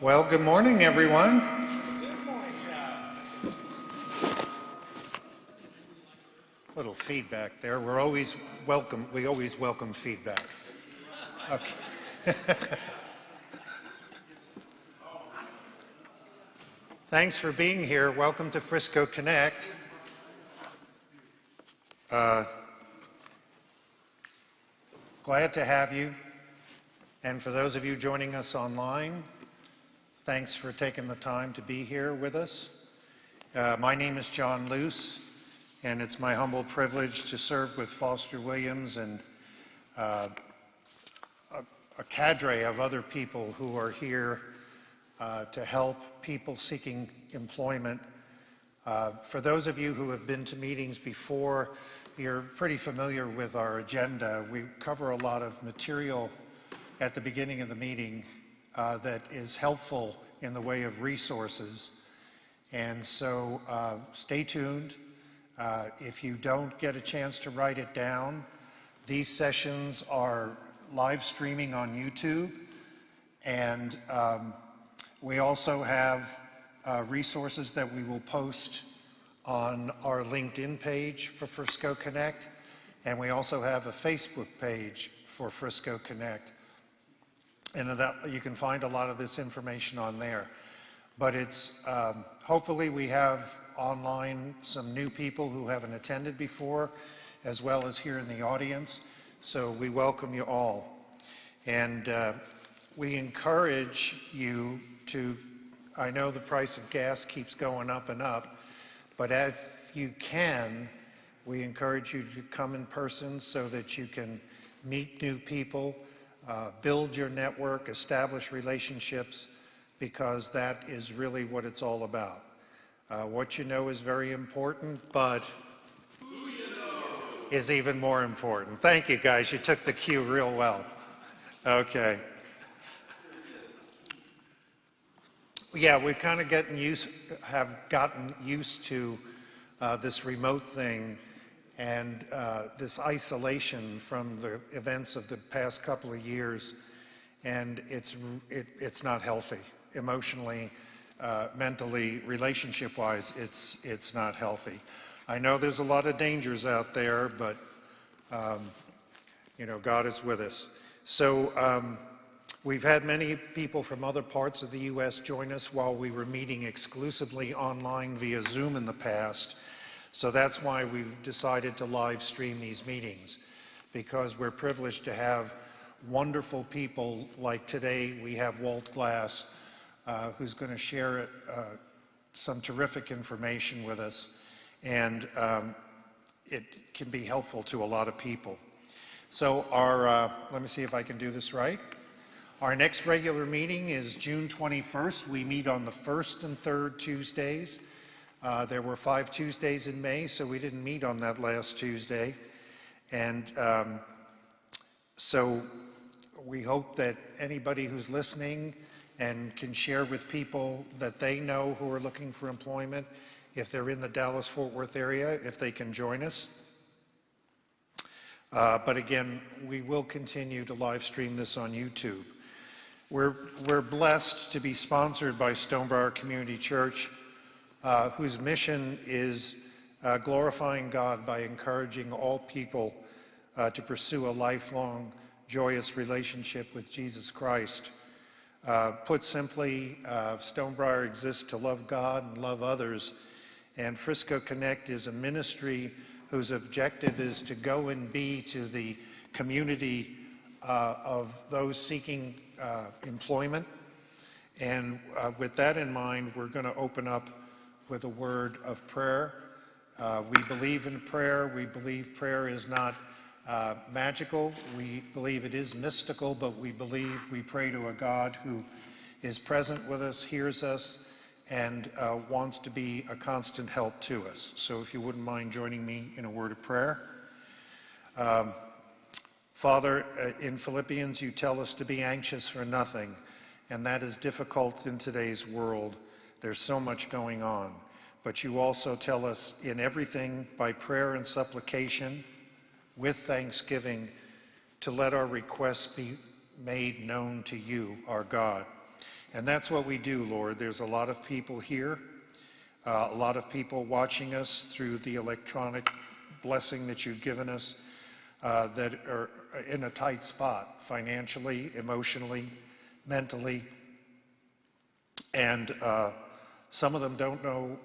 Well, good morning, everyone. Good morning, John. Little feedback there. We always welcome feedback. Okay. Thanks for being here. Welcome to Frisco Connect. Glad to have you. And for those of you joining us online, thanks for taking the time to be here with us. My name is John Luce, and it's my humble privilege to serve with Foster Williams and a cadre of other people who are here to help people seeking employment. For those of you who have been to meetings before, you're pretty familiar with our agenda. We cover a lot of material at the beginning of the meeting that is helpful in the way of resources. And so stay tuned. If you don't get a chance to write it down, these sessions are live streaming on YouTube. And we also have resources that we will post on our LinkedIn page for Frisco Connect. And we also have a Facebook page for Frisco Connect. And that, you can find a lot of this information on there. But it's, hopefully we have online some new people who haven't attended before, as well as here in the audience. So we welcome you all. And we encourage you to, I know the price of gas keeps going up and up, but if you can, we encourage you to come in person so that you can meet new people, build your network, establish relationships, because that is really what it's all about. What you know is very important, but who you know is even more important. Thank you, guys. You took the cue real well. Okay. Yeah, we're kind of have gotten used to this remote thing and this isolation from the events of the past couple of years, and it's not healthy emotionally, mentally, relationship-wise. It's not healthy. I know there's a lot of dangers out there, but you know, God is with us. So we've had many people from other parts of the U.S. join us while we were meeting exclusively online via Zoom in the past. So that's why we've decided to live stream these meetings, because we're privileged to have wonderful people. Like today, we have Walt Glass, who's going to share some terrific information with us, and it can be helpful to a lot of people. So our, let me see if I can do this right. Our next regular meeting is June 21st. We meet on the first and third Tuesdays. There were 5 Tuesdays in May, so we didn't meet on that last Tuesday. And so we hope that anybody who's listening and can share with people that they know who are looking for employment, if they're in the Dallas-Fort Worth area, if they can join us. But again, we will continue to live stream this on YouTube. We're blessed to be sponsored by Stonebriar Community Church, whose mission is glorifying God by encouraging all people to pursue a lifelong, joyous relationship with Jesus Christ. Put simply, Stonebriar exists to love God and love others, and Frisco Connect is a ministry whose objective is to go and be to the community of those seeking employment. And with that in mind, we're going to open up with a word of prayer. We believe in prayer. We believe prayer is not magical. We believe it is mystical, but we believe we pray to a God who is present with us, hears us, and wants to be a constant help to us. So if you wouldn't mind joining me in a word of prayer. Father, in Philippians, you tell us to be anxious for nothing, and that is difficult in today's world. There's so much going on. But you also tell us in everything, by prayer and supplication, with thanksgiving, to let our requests be made known to you, our God. And that's what we do, Lord. There's a lot of people here, a lot of people watching us through the electronic blessing that you've given us that are in a tight spot financially, emotionally, mentally. And some of them don't know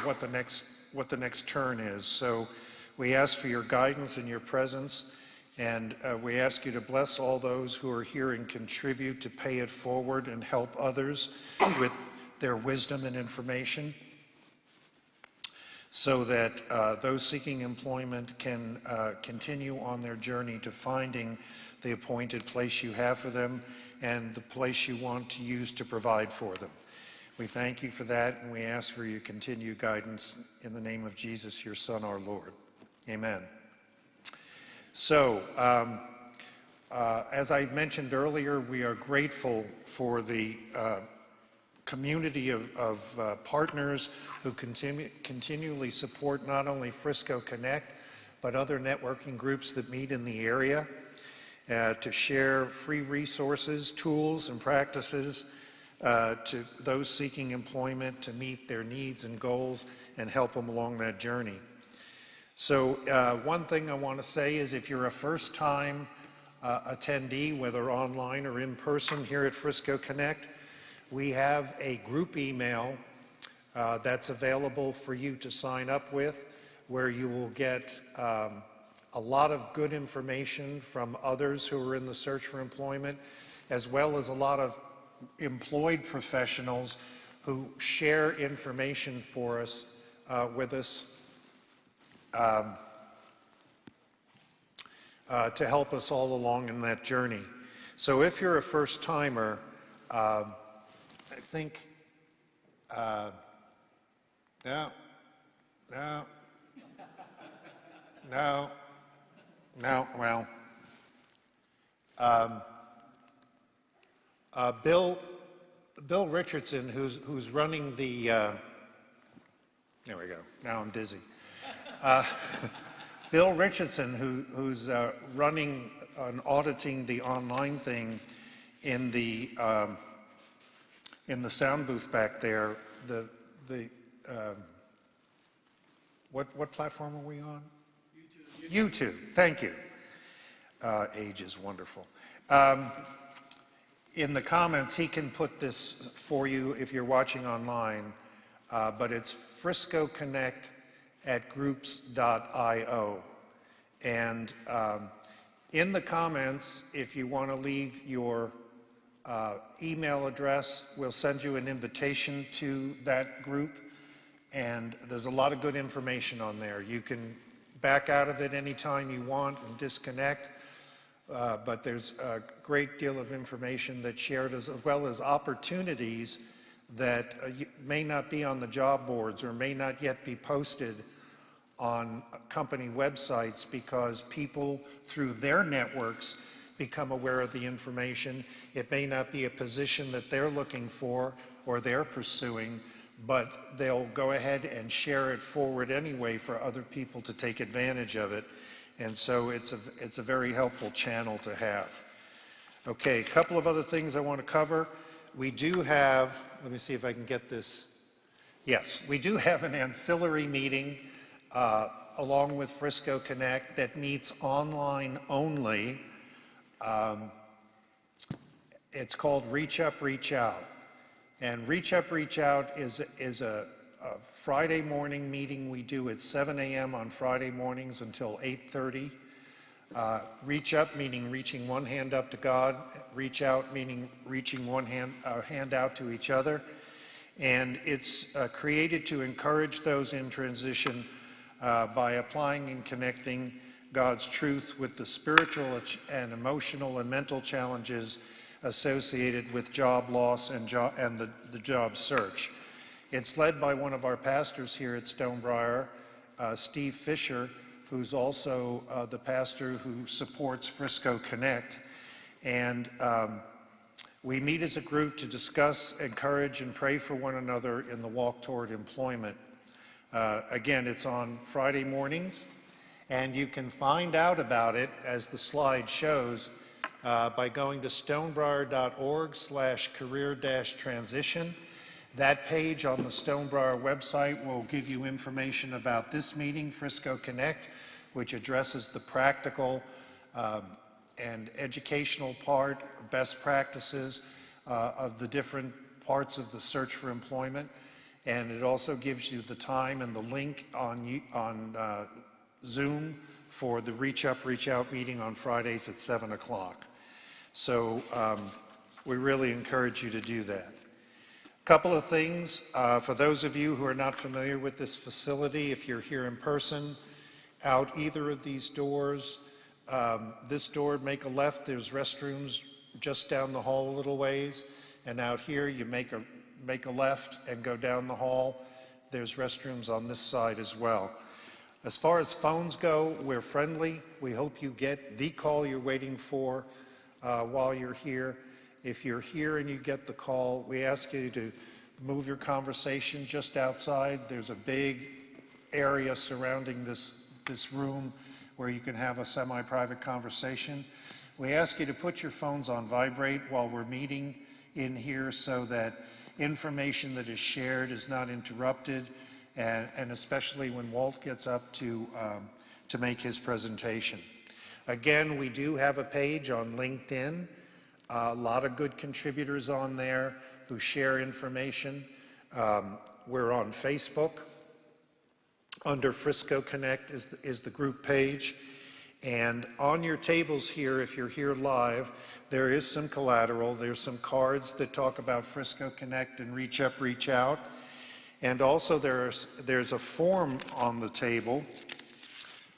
what the next turn is. So we ask for your guidance and your presence, and we ask you to bless all those who are here and contribute to pay it forward and help others with their wisdom and information, so that those seeking employment can continue on their journey to finding the appointed place you have for them and the place you want to use to provide for them. We thank you for that, and we ask for your continued guidance in the name of Jesus, your Son, our Lord. Amen. So, as I mentioned earlier, we are grateful for the community of partners who continually support not only Frisco Connect, but other networking groups that meet in the area to share free resources, tools, and practices to those seeking employment to meet their needs and goals and help them along that journey. So one thing I want to say is if you're a first-time attendee, whether online or in person here at Frisco Connect, we have a group email that's available for you to sign up with, where you will get a lot of good information from others who are in the search for employment, as well as a lot of employed professionals who share information for us, with us, to help us all along in that journey. So if you're a first-timer, I think, Bill Richardson, who's running the, there we go, now I'm dizzy. Bill Richardson, who's running and auditing the online thing in the sound booth back there, what platform are we on? YouTube. Thank you. Age is wonderful. In the comments, he can put this for you if you're watching online, but it's friscoconnect@groups.io. And in the comments, if you want to leave your email address, we'll send you an invitation to that group. And there's a lot of good information on there. You can back out of it anytime you want and disconnect. But there's a great deal of information that's shared, as well as opportunities that may not be on the job boards or may not yet be posted on company websites, because people through their networks become aware of the information. It may not be a position that they're looking for or they're pursuing, but they'll go ahead and share it forward anyway for other people to take advantage of it. And so it's a very helpful channel to have. Okay, a couple of other things I want to cover. We do have, let me see if I can get this. Yes, we do have an ancillary meeting along with Frisco Connect that meets online only. It's called Reach Up, Reach Out. And Reach Up, Reach Out is a Friday morning meeting we do at 7 a.m. on Friday mornings until 8:30. Reach up meaning reaching one hand up to God. Reach out meaning reaching one hand out to each other. And it's created to encourage those in transition by applying and connecting God's truth with the spiritual and emotional and mental challenges associated with job loss and the job search. It's led by one of our pastors here at Stonebriar, Steve Fisher, who's also the pastor who supports Frisco Connect. And we meet as a group to discuss, encourage, and pray for one another in the walk toward employment. Again, it's on Friday mornings, and you can find out about it, as the slide shows, by going to stonebriar.org/career-transition. That page on the Stonebriar website will give you information about this meeting, Frisco Connect, which addresses the practical and educational part, best practices of the different parts of the search for employment. And it also gives you the time and the link on Zoom for the Reach Up, Reach Out meeting on Fridays at 7 o'clock. So we really encourage you to do that. Couple of things, for those of you who are not familiar with this facility, if you're here in person, out either of these doors, this door, make a left, there's restrooms just down the hall a little ways, and out here you make a left and go down the hall, there's restrooms on this side as well. As far as phones go, we're friendly. We hope you get the call you're waiting for while you're here. If you're here and you get the call, we ask you to move your conversation just outside. There's a big area surrounding this room where you can have a semi-private conversation. We ask you to put your phones on vibrate while we're meeting in here so that information that is shared is not interrupted, and especially when Walt gets up to make his presentation. Again, we do have a page on LinkedIn. A lot of good contributors on there who share information. We're on Facebook. Under Frisco Connect is the group page. And on your tables here, if you're here live, there is some collateral. There's some cards that talk about Frisco Connect and Reach Up, Reach Out. And also there's a form on the table.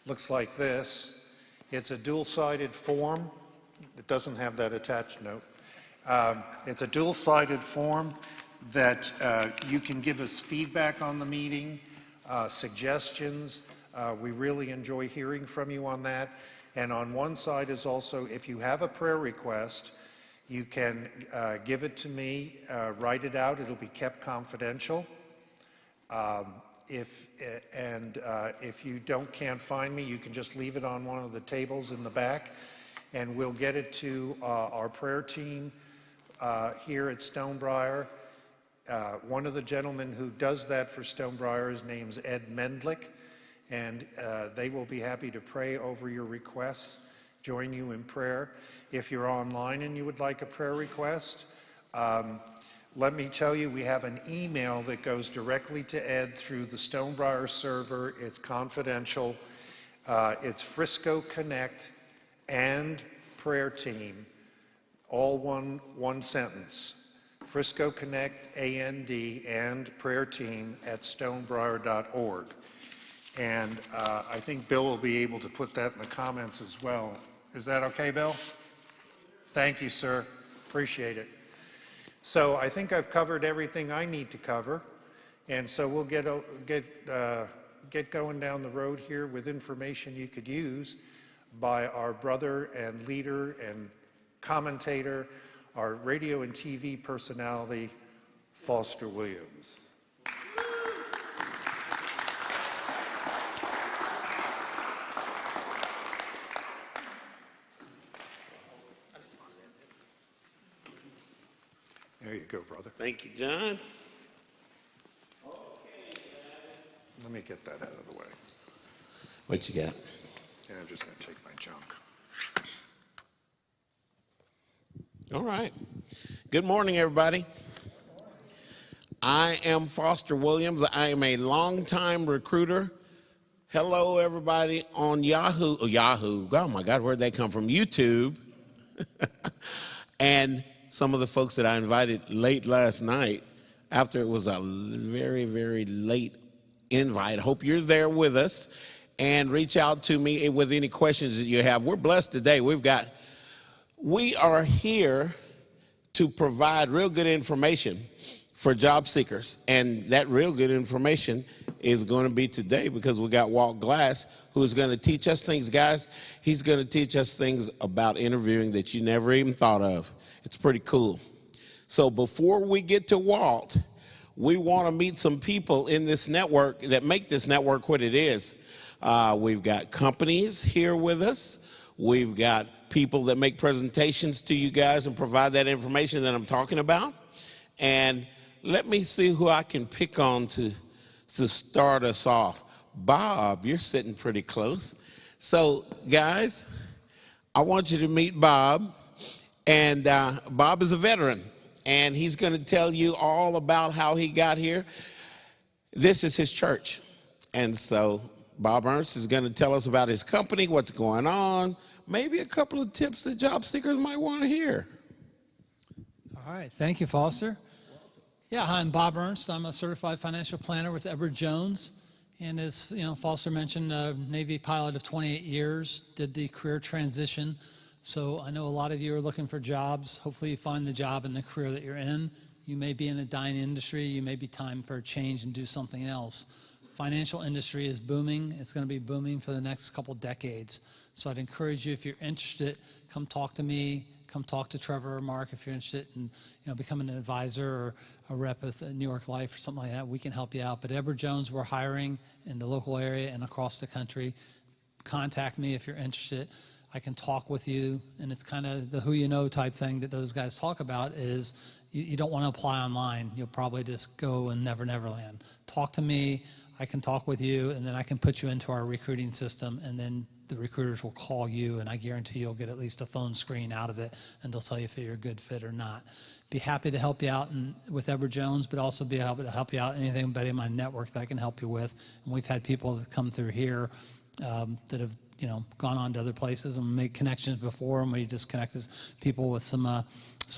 Looks like this. It's a dual-sided form. It doesn't have that attached note. It's a dual-sided form that you can give us feedback on the meeting, suggestions. We really enjoy hearing from you on that. And on one side is also, if you have a prayer request, you can give it to me, write it out. It'll be kept confidential. If you can't find me, you can just leave it on one of the tables in the back, and we'll get it to our prayer team here at Stonebriar. One of the gentlemen who does that for Stonebriar, his name's Ed Mendlick, and they will be happy to pray over your requests, join you in prayer. If you're online and you would like a prayer request, let me tell you, we have an email that goes directly to Ed through the Stonebriar server. It's confidential. It's Frisco Connect and prayer team, all one sentence. Frisco Connect, A-N-D, and prayer team at stonebriar.org. And I think Bill will be able to put that in the comments as well. Is that okay, Bill? Thank you, sir. Appreciate it. So I think I've covered everything I need to cover. And so we'll get going down the road here with information you could use by our brother and leader and commentator, our radio and TV personality, Foster Williams. There you go, brother. Thank you, John. Let me get that out of the way. What you got? Yeah, I'm just going to take my junk. All right. Good morning, everybody. I am Foster Williams. I am a longtime recruiter. Hello, everybody on Yahoo. Oh my God, where'd they come from? YouTube. And some of the folks that I invited late last night, after it was a very, very late invite. Hope you're there with us, and reach out to me with any questions that you have. We're blessed today. We are here to provide real good information for job seekers, and that real good information is going to be today because we got Walt Glass, who's going to teach us things, guys. He's going to teach us things about interviewing that you never even thought of. It's pretty cool. So before we get to Walt, we want to meet some people in this network that make this network what it is. We've got companies here with us. We've got people that make presentations to you guys and provide that information that I'm talking about. And let me see who I can pick on to start us off. Bob, you're sitting pretty close. So, guys, I want you to meet Bob. And Bob is a veteran, and he's going to tell you all about how he got here. This is his church. And so Bob Ernst is going to tell us about his company, what's going on, maybe a couple of tips that job seekers might want to hear. All right. Thank you, Foster. Yeah, hi, I'm Bob Ernst. I'm a certified financial planner with Edward Jones. And as Foster mentioned, a Navy pilot of 28 years, did the career transition. So I know a lot of you are looking for jobs. Hopefully you find the job in the career that you're in. You may be in a dying industry. You may be time for a change and do something else. Financial industry is booming. It's going to be booming for the next couple decades. So I'd encourage you, if you're interested, come talk to me. Come talk to Trevor or Mark if you're interested in becoming an advisor or a rep at New York Life or something like that. We can help you out. But Edward Jones, we're hiring in the local area and across the country. Contact me if you're interested. I can talk with you, and it's kind of the who you know type thing that those guys talk about is you don't want to apply online. You'll probably just go and never land. Talk to me. I can talk with you, and then I can put you into our recruiting system, and then the recruiters will call you, and I guarantee you'll get at least a phone screen out of it, and they'll tell you if you're a good fit or not. Be happy to help you out with Edward Jones, but also be happy to help you out anybody in my network that I can help you with. And we've had people that come through here that have gone on to other places and made connections before, and we just connected people with some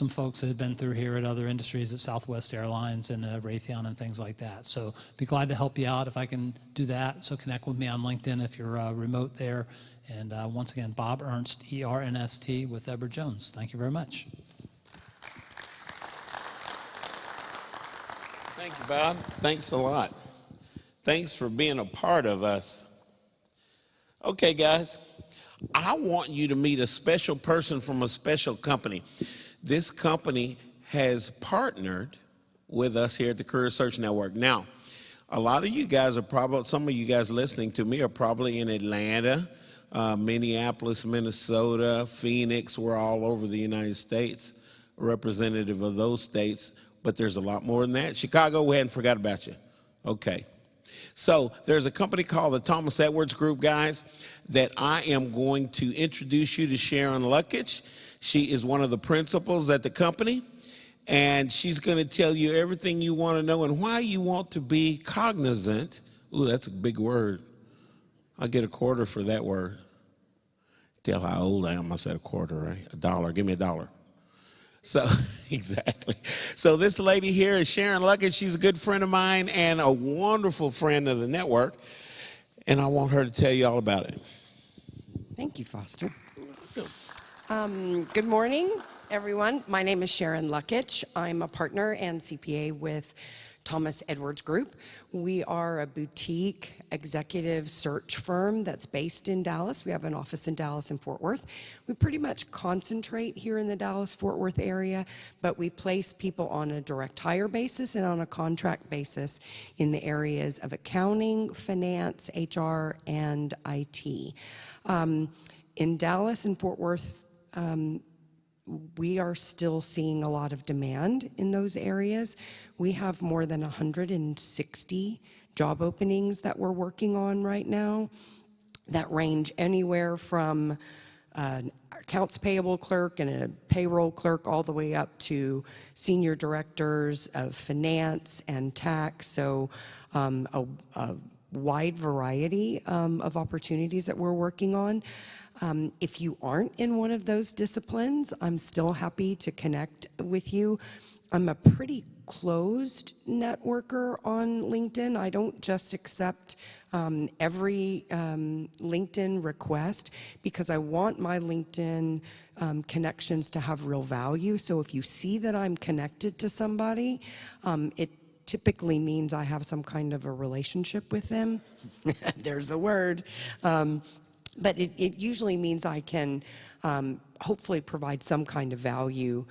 folks that have been through here at other industries at Southwest Airlines and Raytheon and things like that. So be glad to help you out if I can do that. So connect with me on LinkedIn if you're remote there. And once again, Bob Ernst, E-R-N-S-T, with Edward Jones. Thank you very much. Thank you, Bob. Thanks a lot. Thanks for being a part of us. Okay, guys, I want you to meet a special person from a special company. This company has partnered with us here at the Career Search Network. Now, a lot of you guys are probably, some of you guys listening to me are probably in Atlanta, Minneapolis, Minnesota, Phoenix. We're all over the United States, representative of those states, but there's a lot more than that. Chicago, we hadn't forgot about you. Okay. So there's a company called the Thomas Edwards Group, guys, that I am going to introduce you to Sharon Luckach. She is one of the principals at the company, and she's going to tell you everything you want to know and why you want to be cognizant. Ooh, that's a big word. I'll get a quarter for that word. Tell how old I am. I said a quarter, right? $1. Give me $1. So, exactly. So this lady here is Sharon Luckach. She's a good friend of mine and a wonderful friend of the network. And I want her to tell you all about it. Thank you, Foster. Good morning, everyone. My name is Sharon Luckach. I'm a partner and CPA with Thomas Edwards Group. We are a boutique executive search firm that's based in Dallas. We have an office in Dallas and Fort Worth. We pretty much concentrate here in the Dallas-Fort Worth area, but we place people on a direct hire basis and on a contract basis in the areas of accounting, finance, HR, and IT. In Dallas and Fort Worth, we are still seeing a lot of demand in those areas. We have more than 160 job openings that we're working on right now that range anywhere from an accounts payable clerk and a payroll clerk all the way up to senior directors of finance and tax. So a wide variety of opportunities that we're working on. If you aren't in one of those disciplines, I'm still happy to connect with you. I'm a pretty closed networker on LinkedIn. I don't just accept every LinkedIn request because I want my LinkedIn connections to have real value. So if you see that I'm connected to somebody, it typically means I have some kind of a relationship with them. There's the word. But it usually means I can hopefully provide some kind of value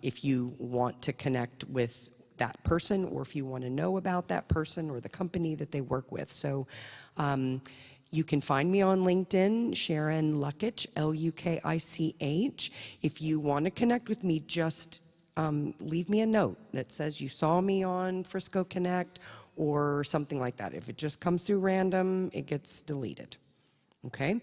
if you want to connect with that person or if you want to know about that person or the company that they work with. So, You can find me on LinkedIn, Sharon Luckach, Lukich. If you want to connect with me, just leave me a note that says you saw me on Frisco Connect or something like that. If it just comes through random, it gets deleted. Okay?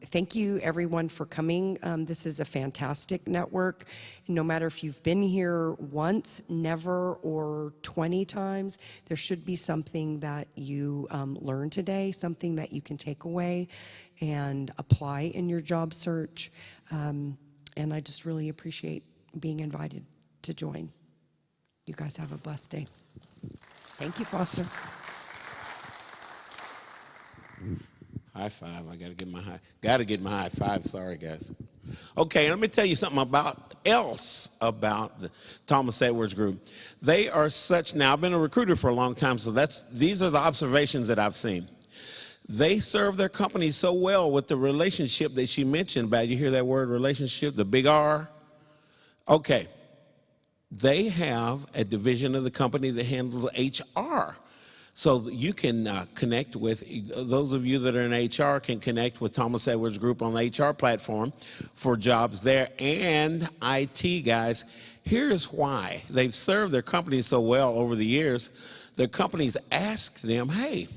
Thank you, everyone, for coming. This is a fantastic network. No matter if you've been here once, never, or 20 times, there should be something that you learned today, something that you can take away and apply in your job search. And I just really appreciate being invited to join. You guys have a blessed day. Thank you, Foster. High five. I gotta get my high five. Sorry, guys. Okay, let me tell you something about the Thomas Edwards Group. They are such. Now, I've been a recruiter for a long time, so these are the observations that I've seen. They serve their company so well with the relationship that she mentioned about. You hear that word, relationship, the big R? Okay. They have a division of the company that handles HR. So you can connect with, those of you that are in HR can connect with Thomas Edwards Group on the HR platform for jobs there. And IT guys, here's why. They've served their company so well over the years. The companies ask them, hey,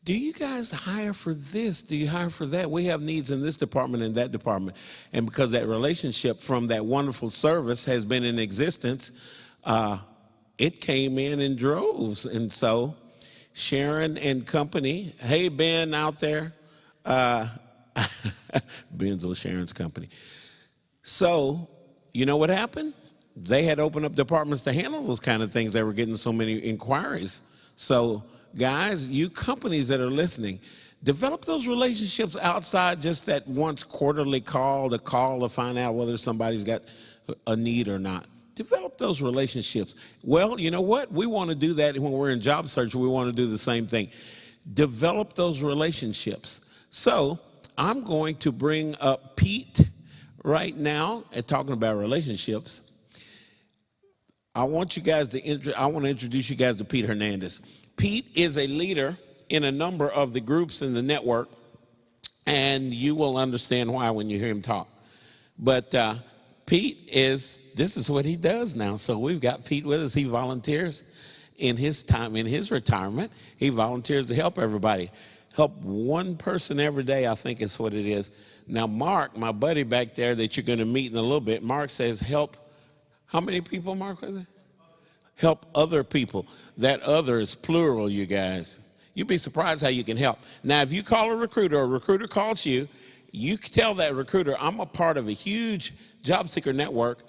do you guys hire for this? Do you hire for that? We have needs in this department and that department. And because that relationship from that wonderful service has been in existence, it came in droves. And so Sharon and company, hey, Ben out there, Ben's with Sharon's company. So you know what happened? They had opened up departments to handle those kind of things. They were getting so many inquiries. So guys, you companies that are listening, develop those relationships outside just that once quarterly call to find out whether somebody's got a need or not. Develop those relationships. Well, you know what? We want to do that when we're in job search. We want to do the same thing. Develop those relationships. So I'm going to bring up Pete right now and talking about relationships. I want to introduce you guys to Pete Hernandez. Pete is a leader in a number of the groups in the network, and you will understand why when you hear him talk. But Pete this is what he does now. So we've got Pete with us. He volunteers in his time, in his retirement. He volunteers to help everybody. Help one person every day, I think is what it is. Now, Mark, my buddy back there that you're going to meet in a little bit, Mark says help. How many people, Mark, was it? Help other people. That other is plural, you guys. You'd be surprised how you can help. Now, if you call a recruiter calls you, you can tell that recruiter, I'm a part of a huge job seeker network.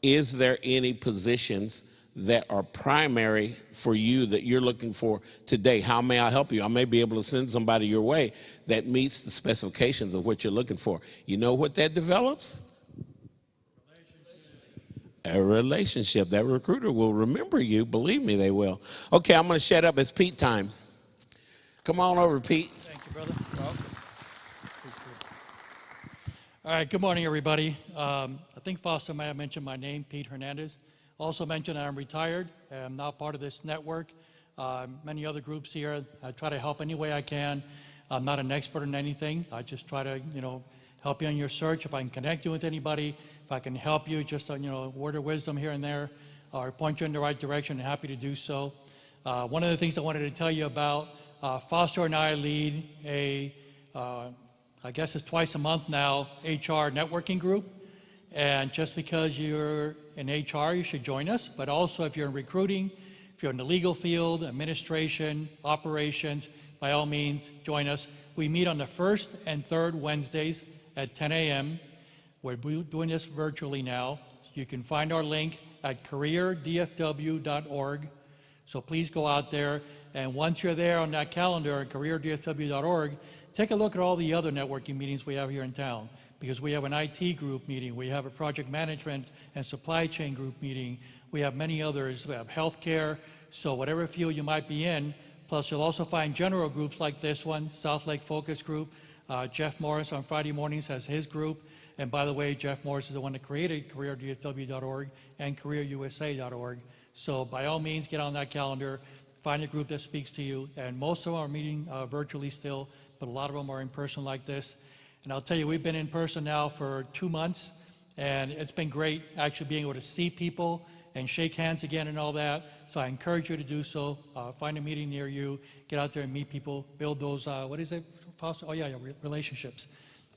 Is there any positions that are primary for you that you're looking for today? How may I help you? I may be able to send somebody your way that meets the specifications of what you're looking for. You know what that develops? A relationship. That recruiter will remember you. Believe me, they will. Okay, I'm going to shut up. It's Pete time. Come on over, Pete. Thank you, brother. All right, good morning, everybody. I think Foster may have mentioned my name, Pete Hernandez. Also mentioned I'm retired. I'm now part of this network. Many other groups here. I try to help any way I can. I'm not an expert in anything. I just try to, help you on your search. If I can connect you with anybody, if I can help you, just a word of wisdom here and there, or point you in the right direction, I'm happy to do so. One of the things I wanted to tell you about, Foster and I lead I guess it's twice a month now, HR networking group. And just because you're in HR, you should join us. But also if you're in recruiting, if you're in the legal field, administration, operations, by all means, join us. We meet on the first and third Wednesdays at 10 a.m. We're doing this virtually now. You can find our link at careerdfw.org. So please go out there. And once you're there on that calendar at careerdfw.org, take a look at all the other networking meetings we have here in town, because we have an IT group meeting, we have a project management and supply chain group meeting, we have many others, we have healthcare, so whatever field you might be in, plus you'll also find general groups like this one, South Lake Focus Group. Jeff Morris on Friday mornings has his group, and by the way, Jeff Morris is the one that created careerdfw.org and careerusa.org. So by all means, get on that calendar. find a group that speaks to you. And most of them are meeting virtually still, but a lot of them are in person like this. And I'll tell you, we've been in person now for 2 months, and it's been great actually being able to see people and shake hands again and all that. So I encourage you to do so. Find a meeting near you, get out there and meet people, build those, what is it, Foster? Oh yeah, relationships.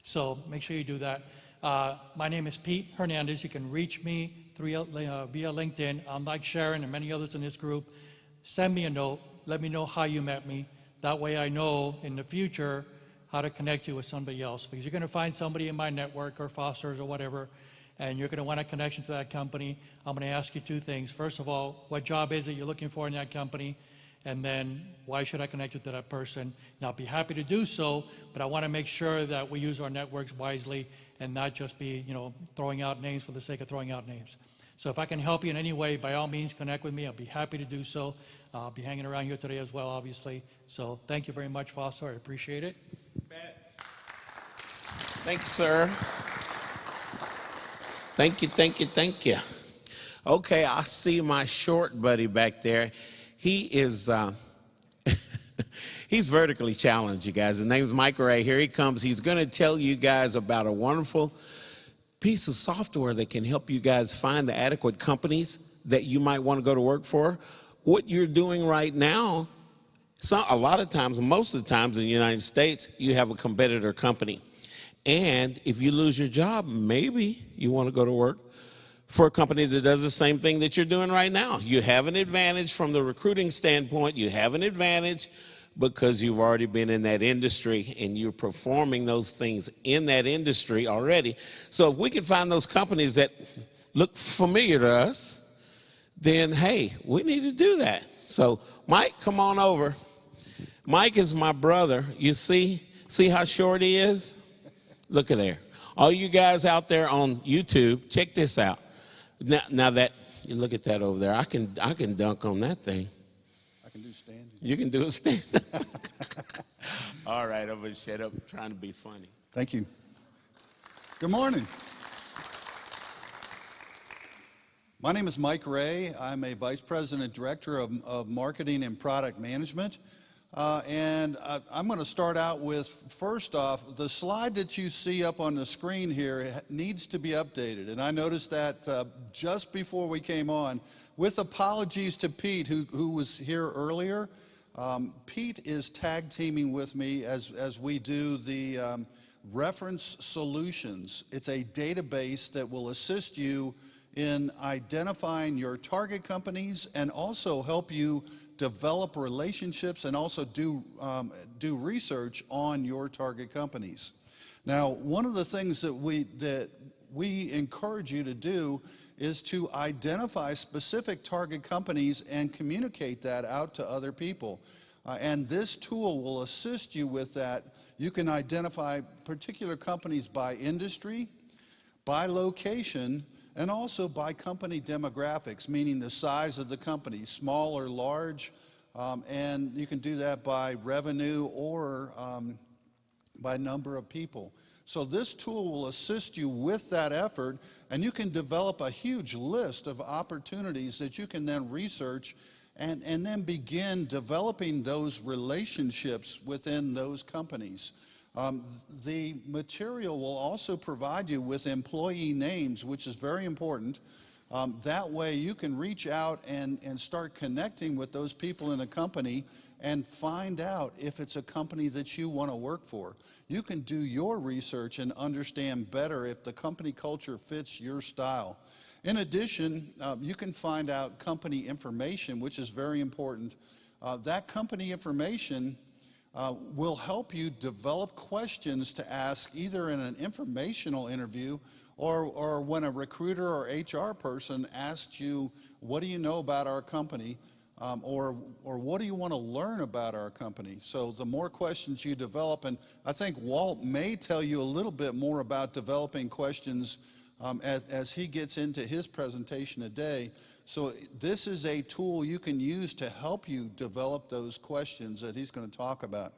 So make sure you do that. My name is Pete Hernandez. You can reach me via LinkedIn. I'm like Sharon and many others in this group. Send me a note. Let me know how you met me. That way I know in the future how to connect you with somebody else. Because you're going to find somebody in my network or Foster's or whatever, and you're going to want a connection to that company. I'm going to ask you 2 things. First of all, what job is it you're looking for in that company? And then, why should I connect you to that person? And I'll be happy to do so, but I want to make sure that we use our networks wisely and not just be, throwing out names for the sake of throwing out names. So if I can help you in any way, by all means, connect with me. I'll be happy to do so. I'll be hanging around here today as well, obviously. So thank you very much, Foster. I appreciate it. Thank you, sir. Thank you, thank you, thank you. Okay, I see my short buddy back there. He is, he's vertically challenged, you guys. His name's Mike Ray. Here he comes. He's going to tell you guys about a wonderful piece of software that can help you guys find the adequate companies that you might want to go to work for. What you're doing right now, a lot of times, most of the times in the United States, you have a competitor company. And if you lose your job, maybe you want to go to work for a company that does the same thing that you're doing right now. You have an advantage from the recruiting standpoint. You have an advantage because you've already been in that industry and you're performing those things in that industry already. So if we can find those companies that look familiar to us, then hey, we need to do that. So Mike, come on over. Mike is my brother. You see how short he is? Look at there. All you guys out there on YouTube, check this out. Now that you look at that over there, I can dunk on that thing. I can do standing. You can do a stand. All right, I'm gonna shut up. I'm trying to be funny. Thank you. Good morning. My name is Mike Ray. I'm a Vice President Director of Marketing and Product Management. I'm going to start out with, first off, the slide that you see up on the screen here needs to be updated. And I noticed that just before we came on, with apologies to Pete, who was here earlier. Pete is tag teaming with me as we do the Reference Solutions. It's a database that will assist you in identifying your target companies and also help you develop relationships and also do research on your target companies. Now, one of the things that we encourage you to do is to identify specific target companies and communicate that out to other people. And this tool will assist you with that. You can identify particular companies by industry, by location, and also by company demographics, meaning the size of the company, small or large, and you can do that by revenue or by number of people. So this tool will assist you with that effort, and you can develop a huge list of opportunities that you can then research and then begin developing those relationships within those companies. The material will also provide you with employee names, which is very important. That way you can reach out and start connecting with those people in a company and find out if it's a company that you want to work for. You can do your research and understand better if the company culture fits your style. In addition, you can find out company information, which is very important. That company information will help you develop questions to ask either in an informational interview or when a recruiter or HR person asks you, what do you know about our company? Or what do you want to learn about our company? So the more questions you develop, and I think Walt may tell you a little bit more about developing questions as he gets into his presentation today. So this is a tool you can use to help you develop those questions that he's going to talk about.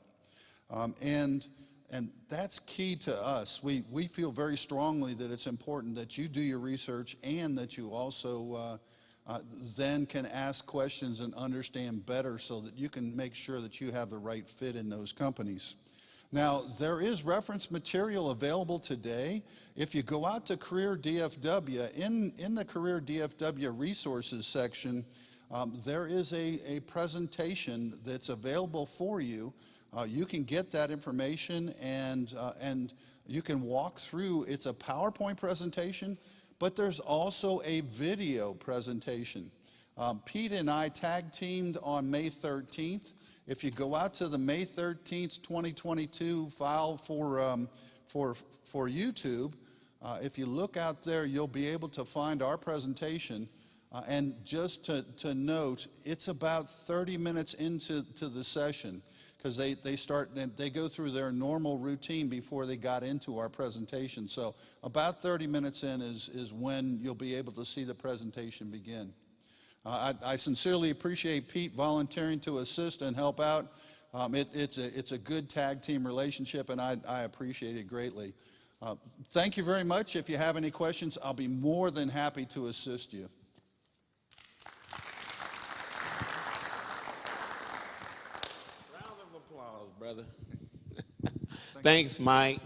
And that's key to us. We feel very strongly that it's important that you do your research and that you also then can ask questions and understand better so that you can make sure that you have the right fit in those companies. Now, there is reference material available today. If you go out to Career DFW, in the Career DFW resources section, there is a presentation that's available for you. You can get that information and you can walk through. It's a PowerPoint presentation, but there's also a video presentation. Pete and I tag teamed on May 13th. If you go out to the May 13th, 2022 file for YouTube, if you look out there, you'll be able to find our presentation. And just to note, it's about 30 minutes into the session, because they go through their normal routine before they got into our presentation. So about 30 minutes in is when you'll be able to see the presentation begin. I sincerely appreciate Pete volunteering to assist and help out. It's a good tag team relationship, and I appreciate it greatly. Thank you very much. If you have any questions, I'll be more than happy to assist you. Round of applause, brother. Thanks, Mike.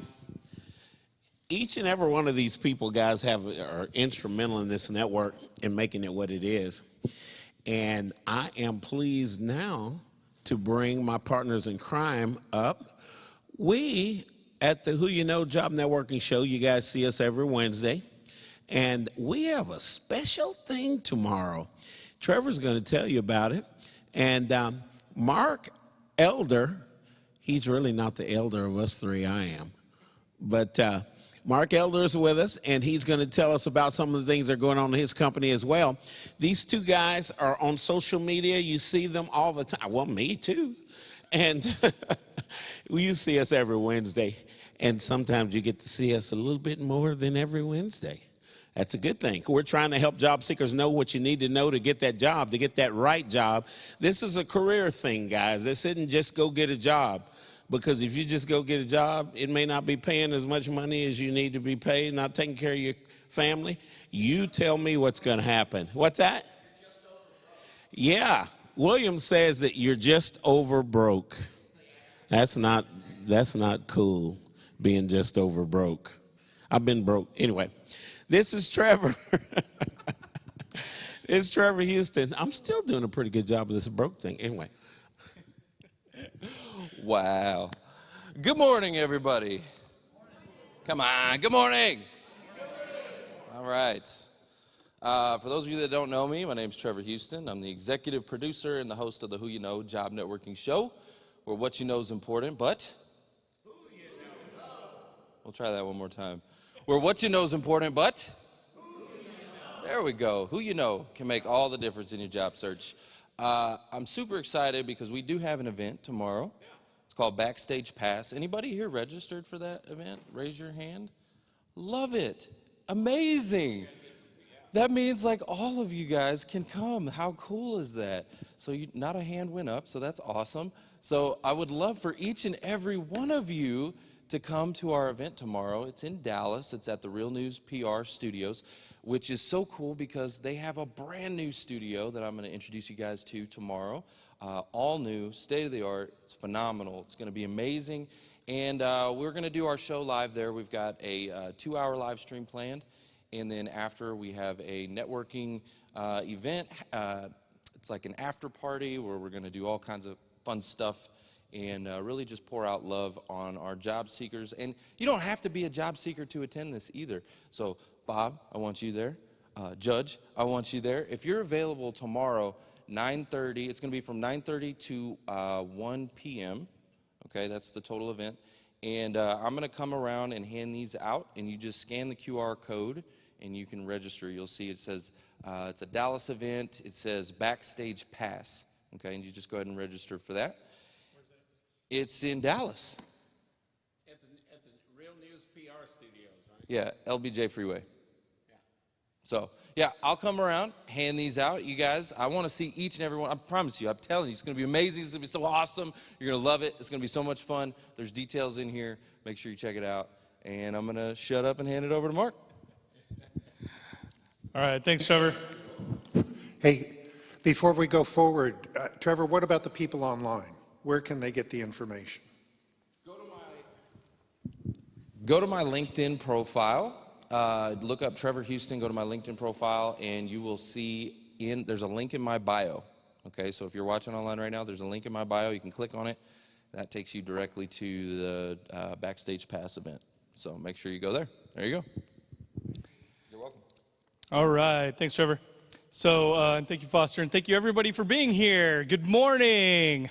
Each and every one of these people, guys, are instrumental in this network in making it what it is. And I am pleased now to bring my partners in crime up. We, at the Who You Know Job Networking Show, you guys see us every Wednesday. And we have a special thing tomorrow. Trevor's going to tell you about it. And Mark Elder, he's really not the elder of us three, I am. But Mark Elder is with us, and he's going to tell us about some of the things that are going on in his company as well. These two guys are on social media. You see them all the time. Well, me too. And you see us every Wednesday, and sometimes you get to see us a little bit more than every Wednesday. That's a good thing. We're trying to help job seekers know what you need to know to get that job, to get that right job. This is a career thing, guys. This isn't just go get a job. Because if you just go get a job, it may not be paying as much money as you need to be paid, not taking care of your family. You tell me what's going to happen. What's that? Yeah. William says that you're just over broke. That's not cool, being just over broke. I've been broke. Anyway, this is Trevor. It's Trevor Houston. I'm still doing a pretty good job of this broke thing. Anyway. Wow. Good morning, everybody. Come on. Good morning. All right. For those of you that don't know me, my name's Trevor Houston. I'm the executive producer and the host of the Who You Know Job Networking Show, where what you know is important, but who you know. We'll try that one more time. Where what you know is important, but who you know. There we go. Who you know can make all the difference in your job search. I'm super excited because we do have an event tomorrow. It's called Backstage Pass. Anybody here registered for that event? Raise your hand. Love it. Amazing. That means like all of you guys can come. How cool is that? So not a hand went up, so that's awesome. So I would love for each and every one of you to come to our event tomorrow. It's in Dallas. It's at the Real News PR Studios, which is so cool because they have a brand new studio that I'm going to introduce you guys to tomorrow. All new, state-of-the-art. It's phenomenal. It's going to be amazing. And we're going to do our show live there. We've got a 2-hour live stream planned. And then after, we have a networking event. It's like an after party where we're going to do all kinds of fun stuff and really just pour out love on our job seekers. And you don't have to be a job seeker to attend this either. So, Bob, I want you there. Judge, I want you there. If you're available tomorrow, 9:30, it's going to be from 9:30 to 1 p.m. Okay, that's the total event. And I'm going to come around and hand these out, and you just scan the QR code, and you can register. You'll see it says it's a Dallas event. It says Backstage Pass. Okay, and you just go ahead and register for that. Where's it? It's in Dallas. At the Real News PR Studios, right? Yeah, LBJ Freeway. So, yeah, I'll come around, hand these out. You guys, I want to see each and every one. I promise you, I'm telling you, it's going to be amazing. It's going to be so awesome. You're going to love it. It's going to be so much fun. There's details in here. Make sure you check it out. And I'm going to shut up and hand it over to Mark. All right, thanks, Trevor. Hey, before we go forward, Trevor, what about the people online? Where can they get the information? Go to my LinkedIn profile. Look up Trevor Houston, go to my LinkedIn profile, and you will see there's a link in my bio. Okay, so if you're watching online right now, there's a link in my bio. You can click on it. That takes you directly to the Backstage Pass event. So make sure you go there. There you go. You're welcome. All right. Thanks, Trevor. So, and thank you, Foster, and thank you, everybody, for being here. Good morning.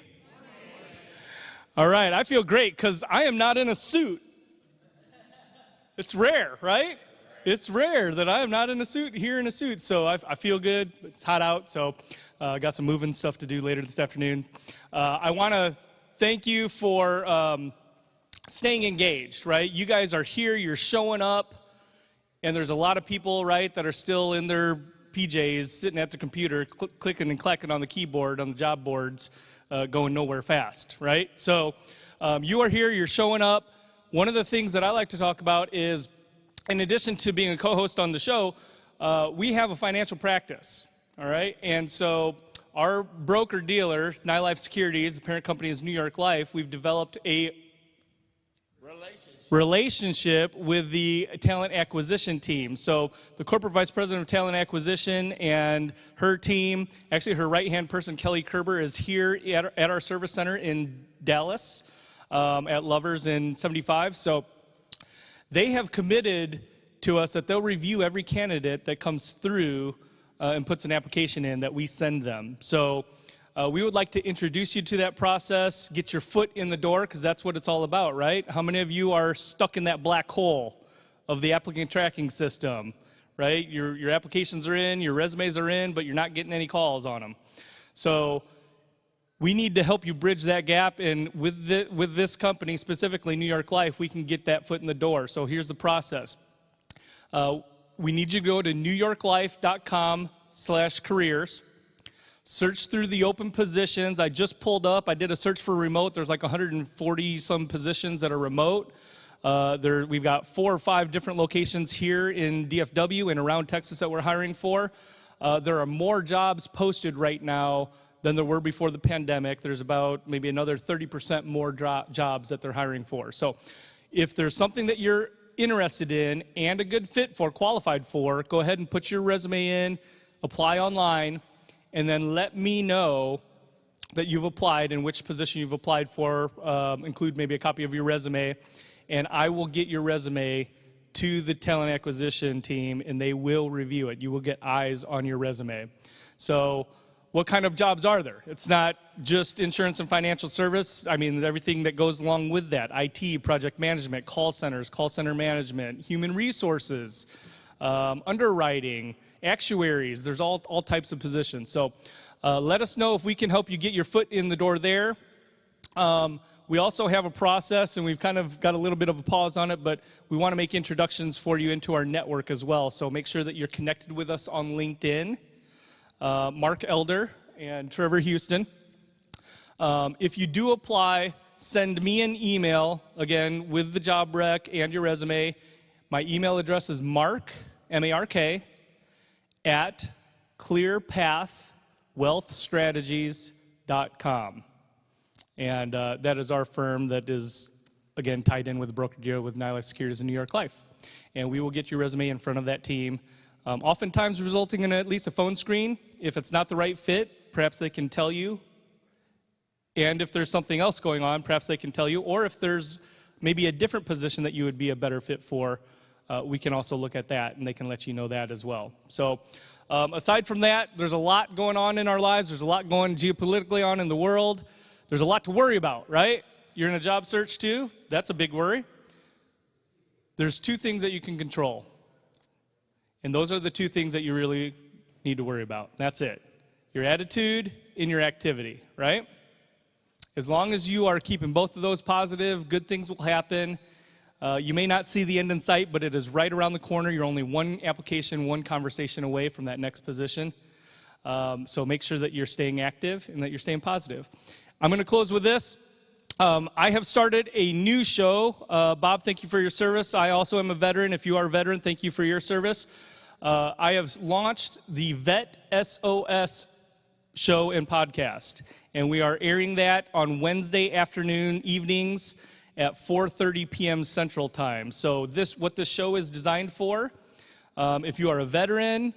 All right. I feel great because I am not in a suit. It's rare, right? It's rare that I am not in a suit, here in a suit. So I feel good. It's hot out, so I got some moving stuff to do later this afternoon. I want to thank you for staying engaged, right? You guys are here. You're showing up. And there's a lot of people, right, that are still in their PJs, sitting at the computer, clicking and clacking on the keyboard, on the job boards, going nowhere fast, right? So you are here. You're showing up. One of the things that I like to talk about is, in addition to being a co-host on the show, we have a financial practice, all right? And so our broker-dealer, NyLife Securities, the parent company is New York Life, we've developed a relationship with the talent acquisition team. So the corporate vice president of talent acquisition and her team, actually her right-hand person, Kelly Kerber, is here at our service center in Dallas, at Lovers in 75. So they have committed to us that they'll review every candidate that comes through and puts an application in that we send them. So we would like to introduce you to that process, get your foot in the door, because that's what it's all about, right? How many of you are stuck in that black hole of the applicant tracking system, right? Your applications are in, your resumes are in, but you're not getting any calls on them. So we need to help you bridge that gap, and with this company, specifically New York Life, we can get that foot in the door. So here's the process. We need you to go to newyorklife.com/careers. Search through the open positions. I just pulled up. I did a search for remote. There's like 140 some positions that are remote. We've got 4 or 5 different locations here in DFW and around Texas that we're hiring for. There are more jobs posted right now than there were before the pandemic. There's about maybe another 30% more jobs that they're hiring for. So if there's something that you're interested in and a good fit for, qualified for, go ahead and put your resume in, apply online, and then let me know that you've applied and which position you've applied for. Include maybe a copy of your resume, and I will get your resume to the talent acquisition team, and they will review it. You will get eyes on your resume. So what kind of jobs are there? It's not just insurance and financial service. I mean, everything that goes along with that. IT, project management, call centers, call center management, human resources, underwriting, actuaries. There's all types of positions. So let us know if we can help you get your foot in the door there. We also have a process, and we've kind of got a little bit of a pause on it, but we want to make introductions for you into our network as well. So make sure that you're connected with us on LinkedIn. Mark Elder and Trevor Houston. If you do apply, send me an email, again, with the job rec and your resume. My email address is mark, M-A-R-K, at clearpathwealthstrategies.com. And that is our firm that is, again, tied in with the broker-dealer with NyLife Securities and New York Life. And we will get your resume in front of that team, oftentimes resulting in at least a phone screen. If it's not the right fit, perhaps they can tell you. And if there's something else going on, perhaps they can tell you. Or if there's maybe a different position that you would be a better fit for, we can also look at that, and they can let you know that as well. So aside from that, there's a lot going on in our lives. There's a lot going geopolitically on in the world. There's a lot to worry about, right? You're in a job search too. That's a big worry. There's 2 things that you can control. And those are the 2 things that you really need to worry about. That's it. Your attitude and your activity, right? As long as you are keeping both of those positive, good things will happen. You may not see the end in sight, but it is right around the corner. You're only one application, one conversation away from that next position. So make sure that you're staying active and that you're staying positive. I'm going to close with this. I have started a new show. Bob, thank you for your service. I also am a veteran. If you are a veteran, thank you for your service. I have launched the Vet SOS show and podcast. And we are airing that on Wednesday afternoon evenings at 4:30 p.m. Central Time. So what this show is designed for, if you are a veteran,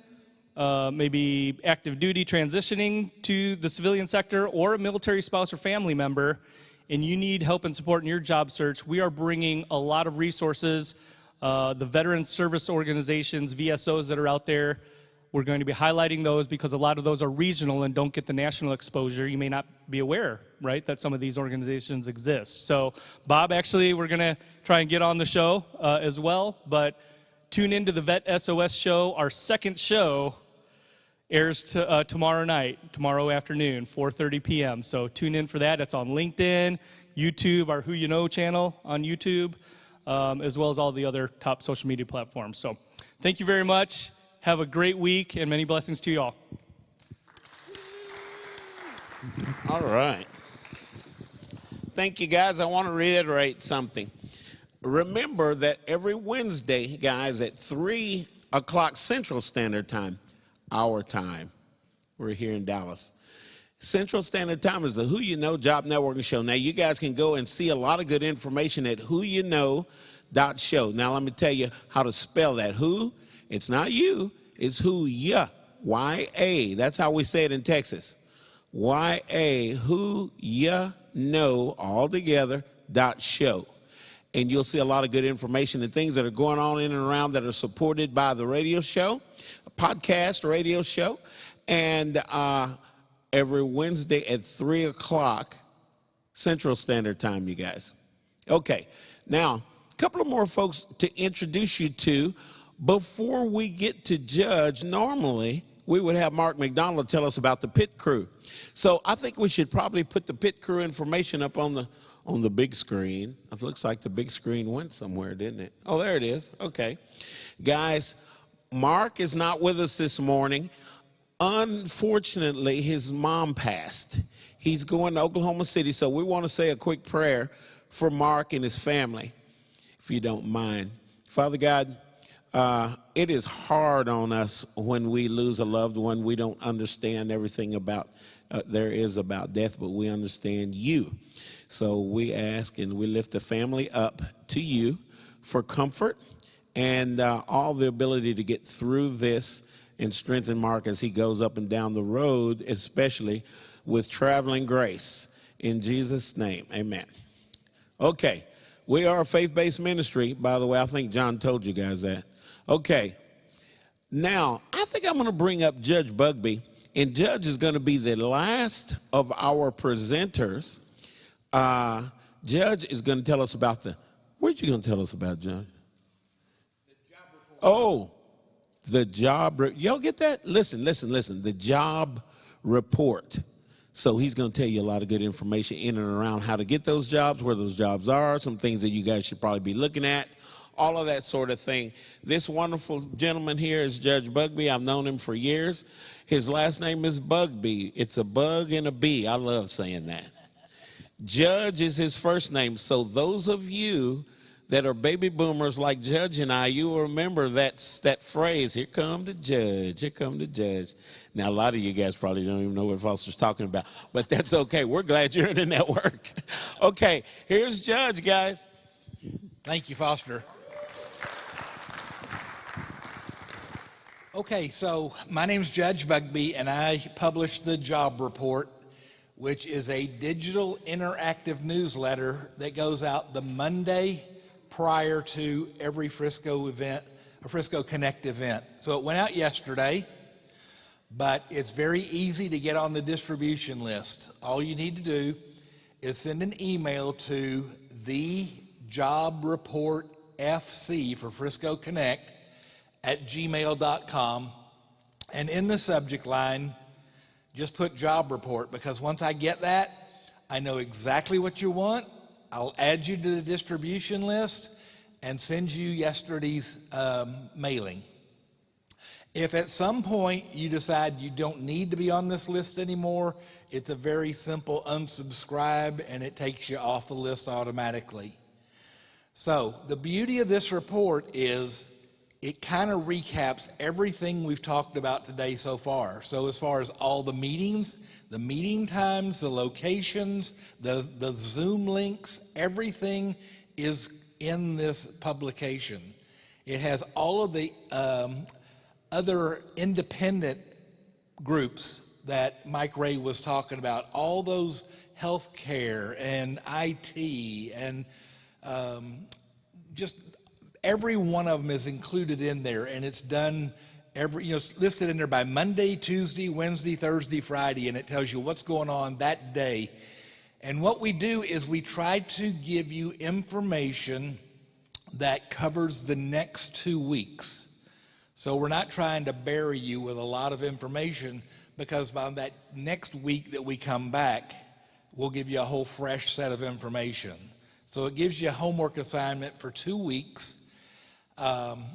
maybe active duty transitioning to the civilian sector, or a military spouse or family member, and you need help and support in your job search, we are bringing a lot of resources. The veteran service organizations, VSOs that are out there, we're going to be highlighting those because a lot of those are regional and don't get the national exposure. You may not be aware, right, that some of these organizations exist. So, Bob, actually, we're going to try and get on the show as well, but tune into the Vet SOS show. Our second show airs tomorrow afternoon, 4:30 p.m. So tune in for that. It's on LinkedIn, YouTube, our Who You Know channel on YouTube, as well as all the other top social media platforms. So thank you very much. Have a great week, and many blessings to you all. All right. Thank you, guys. I want to reiterate something. Remember that every Wednesday, guys, at 3 o'clock Central Standard Time, our time, we're here in Dallas, Central Standard Time is the Who You Know Job Networking Show. Now, you guys can go and see a lot of good information at whoyouknow.show. Now, let me tell you how to spell that. Who, it's not you, it's who ya, Y-A. That's how we say it in Texas. Y-A, who ya know, all together, .show. And you'll see a lot of good information and things that are going on in and around that are supported by the radio show, a podcast radio show, and every Wednesday at 3 o'clock Central Standard Time, you guys. Okay, now, a couple of more folks to introduce you to. Before we get to Judge, normally we would have Mark McDonald tell us about the pit crew. So I think we should probably put the pit crew information up on the big screen. It looks like the big screen went somewhere, didn't it? Oh, there it is. Okay. Guys, Mark is not with us this morning. Unfortunately, his mom passed. He's going to Oklahoma City, so we want to say a quick prayer for Mark and his family, if you don't mind. Father God, it is hard on us when we lose a loved one. We don't understand everything about there is about death, but we understand you. So we ask and we lift the family up to you for comfort and all the ability to get through this and strengthen Mark as he goes up and down the road, especially with traveling grace. In Jesus' name, amen. Okay, we are a faith-based ministry. By the way, I think John told you guys that. Okay, now I think I'm going to bring up Judge Bugby, and Judge is going to be the last of our presenters. Judge is going to tell us about what you going to tell us about, Judge? The job report. Oh, the job, y'all get that? Listen, the job report. So he's going to tell you a lot of good information in and around how to get those jobs, where those jobs are, some things that you guys should probably be looking at, all of that sort of thing. This wonderful gentleman here is Judge Bugby. I've known him for years. His last name is Bugby. It's a bug and a bee. I love saying that. Judge is his first name. So those of you that are baby boomers like Judge and I, you will remember that phrase, here come the judge, here come the judge. Now, a lot of you guys probably don't even know what Foster's talking about, but that's okay. We're glad you're in the network. Okay, here's Judge, guys. Thank you, Foster. Okay, so my name's Judge Bugby, and I publish the Job Report, which is a digital interactive newsletter that goes out the Monday prior to every Frisco event, a Frisco Connect event. So it went out yesterday, but it's very easy to get on the distribution list. All you need to do is send an email to the Job Report FC for Frisco Connect at gmail.com, and in the subject line, just put Job Report, because once I get that, I know exactly what you want. I'll add you to the distribution list and send you yesterday's mailing. If at some point you decide you don't need to be on this list anymore, it's a very simple unsubscribe and it takes you off the list automatically. So the beauty of this report is it kind of recaps everything we've talked about today so far. So as far as all the meetings, the meeting times, the locations, the Zoom links, everything is in this publication. It has all of the other independent groups that Mike Ray was talking about, all those healthcare and IT and just every one of them is included in there, and it's done it's listed in there by Monday, Tuesday, Wednesday, Thursday, Friday, and it tells you what's going on that day. And what we do is we try to give you information that covers the next 2 weeks. So we're not trying to bury you with a lot of information, because by that next week that we come back, we'll give you a whole fresh set of information. So it gives you a homework assignment for 2 weeks.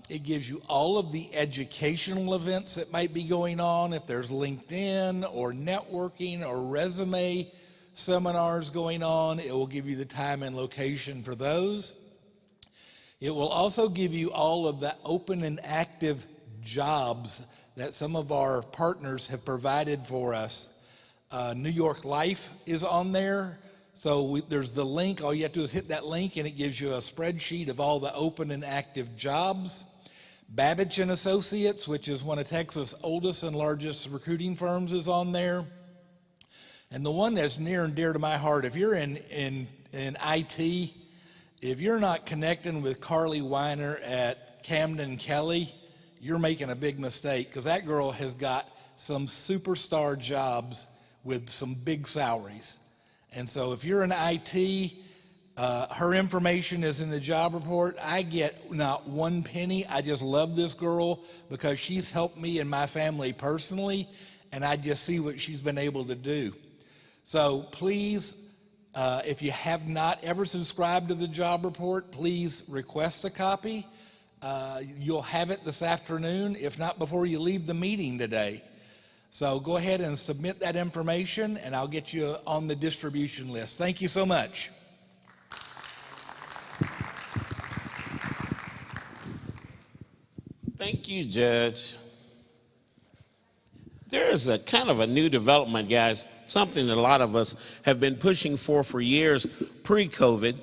It gives you all of the educational events that might be going on, if there's LinkedIn or networking or resume seminars going on. It will give you the time and location for those. It will also give you all of the open and active jobs that some of our partners have provided for us. New York Life is on there. So there's the link. All you have to do is hit that link, and it gives you a spreadsheet of all the open and active jobs. Babbage and Associates, which is one of Texas' oldest and largest recruiting firms, is on there. And the one that's near and dear to my heart, if you're in IT, if you're not connecting with Carly Weiner at Camden Kelly, you're making a big mistake, because that girl has got some superstar jobs with some big salaries. And so if you're in IT, her information is in the job report. I get not one penny. I just love this girl because she's helped me and my family personally, and I just see what she's been able to do. So please, if you have not ever subscribed to the job report, please request a copy. You'll have it this afternoon, if not before you leave the meeting today. So go ahead and submit that information, and I'll get you on the distribution list. Thank you so much. Thank you, Judge. There is a kind of a new development, guys, something that a lot of us have been pushing for years pre-COVID,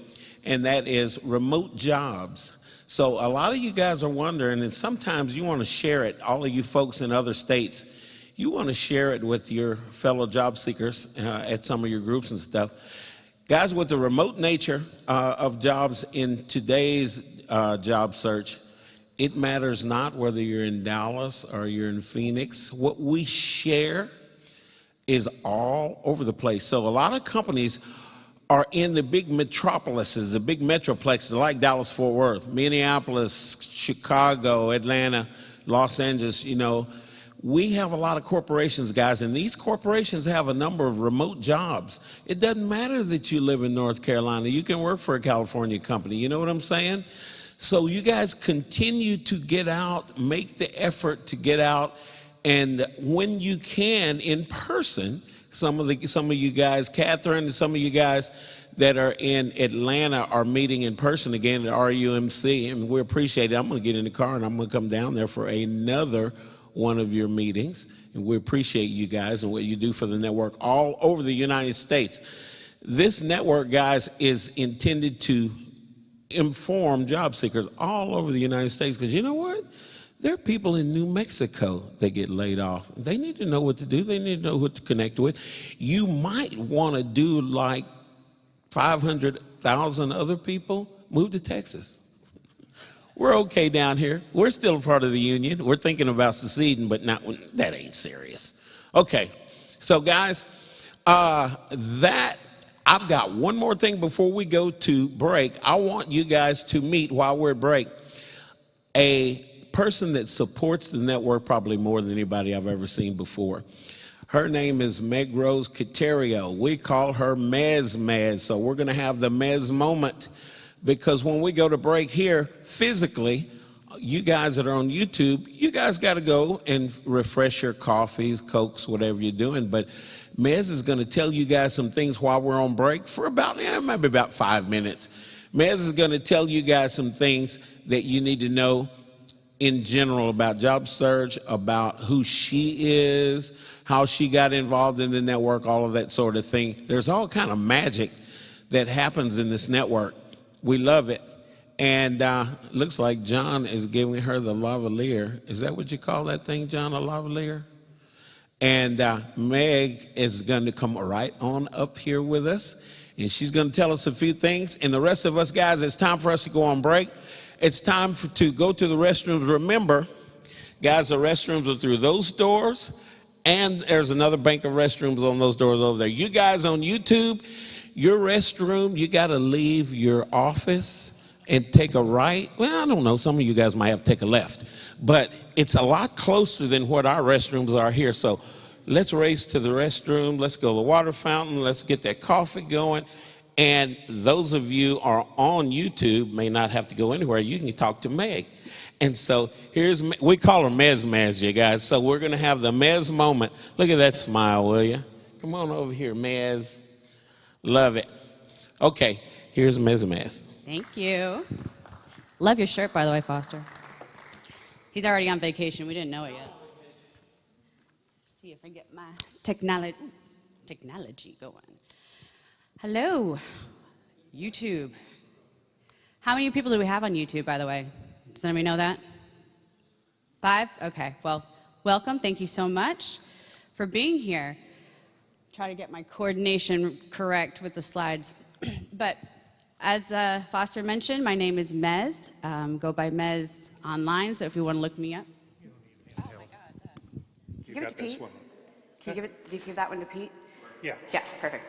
and that is remote jobs. So a lot of you guys are wondering, and sometimes you want to share it, all of you folks in other states, you want to share it with your fellow job seekers at some of your groups and stuff. Guys, with the remote nature of jobs in today's job search, it matters not whether you're in Dallas or you're in Phoenix. What we share is all over the place. So a lot of companies are in the big metropolises, the big metroplexes like Dallas-Fort Worth, Minneapolis, Chicago, Atlanta, Los Angeles, We have a lot of corporations, guys, and these corporations have a number of remote jobs. It doesn't matter that you live in North Carolina. You can work for a California company. You know what I'm saying? So you guys continue to get out, make the effort to get out, and when you can, in person, some of you guys, Catherine, and some of you guys that are in Atlanta are meeting in person again at RUMC, and we appreciate it. I'm going to get in the car, and I'm going to come down there for another one of your meetings, and we appreciate you guys and what you do for the network all over the United States. This network, guys, is intended to inform job seekers all over the United States, because you know what? There are people in New Mexico that get laid off. They need to know what to do. They need to know who to connect with. You might want to do like 500,000 other people, move to Texas. We're okay down here. We're still a part of the union. We're thinking about seceding, but that ain't serious. Okay, so guys, I've got one more thing before we go to break. I want you guys to meet, while we're at break, a person that supports the network probably more than anybody I've ever seen before. Her name is Meg Rose Caterio. We call her Mez. So we're going to have the Mez moment, because when we go to break here physically, you guys that are on YouTube, you guys got to go and refresh your coffees, Cokes, whatever you're doing. But Mez is going to tell you guys some things while we're on break for maybe about 5 minutes. Mez is going to tell you guys some things that you need to know in general about job search, about who she is, how she got involved in the network, all of that sort of thing. There's all kind of magic that happens in this network. We love it. And looks like John is giving her the lavalier. Is that what you call that thing, John, a lavalier? And Meg is going to come right on up here with us, and she's going to tell us a few things. And the rest of us guys, it's time for us to go on break. It's time to go to the restrooms. Remember, guys, the restrooms are through those doors, and there's another bank of restrooms on those doors over there. You guys on YouTube, your restroom, you got to leave your office and take a right. Well, I don't know. Some of you guys might have to take a left. But it's a lot closer than what our restrooms are here. So let's race to the restroom. Let's go to the water fountain. Let's get that coffee going. And those of you are on YouTube may not have to go anywhere. You can talk to Meg. And so we call her Mez, you guys. So we're going to have the Mez moment. Look at that smile, will you? Come on over here, Mez. Love it. Okay, here's Mez. Thank you. Love your shirt, by the way, Foster. He's already on vacation. We didn't know it yet. Let's see if I get my technology going. Hello, YouTube. How many people do we have on YouTube, by the way? Does anybody know that? 5? Okay, well, welcome. Thank you so much for being here. Try to get my coordination correct with the slides. But as Foster mentioned, my name is Mez. Go by Mez online, so if you want to look me up. Oh my God. You Give it got to this Pete. one. Do you give that one to Pete? Yeah. Yeah, perfect.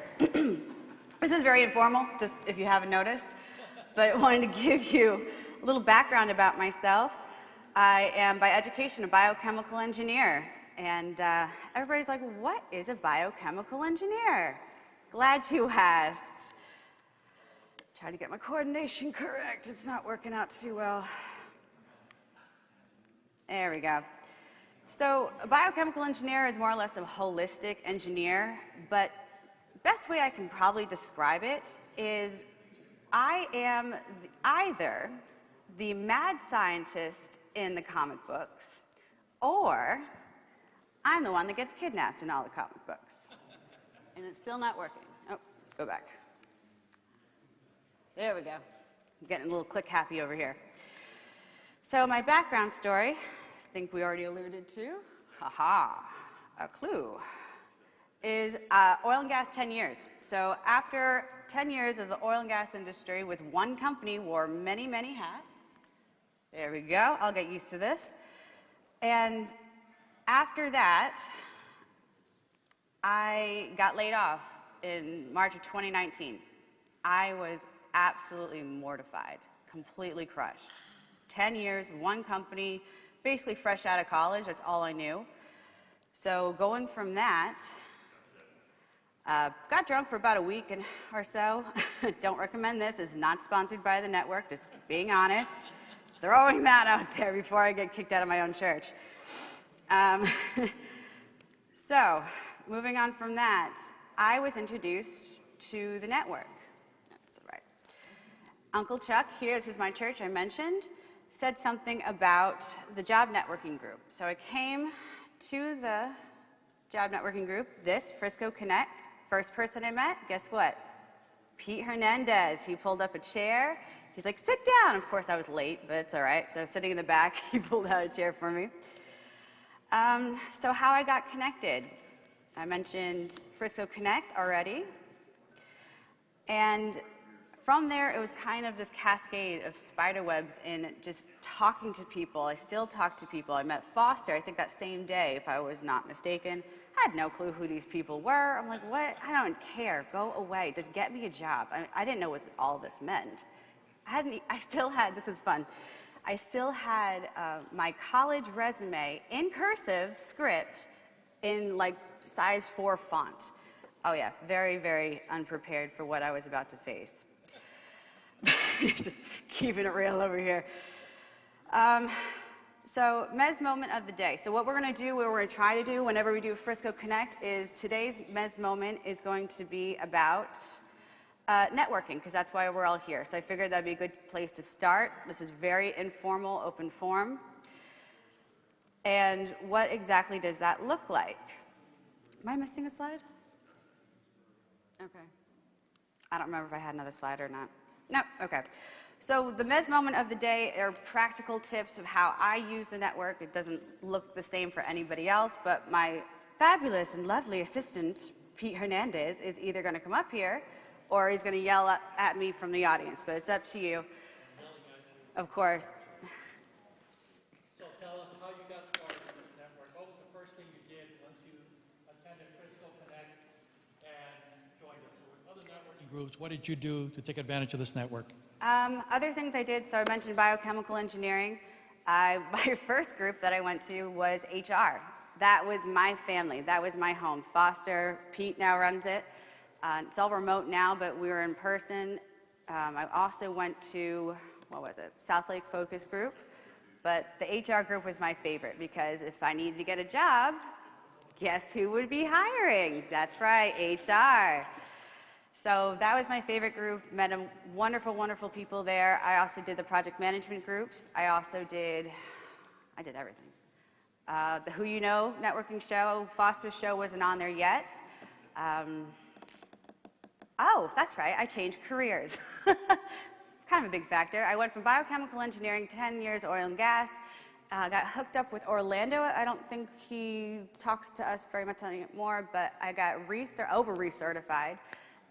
This is very informal, just if you haven't noticed, but I wanted to give you a little background about myself. I am by education a biochemical engineer, and everybody's like, what is a biochemical engineer? Glad you asked. Trying to get my coordination correct. It's not working out too well. There we go. So a biochemical engineer is more or less a holistic engineer, but best way I can probably describe it is I am either the mad scientist in the comic books, or I'm the one that gets kidnapped in all the comic books. And it's still not working. Oh, go back. There we go. I'm getting a little click happy over here. So my background story, I think we already alluded to, a clue, is oil and gas 10 years. So after 10 years of the oil and gas industry with one company, wore many, many hats. There we go. I'll get used to this. And after that, I got laid off in March of 2019. I was absolutely mortified, completely crushed. 10 years, one company, basically fresh out of college, that's all I knew. So going from that, got drunk for about a week or so. Don't recommend this, it's not sponsored by the network, just being honest. Throwing that out there before I get kicked out of my own church. So, moving on from that, I was introduced to the network. That's right. Uncle Chuck here, this is my church I mentioned, said something about the job networking group. So I came to the job networking group, this, Frisco Connect. First person I met, guess what? Pete Hernandez. He pulled up a chair. He's like, sit down. Of course, I was late, but it's all right. So sitting in the back, he pulled out a chair for me. So how I got connected. I mentioned Frisco Connect already. And from there, it was kind of this cascade of spider webs in just talking to people. I still talk to people. I met Foster, I think that same day, if I was not mistaken. I had no clue who these people were. I'm like, what? I don't care. Go away. Just get me a job. I didn't know what all of this meant. I still had, this is fun, I still had my college resume in cursive script in like size 4 font. Oh yeah, very, very unprepared for what I was about to face. Just keeping it real over here. So, Mez moment of the day. So what we're going to do, what we're going to try to do whenever we do Frisco Connect is today's Mez moment is going to be about networking, because that's why we're all here. So I figured that'd be a good place to start. This is very informal, open forum. And what exactly does that look like? Am I missing a slide? Okay. I don't remember if I had another slide or not. No, okay. So the Mez moment of the day are practical tips of how I use the network. It doesn't look the same for anybody else, but my fabulous and lovely assistant, Pete Hernandez, is either going to come up here or he's going to yell at me from the audience, but it's up to you. Of course. So tell us how you got started in this network. What was the first thing you did once you attended Frisco Connect and joined us? So with other networking groups, what did you do to take advantage of this network? Other things I did, so I mentioned biochemical engineering. My first group that I went to was HR. That was my family. That was my home. Foster, Pete now runs it. It's all remote now, but we were in person. I also went to, what was it, South Lake Focus Group. But the HR group was my favorite because if I needed to get a job, guess who would be hiring? That's right, HR. So that was my favorite group. Met wonderful, wonderful people there. I also did the project management groups. I did everything. The Who You Know networking show, Foster's show wasn't on there yet. Oh, that's right, I changed careers. Kind of a big factor. I went from biochemical engineering, 10 years oil and gas, got hooked up with Orlando. I don't think he talks to us very much anymore, but I got over recertified,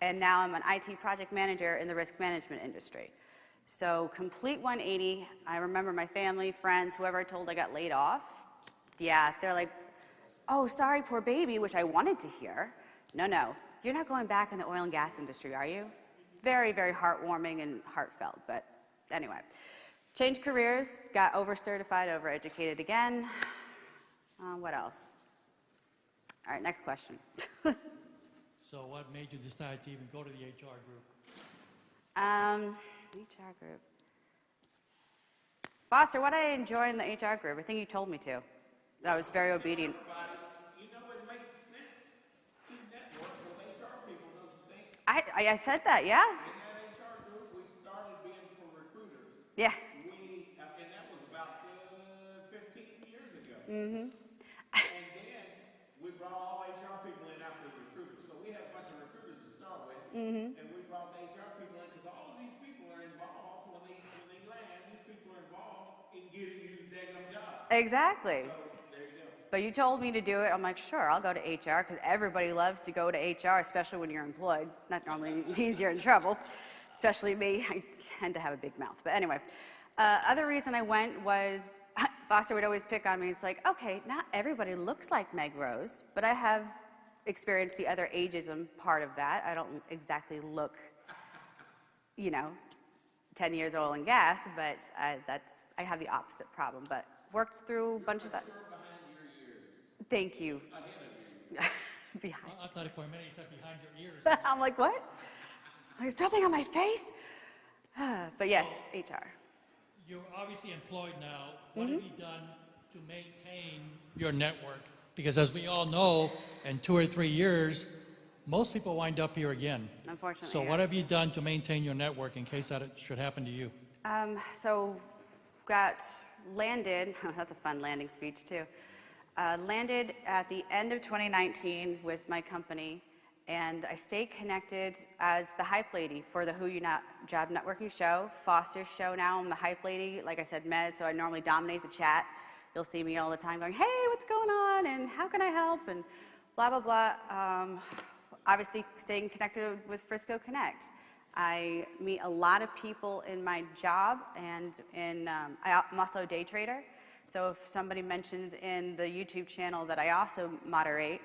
and now I'm an IT project manager in the risk management industry. So complete 180. I remember my family, friends, whoever I told I got laid off. Yeah, they're like, oh, sorry, poor baby, which I wanted to hear. No, you're not going back in the oil and gas industry, are you? Very, very heartwarming and heartfelt, but anyway. Changed careers, got over-certified, over-educated again. What else? All right, next question. So what made you decide to even go to the HR group? HR group. Foster, what did I enjoy in the HR group? I think you told me to. That I was very obedient. You know, it makes sense to network with HR people, don't you think? I said that, yeah. In that HR group, we started being for recruiters. Yeah. And that was about 15 years ago. Mm-hmm. And then we brought all HR people in after the recruiters. So we had a bunch of recruiters to start with. Mm-hmm. And we brought the HR people in because all of these people are involved when they land. These people are involved in getting you daggum jobs. Exactly. So there you go. But you told me to do it. I'm like, sure, I'll go to HR because everybody loves to go to HR, especially when you're employed. That normally means you're in trouble, especially me. I tend to have a big mouth. But anyway, other reason I went was Foster would always pick on me. It's like, okay, not everybody looks like Meg Rose, but I have experienced the other ageism part of that. I don't exactly look, 10 years oil and gas, but I have the opposite problem. But worked through a bunch of that. Thank you. Behind. I thought for a minute you said behind your ears. I'm like, what? Like something on my face? But yes, HR. You're obviously employed now. What have you done to maintain your network? Because as we all know, in 2 or 3 years, most people wind up here again. Unfortunately, So yes. what have you done to maintain your network in case that it should happen to you? So got landed, that's a fun landing speech too. Landed at the end of 2019 with my company, and I stayed connected as the hype lady for the Who You Not Job Networking show, Foster's show now. I'm the hype lady, like I said, Mez, so I normally dominate the chat. You'll see me all the time going, hey, what's going on, and how can I help, and blah, blah, blah. Obviously, staying connected with Frisco Connect. I meet a lot of people in my job, and I'm also a day trader. So if somebody mentions in the YouTube channel that I also moderate,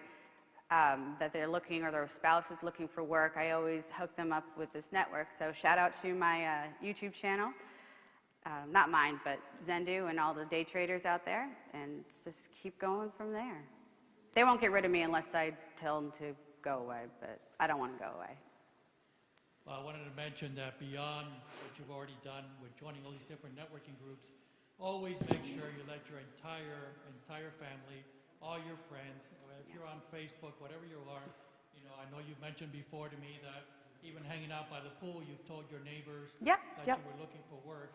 that they're looking or their spouse is looking for work, I always hook them up with this network. So shout out to my YouTube channel. Not mine, but Zendu and all the day traders out there. And just keep going from there. They won't get rid of me unless I tell them to go away, but I don't want to go away. Well, I wanted to mention that beyond what you've already done with joining all these different networking groups, always make sure you let your entire family, all your friends, if you're on Facebook, whatever you are, I know you've mentioned before to me that even hanging out by the pool, you've told your neighbors that you were looking for work.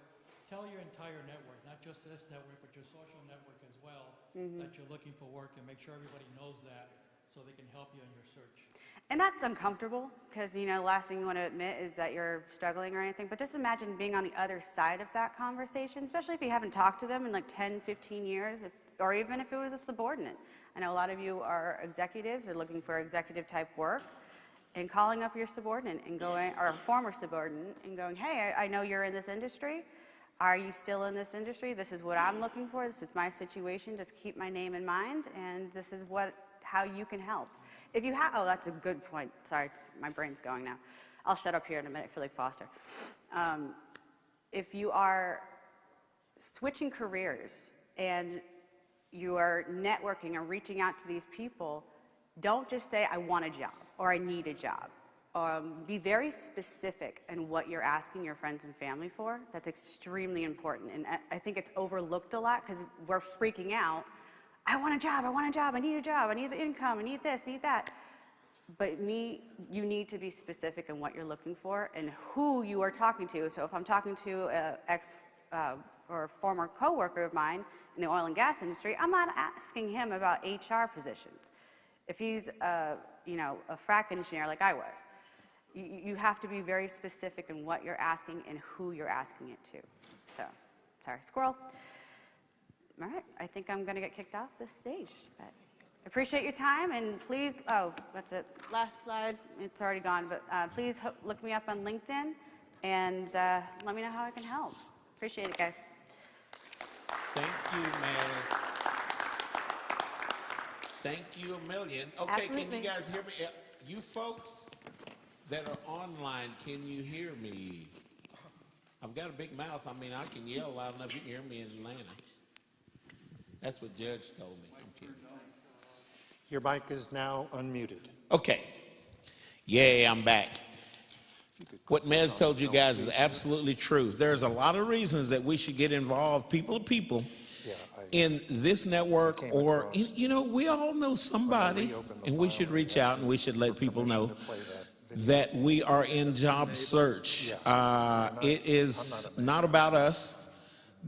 tell your entire network, not just this network, but your social network as well, that you're looking for work, and make sure everybody knows that so they can help you in your search. And that's uncomfortable because, you know, the last thing you want to admit is that you're struggling or anything. But just imagine being on the other side of that conversation, especially if you haven't talked to them in like 10, 15 years, or even if it was a subordinate. I know a lot of you are executives or looking for executive type work, and calling up your subordinate and going, or a former subordinate, and going, hey, I know you're in this industry. Are you still in this industry? This is what I'm looking for. This is my situation. Just keep my name in mind, and this is how you can help. If you have, oh, that's a good point. Sorry, my brain's going now. I'll shut up here in a minute. I feel like Foster. If you are switching careers and you are networking and reaching out to these people, don't just say, I want a job or I need a job. Be very specific in what you're asking your friends and family for. That's extremely important. And I think it's overlooked a lot because we're freaking out. I want a job, I want a job, I need a job, I need the income, I need this, I need that. But you need to be specific in what you're looking for and who you are talking to. So if I'm talking to an ex or a former coworker of mine in the oil and gas industry, I'm not asking him about HR positions. If he's a frac engineer like I was, you have to be very specific in what you're asking and who you're asking it to. So, sorry, squirrel. All right, I think I'm going to get kicked off this stage. But appreciate your time, and please, oh, that's it. Last slide, it's already gone, but please look me up on LinkedIn and let me know how I can help. Appreciate it, guys. Thank you, man. Thank you a million. Okay, Absolutely. Can you guys hear me? You folks that are online, can you hear me? I've got a big mouth. I mean, I can yell loud enough you can hear me in Atlanta. That's what Judge told me. I'm kidding. Your mic is now unmuted. Okay. Yay, I'm back. What Mez told you guys is absolutely true. There's a lot of reasons that we should get involved, people to people, in this network, or, we all know somebody, and we should reach out and we should let people know that we are in job search. It is not about us.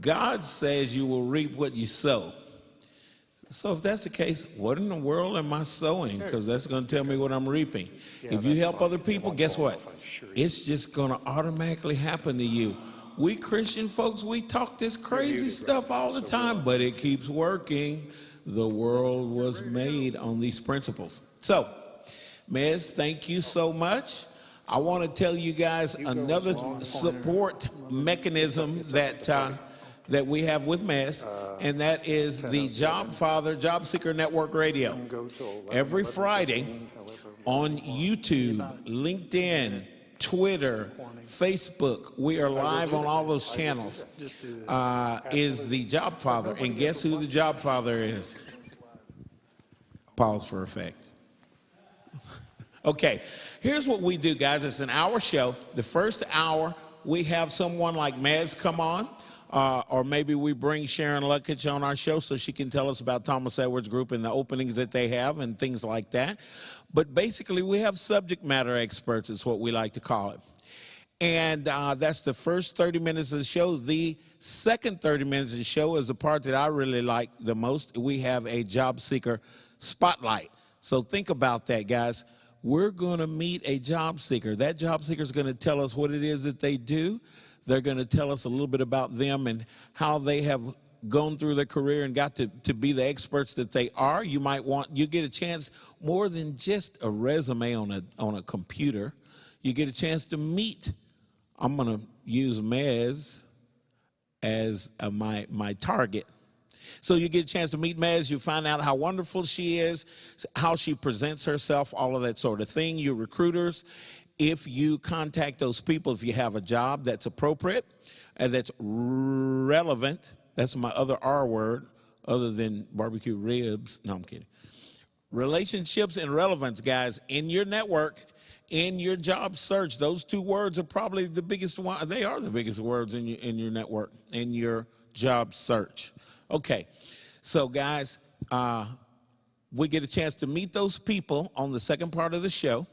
God says you will reap what you sow. So if that's the case, what in the world am I sowing? Because that's going to tell me what I'm reaping. If you help other people, guess what? It's just going to automatically happen to you. We Christian folks, we talk this crazy stuff all the time, but it keeps working. The world was made on these principles. So, Mez, thank you so much. I want to tell you guys another support mechanism that we have with Mez, and that is the Job Seeker Network Radio. Every Friday on YouTube, LinkedIn, Twitter, Facebook, we are live on all those channels, is the Job Father. And guess who the Job Father is? Pause for effect. Okay, here's what we do, guys. It's an hour show. The first hour, we have someone like Mez come on. Or maybe we bring Sharon Luckach on our show so she can tell us about Thomas Edwards Group and the openings that they have and things like that. But basically, we have subject matter experts is what we like to call it. And that's the first 30 minutes of the show. The second 30 minutes of the show is the part that I really like the most. We have a job seeker spotlight. So think about that, guys. We're going to meet a job seeker. That job seeker is going to tell us what it is that they do. They're going to tell us a little bit about them and how they have gone through their career and got to be the experts that they are. You get a chance more than just a resume on a computer. You get a chance to meet. I'm going to use Mez as my target. So you get a chance to meet Mez. You find out how wonderful she is, how she presents herself, all of that sort of thing. You recruiters, if you contact those people, if you have a job that's appropriate and that's relevant, that's my other R word, other than barbecue ribs. No, I'm kidding. Relationships and relevance, guys, in your network, in your job search, those two words are probably the biggest one. They are the biggest words in your network, in your job search. Okay, so guys, we get a chance to meet those people on the second part of the show.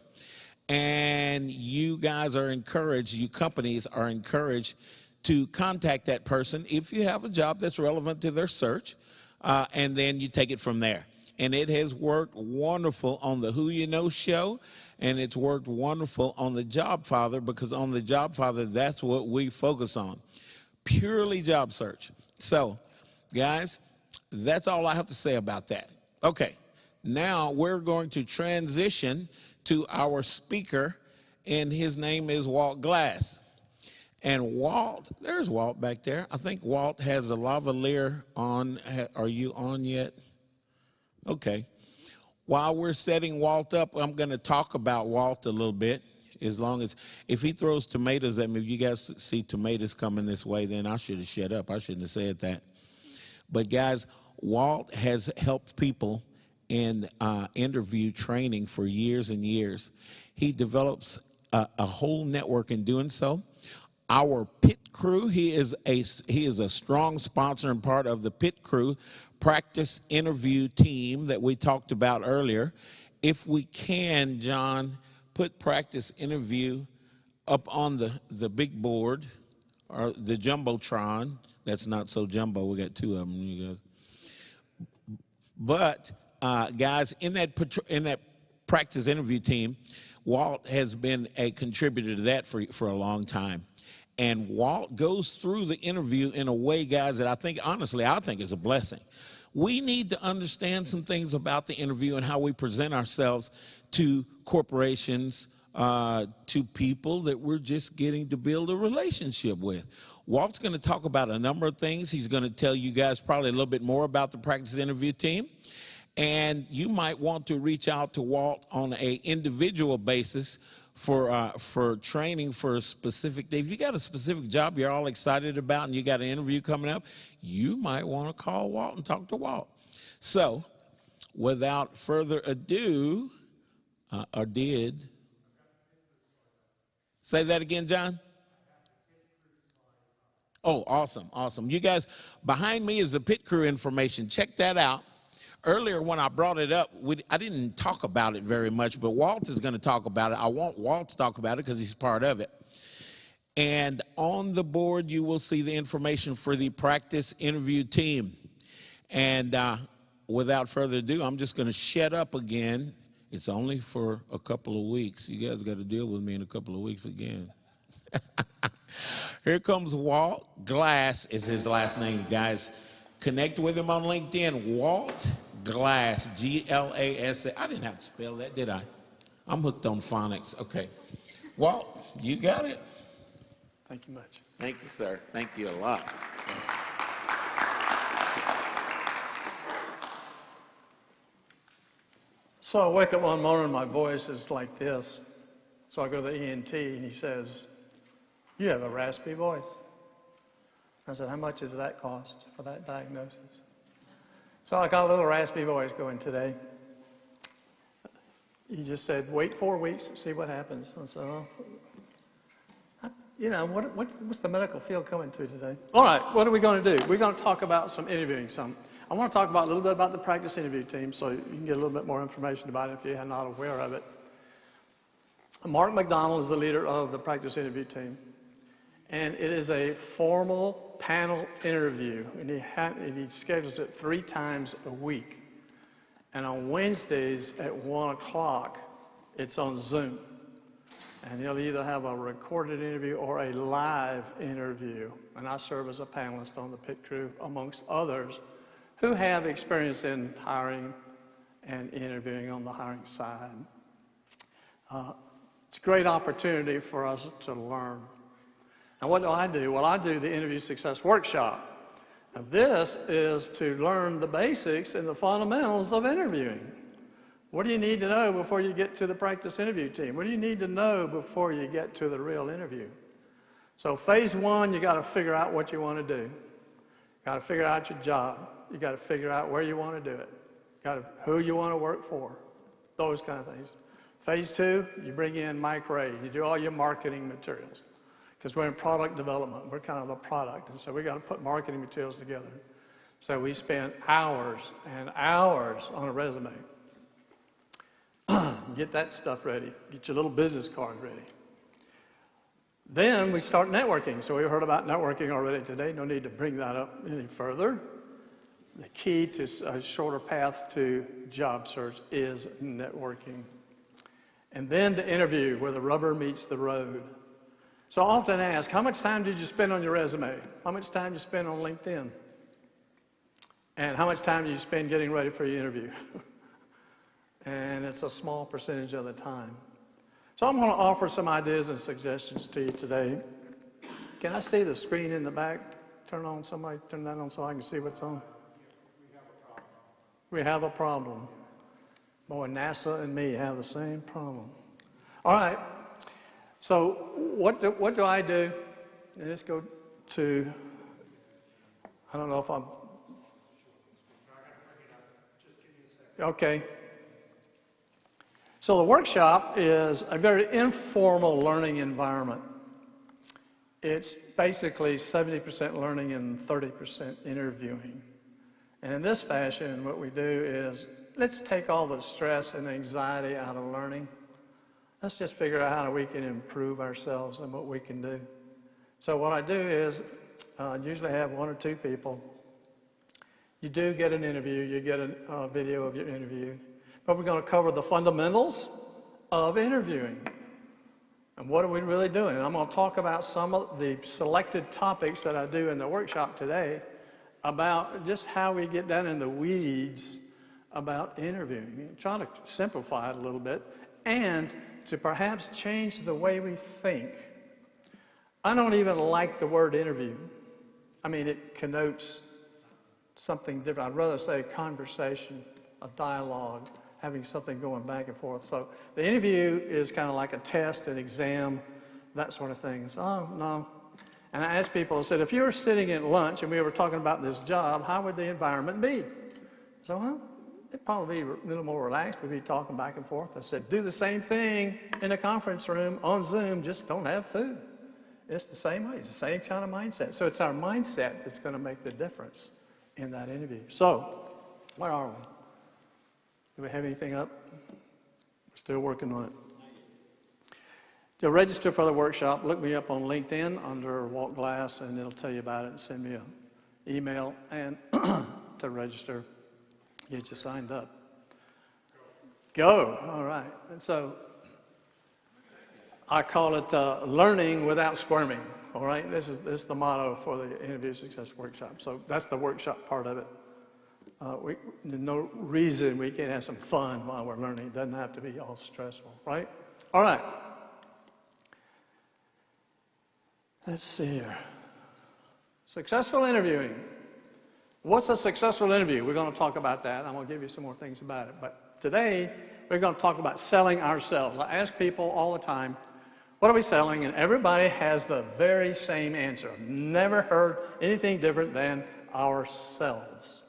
And you guys are encouraged, you companies are encouraged to contact that person if you have a job that's relevant to their search, and then you take it from there. And it has worked wonderful on the Who You Know show, and it's worked wonderful on the Job Father, because on the Job Father, that's what we focus on, purely job search. So, guys, that's all I have to say about that. Okay, now we're going to transition to our speaker, and his name is Walt Glass. And Walt, there's Walt back there. I think Walt has a lavalier on. Are you on yet? Okay. While we're setting Walt up, I'm going to talk about Walt a little bit. As long as, if he throws tomatoes at me, if you guys see tomatoes coming this way, then I should have shut up. I shouldn't have said that. But guys, Walt has helped people in interview training for years and years. He develops a whole network in doing so. Our pit crew, he is a strong sponsor and part of the pit crew practice interview team that we talked about earlier. If we can, John, put practice interview up on the big board, or the Jumbotron. That's not so jumbo. We got two of them, you guys. But guys, in that practice interview team, Walt has been a contributor to that for a long time. And Walt goes through the interview in a way, guys, that I think is a blessing. We need to understand some things about the interview and how we present ourselves to corporations, to people that we're just getting to build a relationship with. Walt's going to talk about a number of things. He's going to tell you guys probably a little bit more about the practice interview team. And you might want to reach out to Walt on an individual basis for training for a specific day. If you got a specific job you're all excited about and you got an interview coming up, you might want to call Walt and talk to Walt. So, without further ado, say that again, John? Oh, awesome, awesome. You guys, behind me is the pit crew information. Check that out. Earlier when I brought it up, I didn't talk about it very much, but Walt is going to talk about it. I want Walt to talk about it because he's part of it. And on the board, you will see the information for the practice interview team. And without further ado, I'm just going to shut up again. It's only for a couple of weeks. You guys got to deal with me in a couple of weeks again. Here comes Walt Glass is his last name, guys. Connect with him on LinkedIn, Walt Glass, G-L-A-S-S. I didn't have to spell that, did I? I'm hooked on phonics. Okay. Walt, you got it? Thank you much. Thank you, sir. Thank you a lot. So I wake up one morning and my voice is like this. So I go to the ENT and he says, "You have a raspy voice." I said, "How much does that cost for that diagnosis?" So I got a little raspy voice going today. He just said, "Wait 4 weeks, see what happens." I said, "Oh, what's the medical field coming to today?" All right, what are we going to do? We're going to talk about some interviewing. I want to talk about a little bit about the practice interview team so you can get a little bit more information about it if you're not aware of it. Mark McDonald is the leader of the practice interview team. And it is a formal panel interview, and he schedules it 3 times a week. And on Wednesdays at 1 o'clock, it's on Zoom. And he'll either have a recorded interview or a live interview. And I serve as a panelist on the pit crew, amongst others, who have experience in hiring and interviewing on the hiring side. It's a great opportunity for us to learn. And what do? Well, I do the Interview Success Workshop. And this is to learn the basics and the fundamentals of interviewing. What do you need to know before you get to the practice interview team? What do you need to know before you get to the real interview? So phase 1, you got to figure out what you want to do. You got to figure out your job. You got to figure out where you want to do it. Who you want to work for. Those kind of things. Phase 2, you bring in Mike Ray. You do all your marketing materials. Because we're in product development. We're kind of a product. And so we got to put marketing materials together. So we spend hours and hours on a resume. Get that stuff ready. Get your little business card ready. Then we start networking. So we heard about networking already today. No need to bring that up any further. The key to a shorter path to job search is networking. And then the interview, where the rubber meets the road. So I often ask, how much time did you spend on your resume? How much time did you spend on LinkedIn? And how much time do you spend getting ready for your interview? And it's a small percentage of the time. So I'm going to offer some ideas and suggestions to you today. Can I see the screen in the back? Somebody turn that on so I can see what's on. We have a problem. Boy, NASA and me have the same problem. All right. So what do I do? And let's go to, I don't know if I'm. Okay. So the workshop is a very informal learning environment. It's basically 70% learning and 30% interviewing. And in this fashion, what we do is, let's take all the stress and anxiety out of learning. Let's just figure out how we can improve ourselves and what we can do. So what I do is, I usually have 1 or 2 people. You do get an interview, you get a video of your interview. But we're going to cover the fundamentals of interviewing. And what are we really doing? And I'm going to talk about some of the selected topics that I do in the workshop today about just how we get down in the weeds about interviewing. Try to simplify it a little bit and to perhaps change the way we think. I don't even like the word interview. I mean, it connotes something different. I'd rather say conversation, a dialogue, having something going back and forth. So the interview is kind of like a test, an exam, that sort of thing. So, oh, no. And I asked people, I said, if you were sitting at lunch and we were talking about this job, how would the environment be? So, well, it'd probably be a little more relaxed. We'd be talking back and forth. I said, do the same thing in a conference room on Zoom, just don't have food. It's the same way. It's the same kind of mindset. So it's our mindset that's going to make the difference in that interview. So, where are we? Do we have anything up? We're still working on it. To register for the workshop, look me up on LinkedIn under Walt Glass, and it'll tell you about it, and send me an email and to register, get you signed up. Go. All right. And so I call it learning without squirming. All right. This is the motto for the Interview Success Workshop. So that's the workshop part of it. There's no reason we can't have some fun while we're learning. It doesn't have to be all stressful, right? All right. Let's see here. Successful interviewing. What's a successful interview? We're going to talk about that. I'm going to give you some more things about it. But today, we're going to talk about selling ourselves. I ask people all the time, what are we selling? And everybody has the very same answer. I've never heard anything different than ourselves.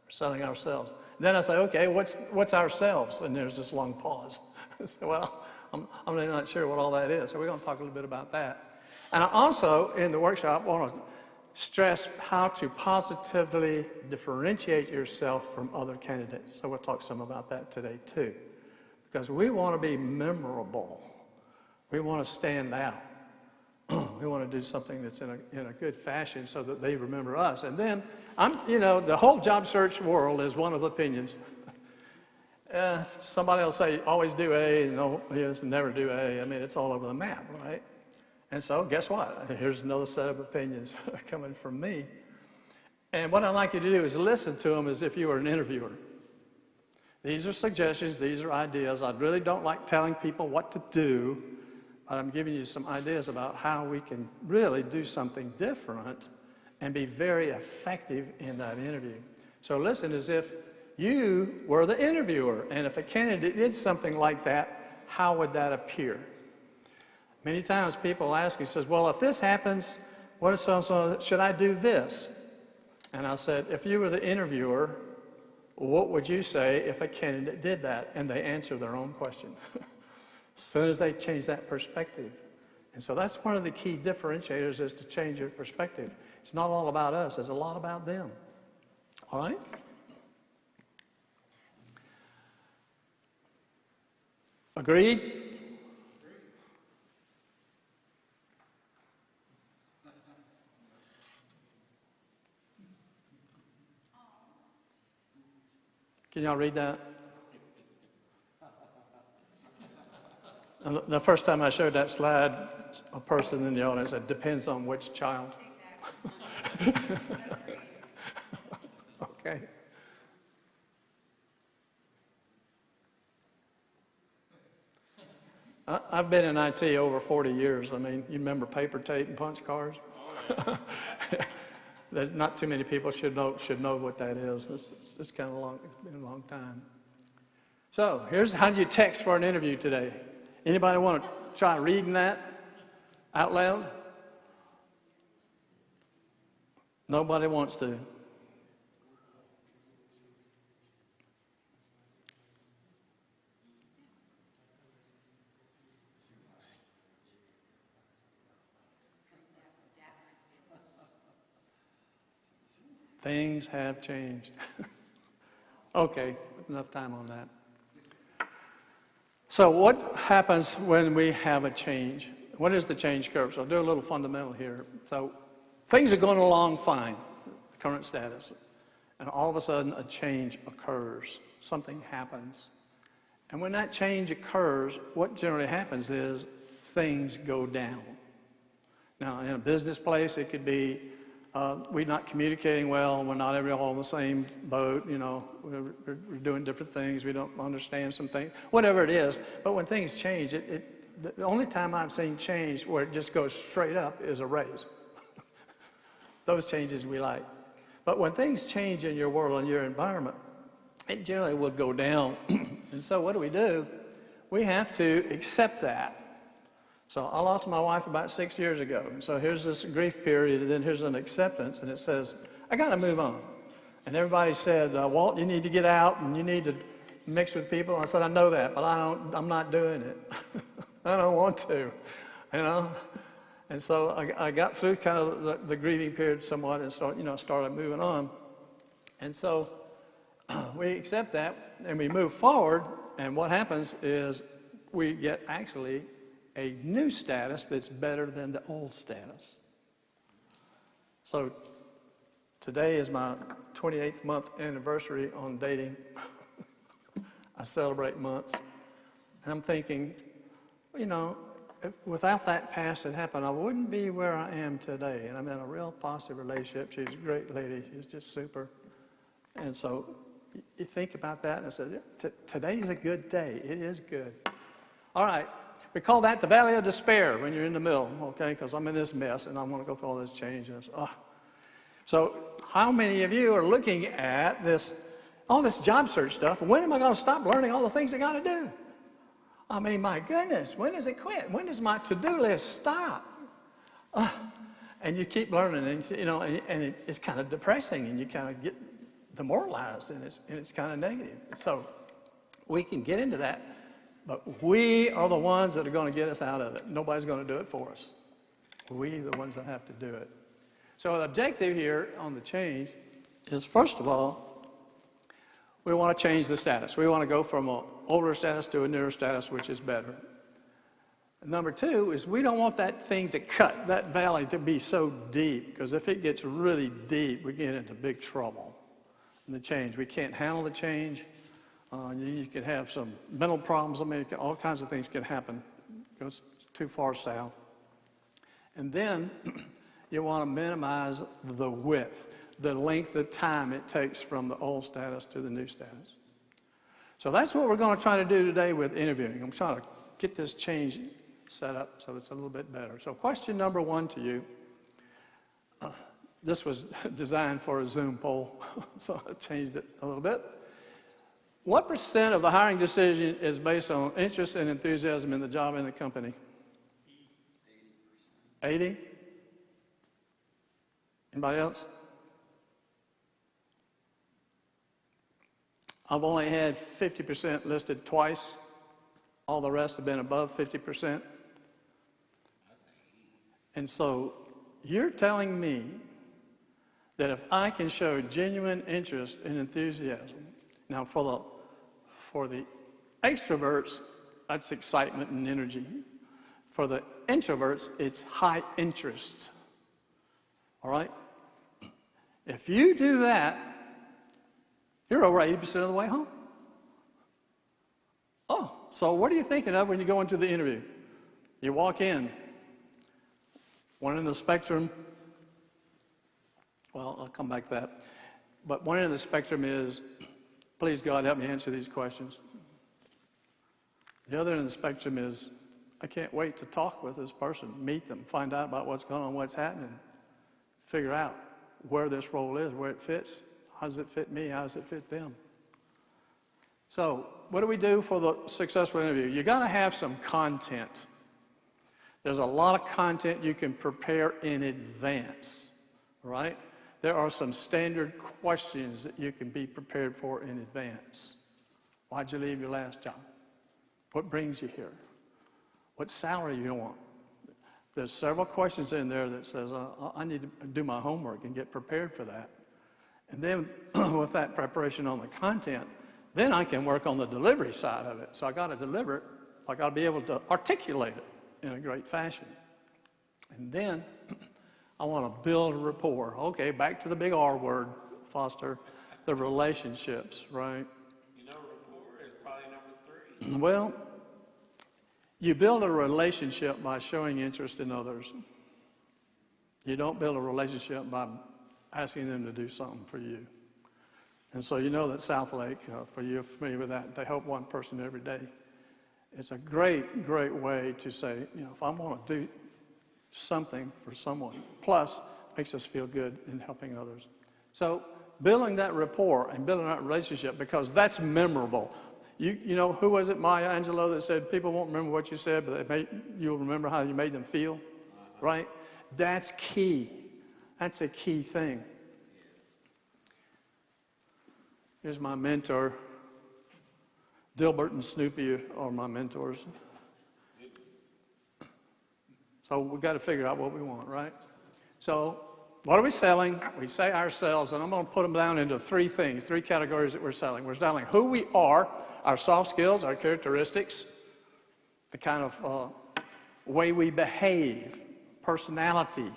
Selling ourselves. Then I say, okay, what's ourselves? And there's this long pause. So, well, I'm really not sure what all that is. So we're going to talk a little bit about that. And I also, in the workshop, want to stress how to positively differentiate yourself from other candidates. So we'll talk some about that today too. Because we want to be memorable. We want to stand out. We want to do something that's in a good fashion so that they remember us. And then, the whole job search world is one of opinions. Somebody will say, always do A, and no, never do A. I mean, it's all over the map, right? And so, guess what? Here's another set of opinions coming from me. And what I'd like you to do is listen to them as if you were an interviewer. These are suggestions, these are ideas. I really don't like telling people what to do, but I'm giving you some ideas about how we can really do something different and be very effective in that interview. So listen as if you were the interviewer, and if a candidate did something like that, how would that appear? Many times people ask me, says, well, if this happens, what is so-and-so, should I do this? And I said, if you were the interviewer, what would you say if a candidate did that? And they answer their own question. As soon as they change that perspective. And so that's one of the key differentiators, is to change your perspective. It's not all about us, it's a lot about them. All right? Agreed? Can y'all read that? And the first time I showed that slide, a person in the audience said, depends on which child. Exactly. Okay. I've been in IT over 40 years. I mean, you remember paper tape and punch cards? There's not too many people should know what that is. It's kind of been a long time. So here's how you text for an interview today. Anybody want to try reading that out loud? Nobody wants to. Things have changed. Okay, enough time on that. So what happens when we have a change? What is the change curve? So I'll do a little fundamental here. So things are going along fine, current status. And all of a sudden a change occurs. Something happens. And when that change occurs, what generally happens is things go down. Now, in a business place, it could be we're not communicating well, we're not all in the same boat, you know, we're doing different things, we don't understand some things, whatever it is. But when things change, the only time I've seen change where it just goes straight up is a raise. Those changes we like. But when things change in your world and your environment, it generally will go down. And so what do? We have to accept that. So I lost my wife about 6 years ago. So here's this grief period, and then here's an acceptance, and it says, I got to move on. And everybody said, Walt, you need to get out, and you need to mix with people. And I said, I know that, but I'm not doing it. I don't want to, you know. And so I got through kind of the grieving period somewhat and started moving on. And so we accept that, and we move forward, and what happens is we get actually a new status that's better than the old status. So today is my 28th month anniversary on dating. I celebrate months. And I'm thinking, you know, if without that past that happened, I wouldn't be where I am today. And I'm in a real positive relationship. She's a great lady. She's just super. And so you think about that, and I said, today's a good day. It is good. All right. We call that the valley of despair when you're in the middle, okay? Because I'm in this mess and I want to go through all this change. So how many of you are looking at all this job search stuff? When am I going to stop learning all the things I got to do? I mean, my goodness, when does it quit? When does my to-do list stop? And you keep learning, and you know, and it's kind of depressing, and you kind of get demoralized, and it's kind of negative. So we can get into that. But we are the ones that are going to get us out of it. Nobody's going to do it for us. We are the ones that have to do it. So the objective here on the change is, first of all, we want to change the status. We want to go from an older status to a newer status, which is better. And number two is we don't want that thing to cut, that valley to be so deep, because if it gets really deep, we get into big trouble in the change. We can't handle the change. You could have some mental problems. I mean, all kinds of things can happen. It goes too far south. And then you want to minimize the width, the length of time it takes from the old status to the new status. So that's what we're going to try to do today with interviewing. I'm trying to get this change set up so it's a little bit better. So question number one to you. This was designed for a Zoom poll, so I changed it a little bit. What % of the hiring decision is based on interest and enthusiasm in the job and the company? 80? Anybody else? I've only had 50% listed twice. All the rest have been above 50%. And so you're telling me that if I can show genuine interest and enthusiasm, now for the extroverts, that's excitement and energy. For the introverts, it's high interest. All right? If you do that, You're over 80% of the way home. Oh, so what are you thinking of when you go into the interview? You walk in, one end of the spectrum, well, I'll come back to that. But one end of the spectrum is, please God, help me answer these questions. The other end of the spectrum is, I can't wait to talk with this person, meet them, find out about what's going on, what's happening, figure out where this role is, where it fits, how does it fit me, how does it fit them. So what do we do for the successful interview? You got to have some content. There's a lot of content you can prepare in advance, right? There are some standard questions that you can be prepared for in advance. Why'd you leave your last job? What brings you here? What salary you want? There's several questions in there that says, I need to do my homework and get prepared for that. And then with that preparation on the content, then I can work on the delivery side of it. So I got to deliver it. I got to be able to articulate it in a great fashion. And then I want to build a rapport. Okay, back to the big R word, Foster, the relationships, right? You know, rapport is probably number 3. Well, you build a relationship by showing interest in others. You don't build a relationship by asking them to do something for you. And so you know that Southlake, for you familiar with that, they help one person every day. It's a great, great way to say, you know, if I want to do something for someone, plus makes us feel good in helping others. So building that rapport and building that relationship, because that's memorable. You know, who was it, Maya Angelou, that said, people won't remember what you said, but you'll remember how you made them feel, right? That's key. That's a key thing. Here's my mentor. Dilbert and Snoopy are my mentors. So we've got to figure out what we want, right? So what are we selling? We say ourselves, and I'm going to put them down into 3 things, 3 categories that we're selling. We're selling who we are, our soft skills, our characteristics, the kind of way we behave, personality.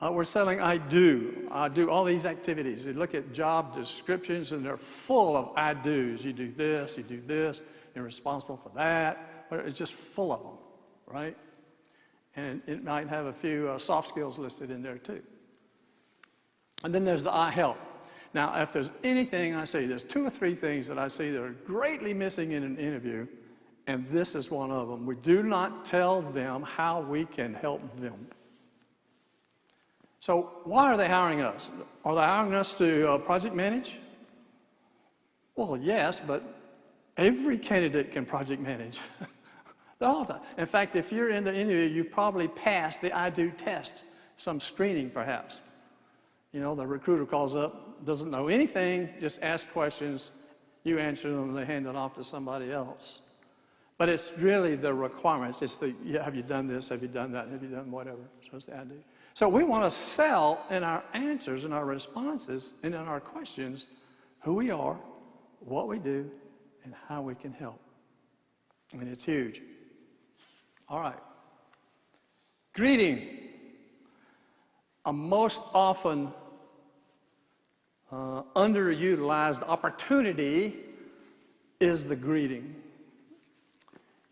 We're selling I do all these activities. You look at job descriptions and they're full of I do's. You do this, you're responsible for that. But it's just full of them, right? And it might have a few soft skills listed in there too. And then there's the I help. Now, if there's anything I see, there's 2 or 3 things that I see that are greatly missing in an interview, and this is one of them. We do not tell them how we can help them. So why are they hiring us? Are they hiring us to project manage? Well, yes, but every candidate can project manage. They're all done. In fact, if you're in the interview, you've probably passed the I do test, some screening perhaps. You know, the recruiter calls up, doesn't know anything, just asks questions, you answer them, and they hand it off to somebody else. But it's really the requirements. It's the, yeah, have you done this? Have you done that? Have you done whatever? So it's the I do. So we want to sell in our answers and our responses and in our questions who we are, what we do, and how we can help. And it's huge. All right. Greeting. A most often underutilized opportunity is the greeting.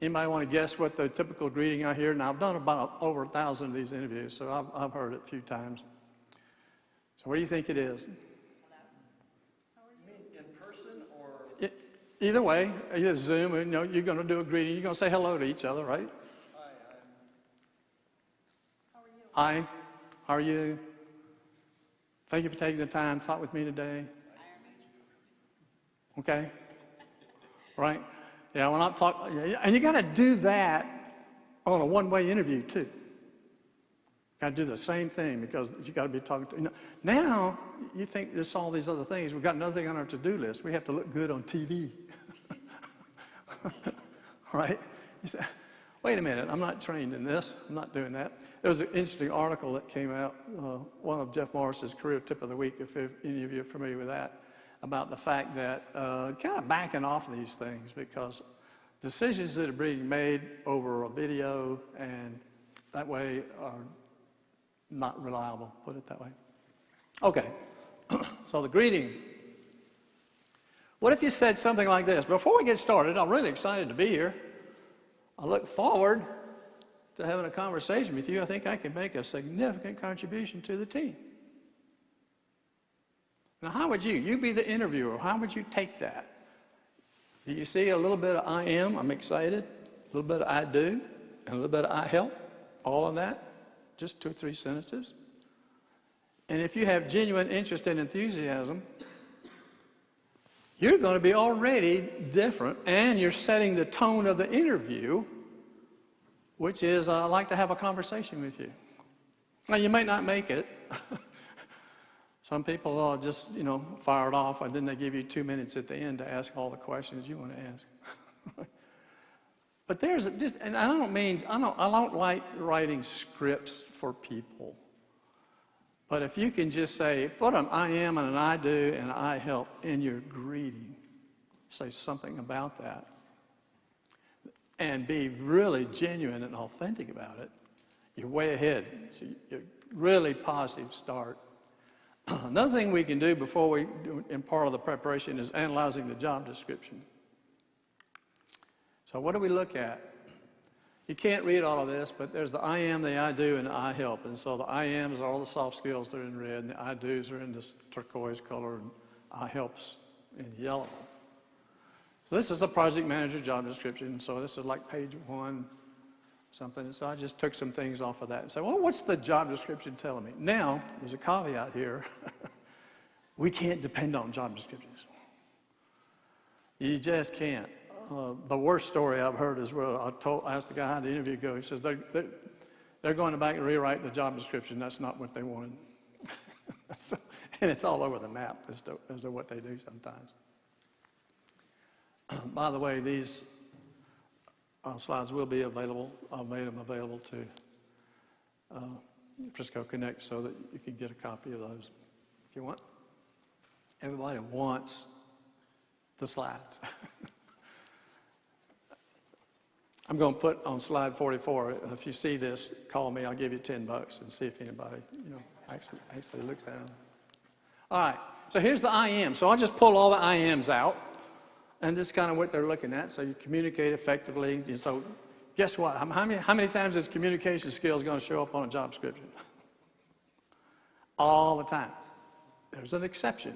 Anybody want to guess what the typical greeting I hear? Now, I've done about over 1,000 of these interviews, so I've heard it a few times. So what do you think it is? Hello. How are you? You mean in person or? Either way, either Zoom, and, you know, you're going to do a greeting. You're going to say hello to each other, right? Hi. How are you? Hi. How are you? Thank you for taking the time to talk with me today. Okay. Right. Yeah, when I'm talking, and you got to do that on a one-way interview too. Got to do the same thing because you got to be talking to. You know, now you think there's all these other things. We've got another thing on our to-do list. We have to look good on TV, right? You say, wait a minute, I'm not trained in this. I'm not doing that. There was an interesting article that came out, one of Jeff Morris's career tip of the week, if any of you are familiar with that, about the fact that kind of backing off these things because decisions that are being made over a video and that way are not reliable, put it that way. Okay, so the greeting. What if you said something like this? Before we get started, I'm really excited to be here. I look forward to having a conversation with you. I think I can make a significant contribution to the team. Now, how would you be the interviewer, how would you take that? Do you see a little bit of I am, I'm excited, a little bit of I do, and a little bit of I help, all of that, just 2 or 3 sentences. And if you have genuine interest and enthusiasm, you're going to be already different, and you're setting the tone of the interview, which is, I'd like to have a conversation with you. Now, you may not make it. Some people just, fire it off, and then they give you 2 minutes at the end to ask all the questions you want to ask. But there's just, and I don't like writing scripts for people. But if you can just say, put an I am and an I do and I help in your greeting, say something about that, and be really genuine and authentic about it, you're way ahead. So you're really positive start. Another thing we can do before we do, in part of the preparation, is analyzing the job description. So what do we look at? You can't read all of this, but there's the I am, the I do, and the I help. And so the I ams are all the soft skills that are in red, and the I do's are in this turquoise color, and I helps in yellow. So this is the project manager job description. So this is like page 1, something. So I just took some things off of that and said, well, what's the job description telling me? Now, there's a caveat here. We can't depend on job descriptions. You just can't. The worst story I've heard is where I asked the guy how the interview go. He says, they're going back and rewrite the job description. That's not what they wanted. And it's all over the map as to what they do sometimes. By the way, these slides will be available. I've made them available to Frisco Connect so that you can get a copy of those if you want. Everybody wants the slides. I'm going to put on slide 44, if you see this, call me, I'll give you $10 and see if anybody, actually looks at them. All right, so here's the I am. So I'll just pull all the I ams out, and this is kind of what they're looking at. So you communicate effectively. So guess what? How many times is communication skills going to show up on a job description? All the time. There's an exception.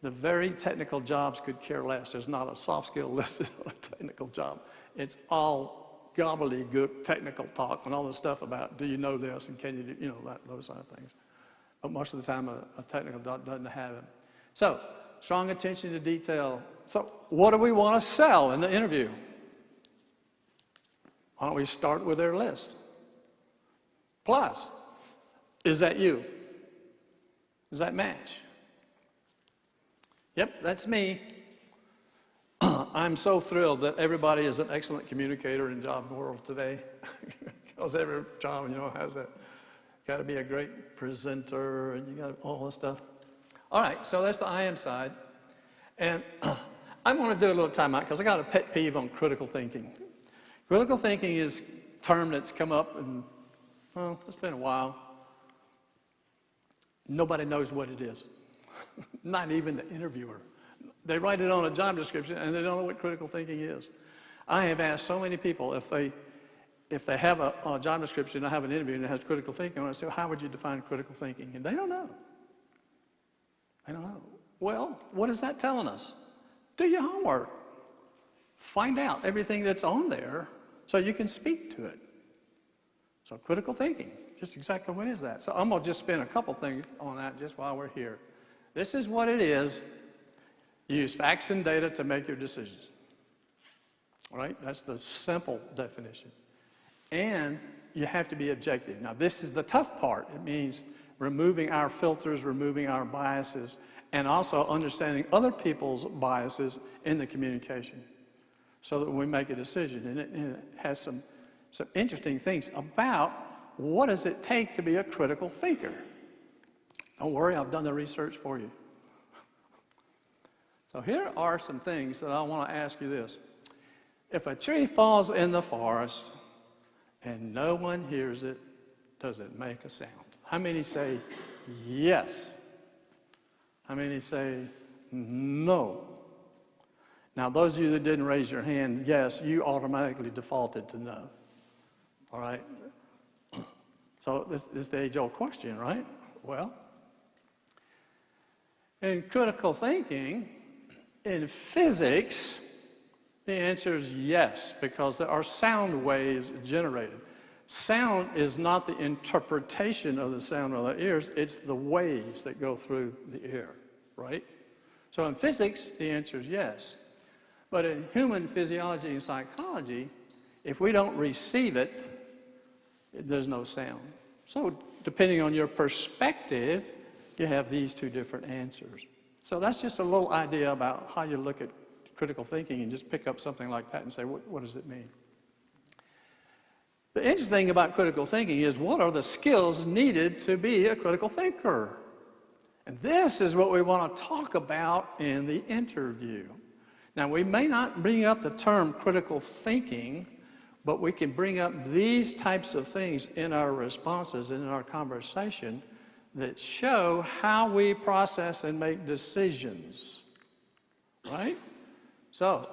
The very technical jobs could care less. There's not a soft skill listed on a technical job. It's all gobbledygook technical talk and all this stuff about do you know this and can you do, those sort of things. But most of the time a technical job doesn't have it. So, strong attention to detail. So, what do we want to sell in the interview? Why don't we start with their list? Plus, is that you? Does that match? Yep, that's me. I'm so thrilled that everybody is an excellent communicator in the job world today. Because every job, has that. Got to be a great presenter, and you got all this stuff. All right, so that's the I am side. And I'm going to do a little timeout because I got a pet peeve on critical thinking. Critical thinking is a term that's come up, and it's been a while. Nobody knows what it is. Not even the interviewer. They write it on a job description, and they don't know what critical thinking is. I have asked so many people if they have a job description, I have an interview, and it has critical thinking, and I say, well, how would you define critical thinking? And they don't know. They don't know. Well, what is that telling us? Do your homework. Find out everything that's on there so you can speak to it. So critical thinking, just exactly what is that? So I'm going to just spend a couple things on that just while we're here. This is what it is. Use facts and data to make your decisions. All right? That's the simple definition. And you have to be objective. Now, this is the tough part. It means removing our filters, removing our biases, and also understanding other people's biases in the communication so that when we make a decision. And it has some interesting things about what does it take to be a critical thinker. Don't worry, I've done the research for you. So here are some things that I want to ask you this. If a tree falls in the forest and no one hears it, does it make a sound? How many say yes? How many say no? Now, those of you that didn't raise your hand, yes, you automatically defaulted to no. All right? So this is the age-old question, right? Well, in critical thinking, in physics, the answer is yes, because there are sound waves generated. Sound is not the interpretation of the sound of the ears, it's the waves that go through the ear, right? So in physics, the answer is yes. But in human physiology and psychology, if we don't receive it, there's no sound. So depending on your perspective, you have these two different answers. So that's just a little idea about how you look at critical thinking and just pick up something like that and say, what does it mean? The interesting thing about critical thinking is what are the skills needed to be a critical thinker? And this is what we want to talk about in the interview. Now, we may not bring up the term critical thinking, but we can bring up these types of things in our responses and in our conversation that show how we process and make decisions, right? So,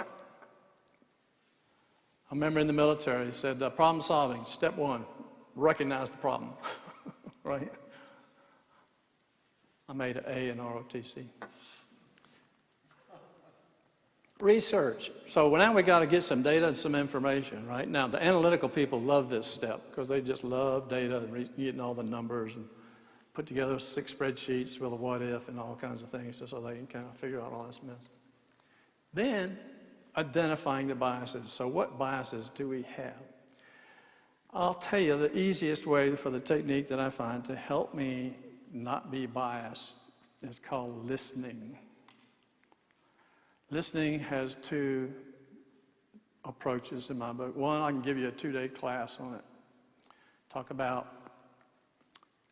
I remember in the military, it said problem solving, step one, recognize the problem, right? I made an A in ROTC. Research. So now we got to get some data and some information, right? Now, the analytical people love this step because they just love data and getting all the numbers and put together 6 spreadsheets with a what if and all kinds of things so they can kind of figure out all this mess. Then, identifying the biases. So what biases do we have? I'll tell you the easiest way for the technique that I find to help me not be biased is called listening. Listening has 2 approaches in my book. One, I can give you a 2-day class on it. Talk about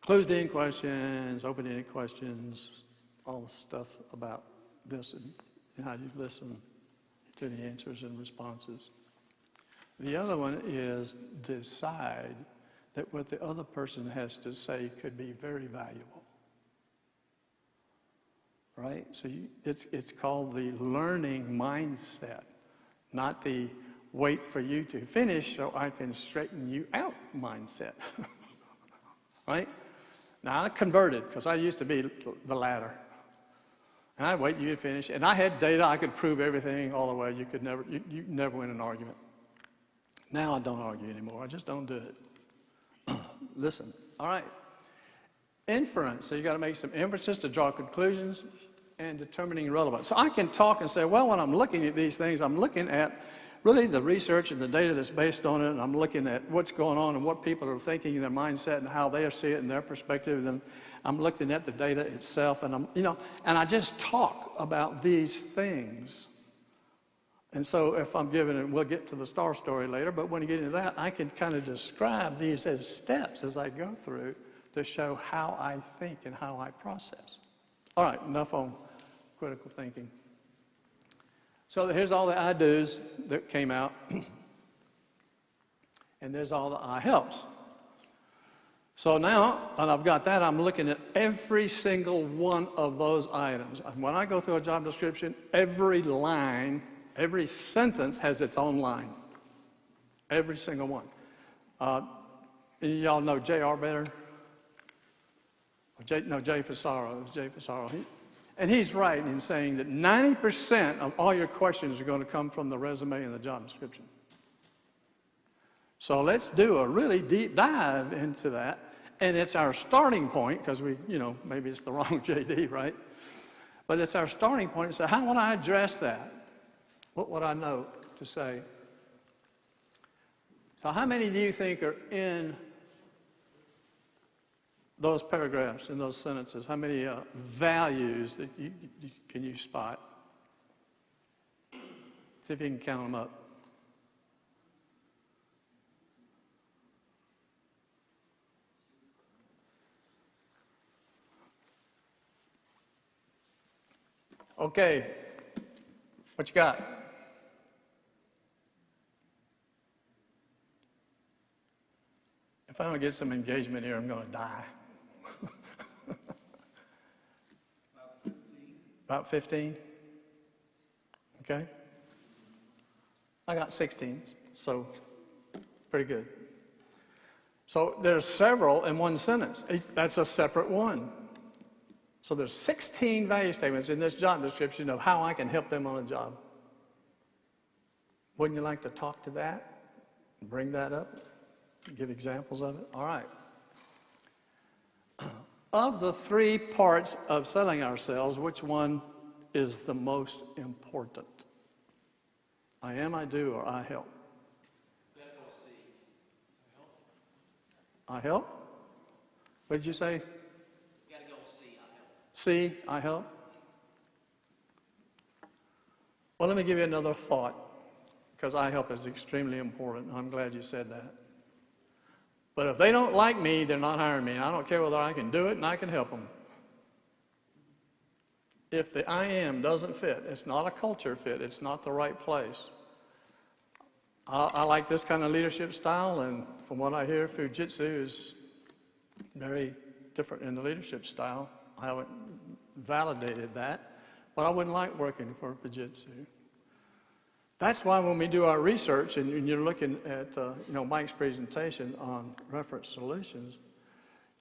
closed-ended questions, open-ended questions, all the stuff about this and how you listen to the answers and responses. The other one is decide that what the other person has to say could be very valuable. Right? So it's called the learning mindset, not the wait for you to finish so I can straighten you out mindset. Right? Now I converted because I used to be the latter. And I'd wait you to finish. And I had data, I could prove everything all the way. You never win an argument. Now I don't argue anymore. I just don't do it. Listen. All right. Inference. So you got to make some inferences to draw conclusions and determining relevance. So I can talk and say, well, when I'm looking at these things, I'm looking at really the research and the data that's based on it, and I'm looking at what's going on and what people are thinking in their mindset and how they see it in their perspective. And I'm looking at the data itself, and and I just talk about these things. And so if I'm giving it, we'll get to the star story later, but when you get into that, I can kind of describe these as steps as I go through to show how I think and how I process. All right, enough on critical thinking. So here's all the I do's that came out, and there's all the I helps. So now, and I've got that, I'm looking at every single one of those items. And when I go through a job description, every line, every sentence has its own line. Every single one. Y'all know J.R. better? Jay Fusaro. It was Jay Fusaro. And he's right in saying that 90% of all your questions are going to come from the resume and the job description. So let's do a really deep dive into that. And it's our starting point, because maybe it's the wrong JD, right? But it's our starting point. So how would I address that? What would I know to say? So how many do you think are in those paragraphs, in those sentences? How many values that can you spot? See if you can count them up. Okay, what you got? If I don't get some engagement here, I'm going to die. About 15. Okay. I got 16, so pretty good. So there's several in one sentence. That's a separate one. So there's 16 value statements in this job description of how I can help them on a job. Wouldn't you like to talk to that? Bring that up? Give examples of it? All right. Of the three parts of selling ourselves, which one is the most important? I am, I do, or I help? I help? What did you say? C, I help. Well, let me give you another thought, because I help is extremely important. I'm glad you said that. But if they don't like me, they're not hiring me. I don't care whether I can do it and I can help them. If the I am doesn't fit, it's not a culture fit, it's not the right place. I like this kind of leadership style, and from what I hear, Fujitsu is very different in the leadership style. I haven't validated that, but I wouldn't like working for Fujitsu. That's why when we do our research, and you're looking at Mike's presentation on reference solutions,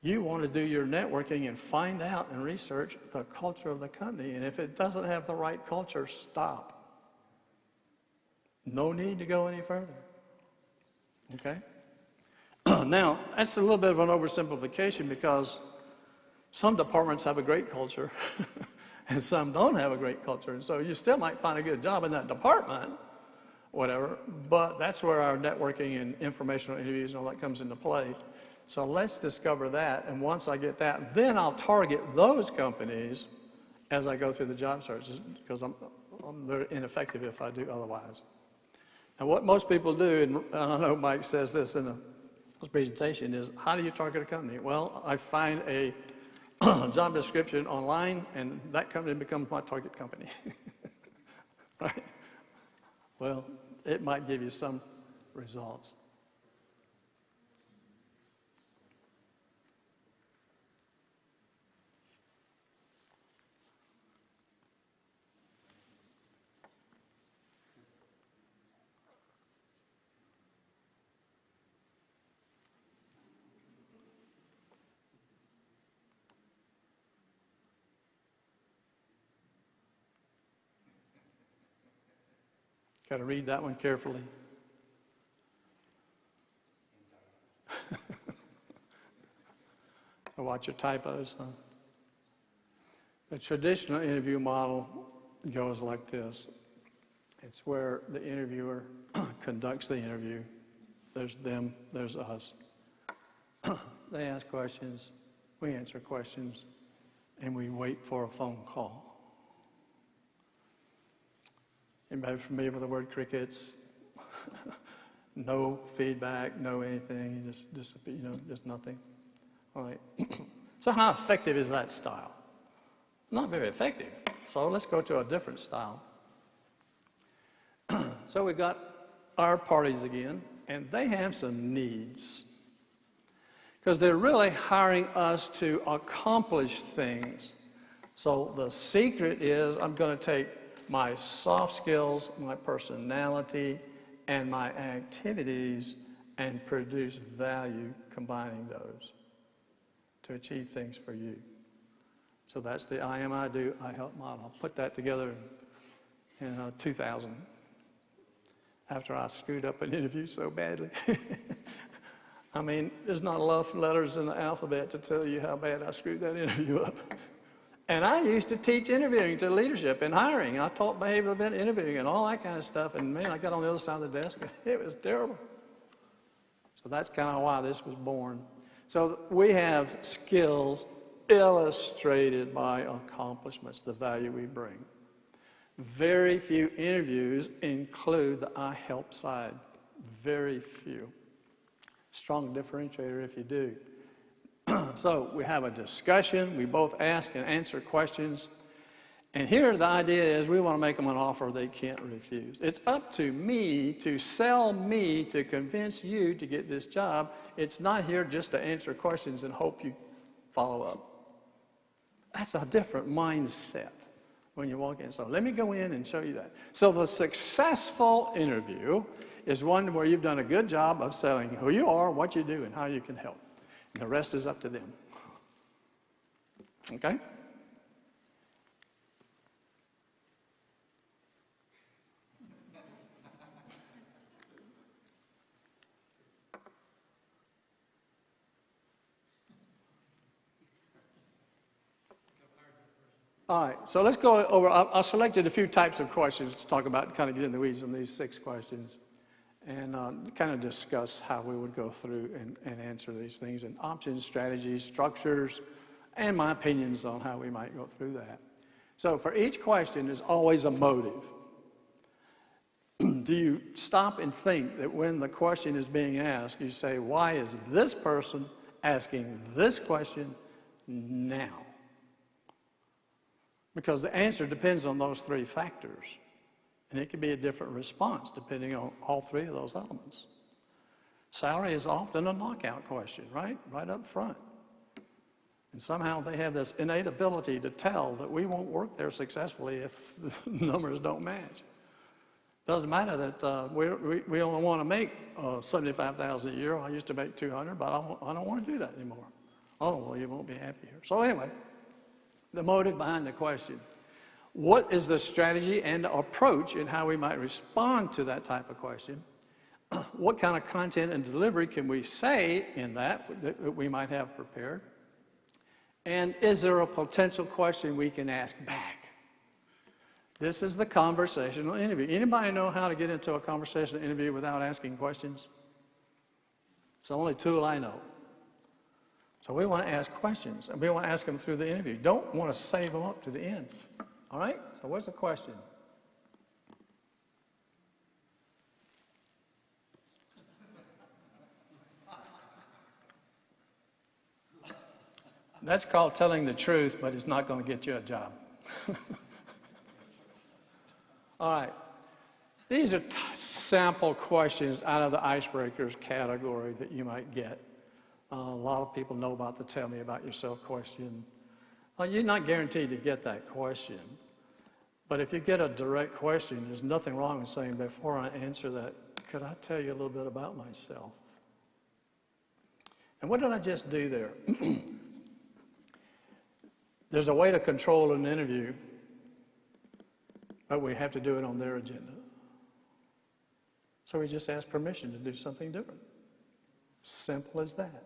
you want to do your networking and find out and research the culture of the company. And if it doesn't have the right culture, stop. No need to go any further. Okay? Now, that's a little bit of an oversimplification because some departments have a great culture and some don't have a great culture. And so you still might find a good job in that department, whatever, but that's where our networking and informational interviews and all that comes into play. So let's discover that, and once I get that, then I'll target those companies as I go through the job searches, because I'm very ineffective if I do otherwise. And what most people do, and I know Mike says this in his presentation, is how do you target a company? Well, I find a job description online, and that company becomes my target company. Right? Well, it might give you some results. Got to read that one carefully. So watch your typos, huh? The traditional interview model goes like this. It's where the interviewer conducts the interview. There's them, there's us. They ask questions, we answer questions, and we wait for a phone call. Anybody familiar with the word crickets? No feedback, no anything, just nothing. All right. So how effective is that style? Not very effective. So let's go to a different style. So we've got our parties again, and they have some needs. Because they're really hiring us to accomplish things. So the secret is I'm going to take my soft skills, my personality, and my activities and produce value combining those to achieve things for you. So that's the I am, I do, I help model. I'll put that together in 2000 after I screwed up an interview so badly. I mean, there's not enough letters in the alphabet to tell you how bad I screwed that interview up. And I used to teach interviewing to leadership and hiring. I taught behavioral event interviewing and all that kind of stuff. And man, I got on the other side of the desk and it was terrible. So that's kind of why this was born. So we have skills illustrated by accomplishments, the value we bring. Very few interviews include the I help side. Very few. Strong differentiator if you do. So we have a discussion, we both ask and answer questions, and here the idea is we want to make them an offer they can't refuse. It's up to me to sell me to convince you to get this job. It's not here just to answer questions and hope you follow up. That's a different mindset when you walk in. So let me go in and show you that. So the successful interview is one where you've done a good job of selling who you are, what you do, and how you can help. And the rest is up to them. Okay? All right, so let's go over. I selected a few types of questions to talk about, kind of get in the weeds on these 6 questions, and kind of discuss how we would go through and answer these things, and options, strategies, structures, and my opinions on how we might go through that. So for each question, there's always a motive. Do you stop and think that when the question is being asked, you say, why is this person asking this question now? Because the answer depends on those 3 factors. And it can be a different response depending on all 3 of those elements. Salary is often a knockout question, right? Right up front. And somehow they have this innate ability to tell that we won't work there successfully if the numbers don't match. Doesn't matter that we only want to make $75,000 a year. I used to make $200, but I don't want to do that anymore. Oh, well, you won't be happy here. So anyway, the motive behind the question. What is the strategy and approach in how we might respond to that type of question? What kind of content and delivery can we say in that we might have prepared? And is there a potential question we can ask back? This is the conversational interview. Anybody know how to get into a conversational interview without asking questions? It's the only tool I know. So we want to ask questions, and we want to ask them through the interview. Don't want to save them up to the end. All right? So what's the question? That's called telling the truth, but it's not going to get you a job. All right. These are sample questions out of the icebreakers category that you might get. A lot of people know about the tell me about yourself question. You're not guaranteed to get that question. But if you get a direct question, there's nothing wrong with saying, before I answer that, could I tell you a little bit about myself? And what did I just do there? There's a way to control an interview, but we have to do it on their agenda. So we just ask permission to do something different. Simple as that.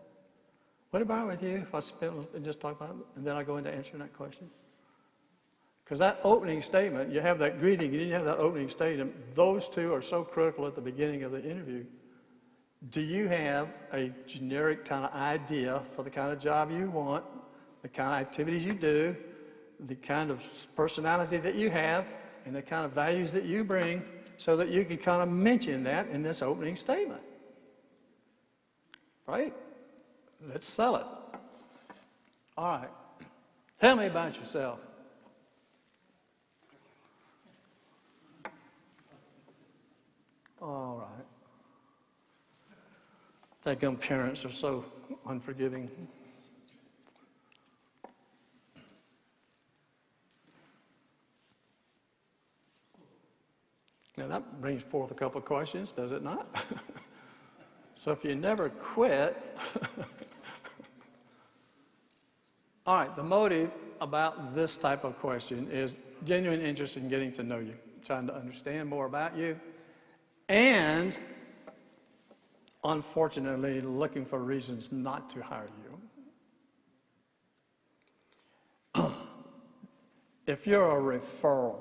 What about with you if I spend and just talk about it, and then I go into answering that question? Because that opening statement, you have that greeting, and then you have that opening statement. Those 2 are so critical at the beginning of the interview. Do you have a generic kind of idea for the kind of job you want, the kind of activities you do, the kind of personality that you have, and the kind of values that you bring, so that you can kind of mention that in this opening statement? Right? Let's sell it. All right. Tell me about yourself. All right. Daggum parents are so unforgiving. Now that brings forth a couple of questions, does it not? So if you never quit, all right, the motive about this type of question is genuine interest in getting to know you, trying to understand more about you, and unfortunately looking for reasons not to hire you. If you're a referral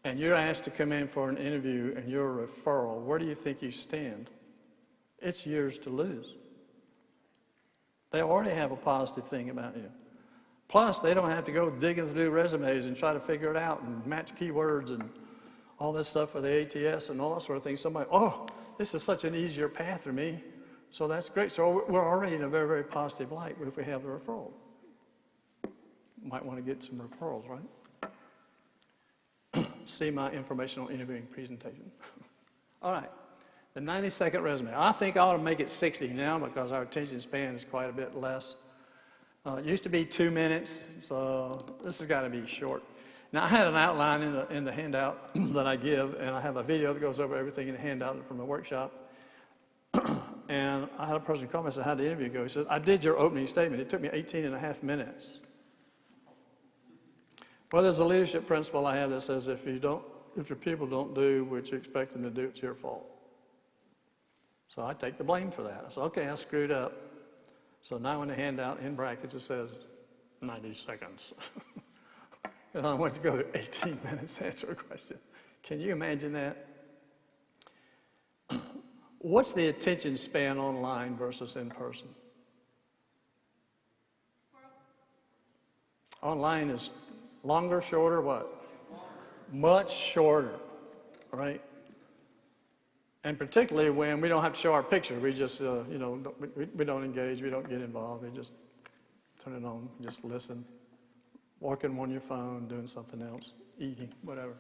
and you're asked to come in for an interview and you're a referral, where do you think you stand? It's yours to lose. They already have a positive thing about you. Plus, they don't have to go digging through resumes and try to figure it out and match keywords and all this stuff for the ATS and all that sort of thing. Somebody, oh, this is such an easier path for me, so that's great. So we're already in a very, very positive light if we have the referral. Might want to get some referrals, right? See my informational interviewing presentation. All right. The 90-second resume. I think I ought to make it 60 now because our attention span is quite a bit less. It used to be 2 minutes, so this has got to be short. Now, I had an outline in the handout that I give, and I have a video that goes over everything in the handout from the workshop. And I had a person call me and said, how'd the interview go? He said, I did your opening statement. It took me 18 and a half minutes. Well, there's a leadership principle I have that says if your people don't do what you expect them to do, it's your fault. So I take the blame for that. I said, okay, I screwed up. So now in the handout, in brackets, it says 90 seconds. And I went to go to 18 minutes to answer a question. Can you imagine that? What's the attention span online versus in person? Online is longer, shorter, what? Much shorter, right? And particularly when we don't have to show our picture, we just, we don't engage, we don't get involved, we just turn it on, just listen, working on your phone, doing something else, eating, whatever.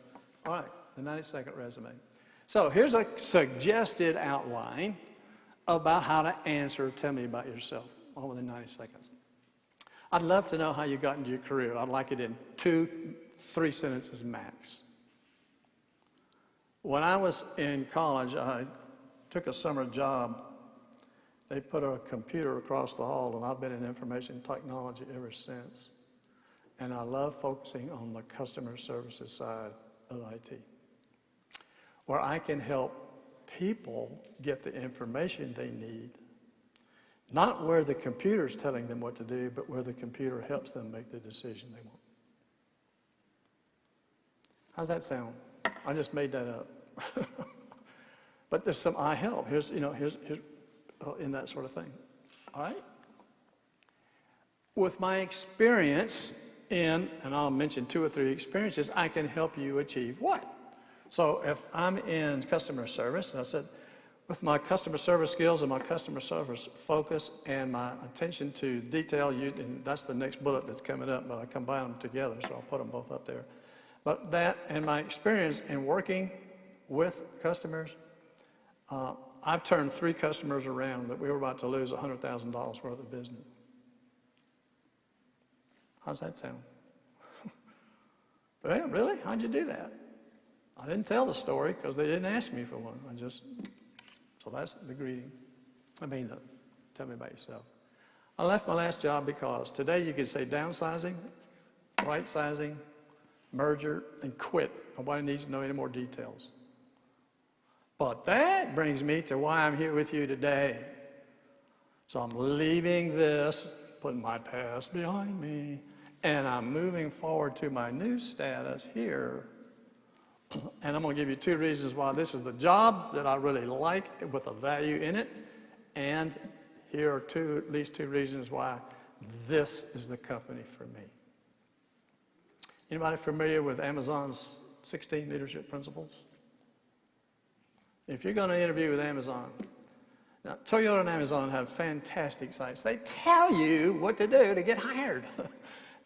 All right, the 90-second resume. So here's a suggested outline about how to answer, tell me about yourself, all within 90 seconds. I'd love to know how you got into your career. I'd like it in 2-3 sentences max. When I was in college, I took a summer job. They put a computer across the hall, and I've been in information technology ever since. And I love focusing on the customer services side of IT, where I can help people get the information they need, not where the computer's telling them what to do, but where the computer helps them make the decision they want. How's that sound? I just made that up. But there's some I help. Here's in that sort of thing. All right? With my experience and I'll mention 2 or 3 experiences, I can help you achieve what? So if I'm in customer service, and I said, with my customer service skills and my customer service focus and my attention to detail, and that's the next bullet that's coming up, but I combine them together, so I'll put them both up there. But that and my experience in working with customers, I've turned 3 customers around that we were about to lose $100,000 worth of business. How's that sound? Well, really? How'd you do that? I didn't tell the story because they didn't ask me for one. So that's the greeting. Tell me about yourself. I left my last job because today you could say downsizing, right sizing, merger, and quit. Nobody needs to know any more details. But that brings me to why I'm here with you today. So I'm leaving this, putting my past behind me, and I'm moving forward to my new status here. And I'm going to give you 2 reasons why this is the job that I really like with a value in it. And here are at least two reasons why this is the company for me. Anybody familiar with Amazon's 16 leadership principles? If you're going to interview with Amazon, now Toyota and Amazon have fantastic sites. They tell you what to do to get hired.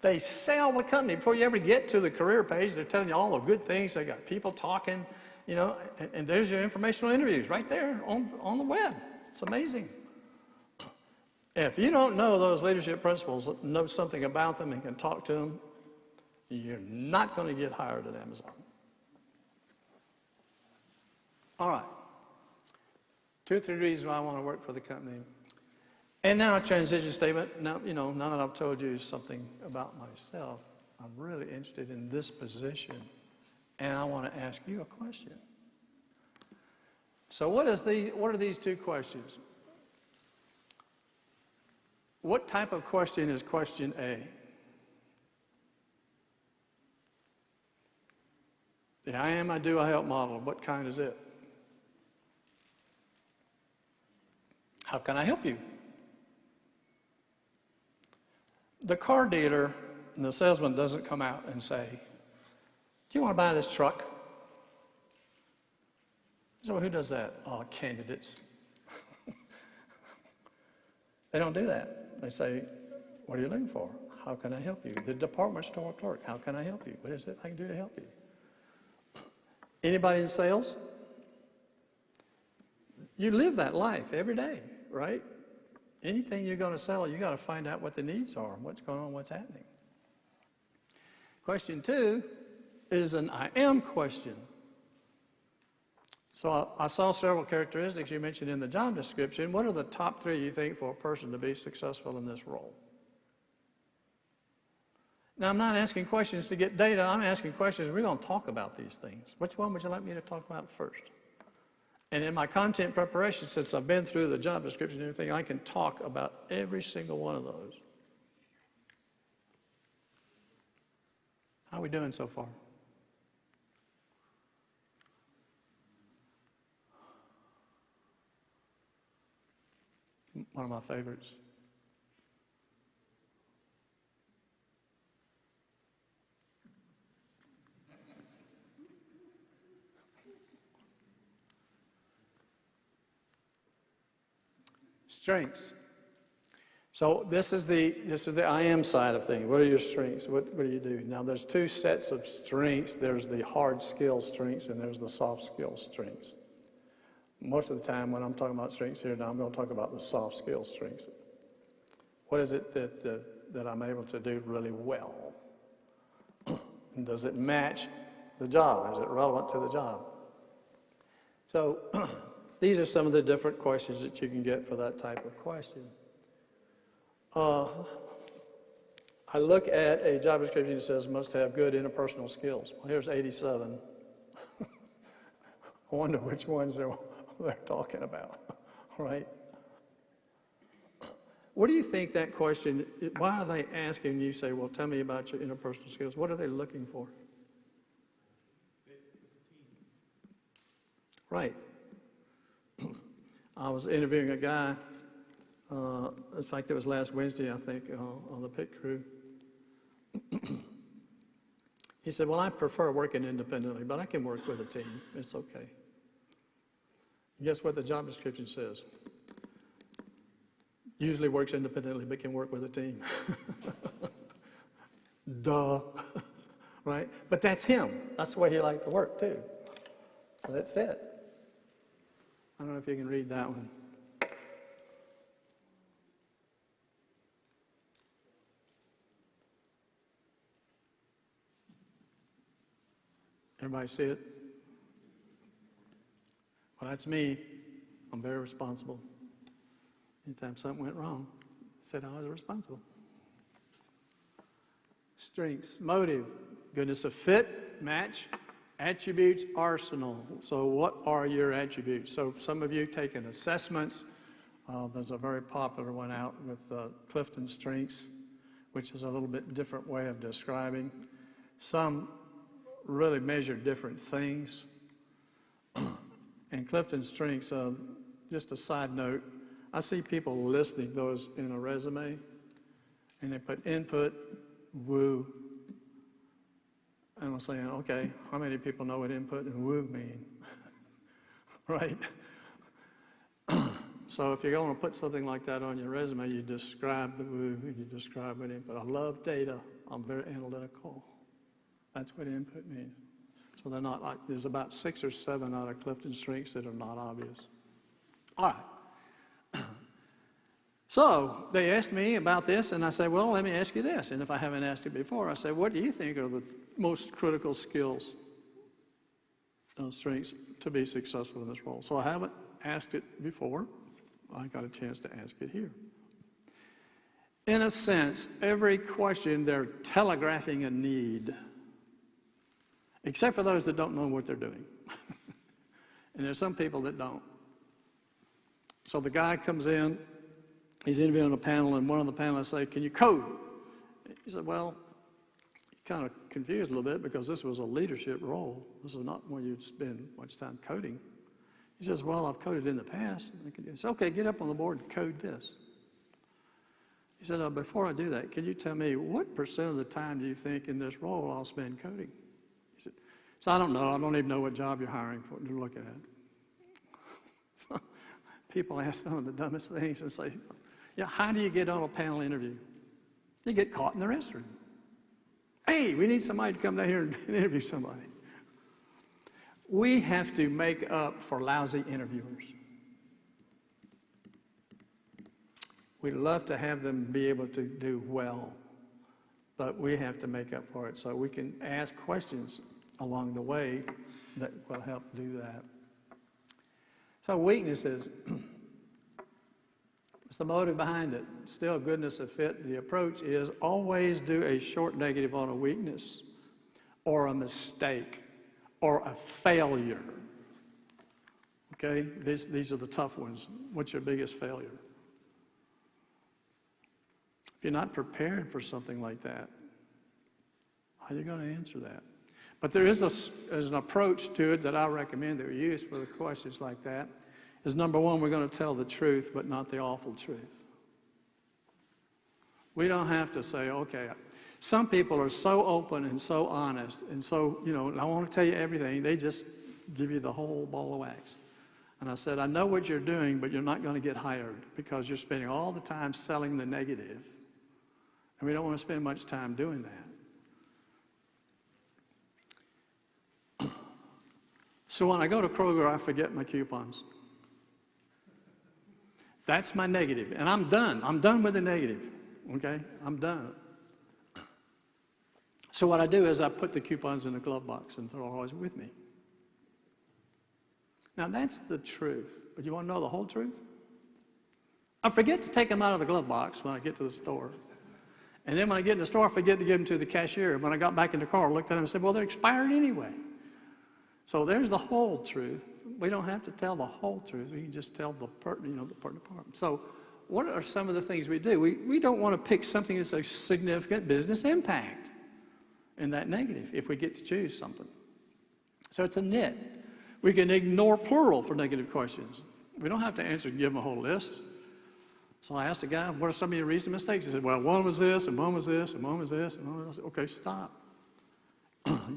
They sell the company. Before you ever get to the career page, they're telling you all the good things. They got people talking, and there's your informational interviews right there on the web. It's amazing. If you don't know those leadership principles, know something about them and can talk to them, you're not going to get hired at Amazon. All right. 2 or 3 reasons why I want to work for the company. And now a transition statement. Now, now that I've told you something about myself, I'm really interested in this position, and I want to ask you a question. So what are these 2 questions? What type of question is question A? The I am, I do, I help model. What kind is it? How can I help you? The car dealer and the salesman doesn't come out and say, do you want to buy this truck? So who does that? Oh, candidates. They don't do that. They say, what are you looking for? How can I help you? The department store clerk, how can I help you? What is it I can do to help you? Anybody in sales? You live that life every day, right? Anything you're going to sell, you got to find out what the needs are, what's going on, what's happening. Question 2, is an I am question. So I saw several characteristics you mentioned in the job description. What are the top 3 you think for a person to be successful in this role? Now, I'm not asking questions to get data. I'm asking questions. We're going to talk about these things. Which one would you like me to talk about first? And in my content preparation, since I've been through the job description and everything, I can talk about every single one of those. How are we doing so far? One of my favorites. Strengths. So this is the I am side of things. What are your strengths? What do you do? Now there's 2 sets of strengths. There's the hard skill strengths and there's the soft skill strengths. Most of the time when I'm talking about strengths here now, I'm going to talk about the soft skill strengths. What is it that I'm able to do really well? And does it match the job? Is it relevant to the job? So these are some of the different questions that you can get for that type of question. I look at a job description that says must have good interpersonal skills. Well, here's 87. I wonder which ones they're talking about, right? What do you think that question, why are they asking you, say, well, tell me about your interpersonal skills? What are they looking for? Right. I was interviewing a guy, in fact, it was last Wednesday, I think, on the pit crew. He said, well, I prefer working independently, but I can work with a team. It's okay. Guess what the job description says? Usually works independently, but can work with a team. Duh. Right? But that's him. That's the way he liked to work, too. So that fit. I don't know if you can read that one. Everybody see it? Well, that's me. I'm very responsible. Anytime something went wrong, I said I was responsible. Strengths, motive, goodness of fit, match, attributes, arsenal. So what are your attributes? So some of you taken assessments. There's a very popular one out with Clifton Strengths, which is a little bit different way of describing. Some really measure different things. And Clifton Strengths, just a side note, I see people listing those in a resume, and they put input, woo. And I'm saying, okay, how many people know what input and woo mean? Right? So if you're going to put something like that on your resume, you describe the woo and you describe what input. I love data. I'm very analytical. That's what input means. So they're not like, there's about 6 or 7 out of Clifton Strengths that are not obvious. All right. So they asked me about this, and I said, well, let me ask you this. And if I haven't asked it before, I said, what do you think are the most critical skills, strengths to be successful in this role? So I haven't asked it before. I got a chance to ask it here. In a sense, every question, they're telegraphing a need, except for those that don't know what they're doing. And there's some people that don't. So the guy comes in, he's interviewing a panel, and one of the panelists say, can you code? He said, well, kind of confused a little bit because this was a leadership role. This is not where you'd spend much time coding. He says, well, I've coded in the past. He said, okay, get up on the board and code this. He said, before I do that, can you tell me what % of the time do you think in this role I'll spend coding? He said, so I don't know. I don't even know what job you're hiring for to look at. So people ask some of the dumbest things and say, yeah, how do you get on a panel interview? You get caught in the restroom. Hey, we need somebody to come down here and interview somebody. We have to make up for lousy interviewers. We love to have them be able to do well. but we have to make up for it. So we can ask questions along the way that will help do that. So weaknesses, what's the motive behind it? Still goodness of fit. The approach is always do a short negative on a weakness or a mistake or a failure. Okay, these are the tough ones. What's your biggest failure? If you're not prepared for something like that, how are you going to answer that? But there's an approach to it that I recommend that we use for the questions like that. Is number one, we're going to tell the truth, but not the awful truth. We don't have to say, okay, some people are so open and so honest and so, I want to tell you everything. They just give you the whole ball of wax. And I said, I know what you're doing, but you're not going to get hired because you're spending all the time selling the negative. And we don't want to spend much time doing that. So when I go to Kroger, I forget my coupons. That's my negative. And I'm done. I'm done with the negative. Okay? I'm done. So what I do is I put the coupons in the glove box and they're always with me. Now that's the truth. But you want to know the whole truth? I forget to take them out of the glove box when I get to the store. And then when I get in the store, I forget to give them to the cashier. When I got back in the car, I looked at them and said, well, they're expired anyway. So there's the whole truth. We don't have to tell the whole truth. We can just tell the pertinent part. So what are some of the things we do? We don't want to pick something that's a significant business impact in that negative if we get to choose something. So it's a nit. We can ignore plural for negative questions. We don't have to answer and give them a whole list. So I asked the guy, what are some of your recent mistakes? He said, well, one was this, and one was this, and one was this, and one was this. Okay, stop.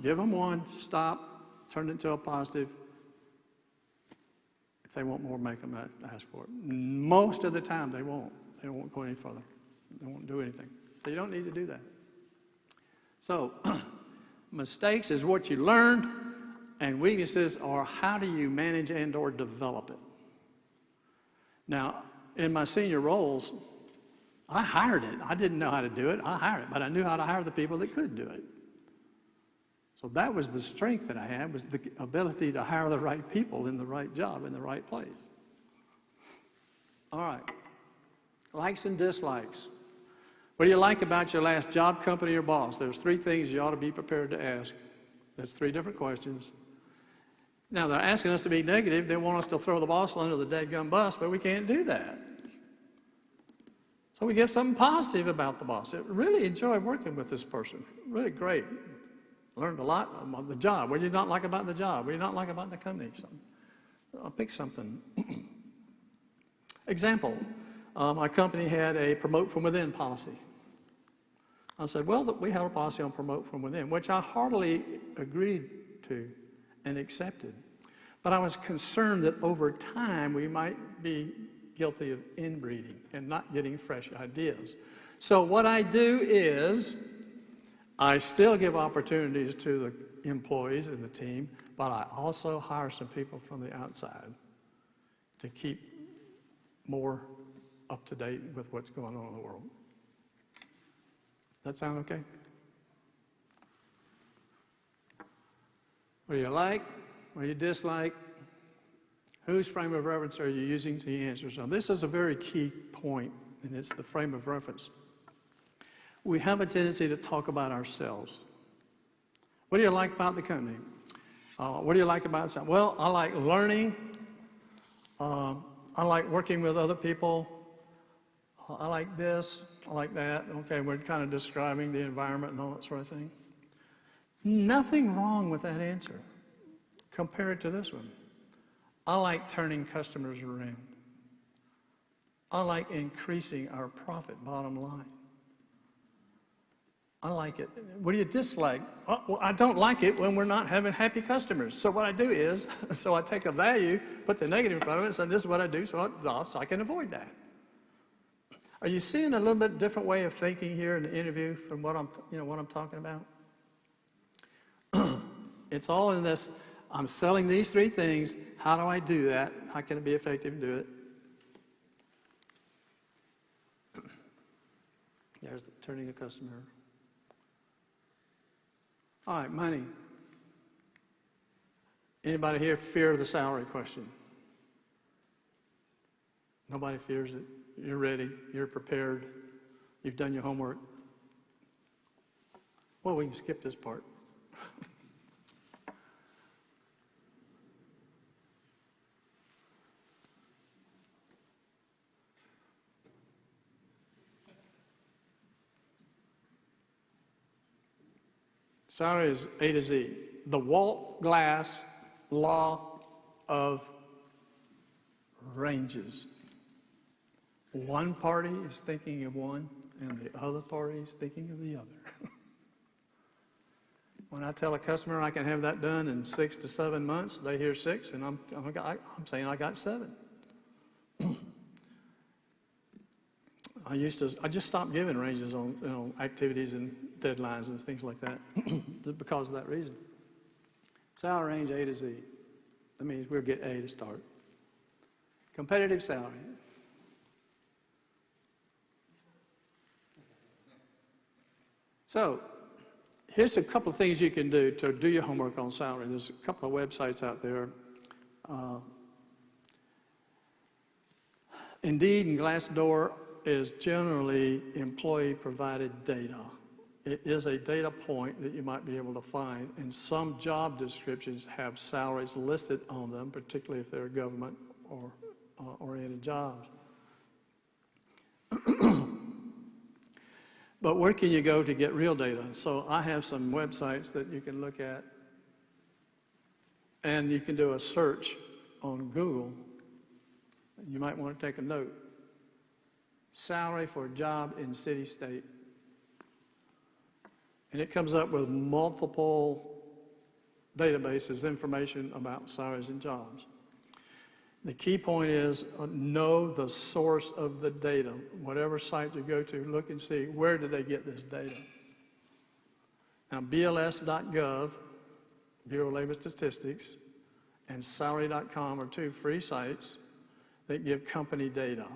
Give them one, stop. Turn it into a positive. If they want more, make them ask for it. Most of the time, they won't. They won't go any further. They won't do anything. So you don't need to do that. So mistakes is what you learned, and weaknesses are how do you manage and or develop it. Now, in my senior roles, I hired it. I didn't know how to do it. I hired it, but I knew how to hire the people that could do it. So that was the strength that I had, was the ability to hire the right people in the right job, in the right place. All right. Likes and dislikes. What do you like about your last job, company, or boss? There's 3 things you ought to be prepared to ask. That's 3 different questions. Now, they're asking us to be negative. They want us to throw the boss under the dadgum bus, but we can't do that. So we give something positive about the boss. I really enjoy working with this person. Really great. Learned a lot about the job. What do you not like about the job? What do you not like about the company? I'll pick something. Example, my company had a promote from within policy. I said, well, we have a policy on promote from within, which I heartily agreed to and accepted. But I was concerned that over time we might be guilty of inbreeding and not getting fresh ideas. So what I do is I still give opportunities to the employees and the team, but I also hire some people from the outside to keep more up to date with what's going on in the world. Does that sound okay? What do you like? What do you dislike? Whose frame of reference are you using to answer? Now, this is a very key point, and it's the frame of reference. We have a tendency to talk about ourselves. What do you like about the company? What do you like about it? Well, I like learning. I like working with other people. I like this. I like that. Okay, we're kind of describing the environment and all that sort of thing. Nothing wrong with that answer. Compare it to this one. I like turning customers around. I like increasing our profit bottom line. I like it. What do you dislike? Oh, well, I don't like it when we're not having happy customers. So what I do is, I take a value, put the negative in front of it, and say, this is what I do, so I can avoid that. Are you seeing a little bit different way of thinking here in the interview from what I'm talking about? It's all in this, I'm selling these 3 things. How do I do that? How can it be effective to do it? There's turning a customer. All right, money. Anybody here fear the salary question? Nobody fears it. You're ready. You're prepared. You've done your homework. Well, we can skip this part. Salary is A to Z. The Walt Glass law of ranges. One party is thinking of one, and the other party is thinking of the other. When I tell a customer I can have that done in 6 to 7 months, they hear 6, and I'm saying I got 7. I just stopped giving ranges on activities and deadlines and things like that because of that reason. Salary range A to Z. That means we'll get A to start. Competitive salary. So, here's a couple of things you can do to do your homework on salary. There's a couple of websites out there. Indeed and Glassdoor is generally employee-provided data. It is a data point that you might be able to find, and some job descriptions have salaries listed on them, particularly if they're government or oriented jobs. But where can you go to get real data? So I have some websites that you can look at, and you can do a search on Google. You might want to take a note. Salary for a job in city, state. And it comes up with multiple databases, information about salaries and jobs. The key point is know the source of the data. Whatever site you go to, look and see where did they get this data. Now, BLS.gov, Bureau of Labor Statistics, and salary.com are two free sites that give company data.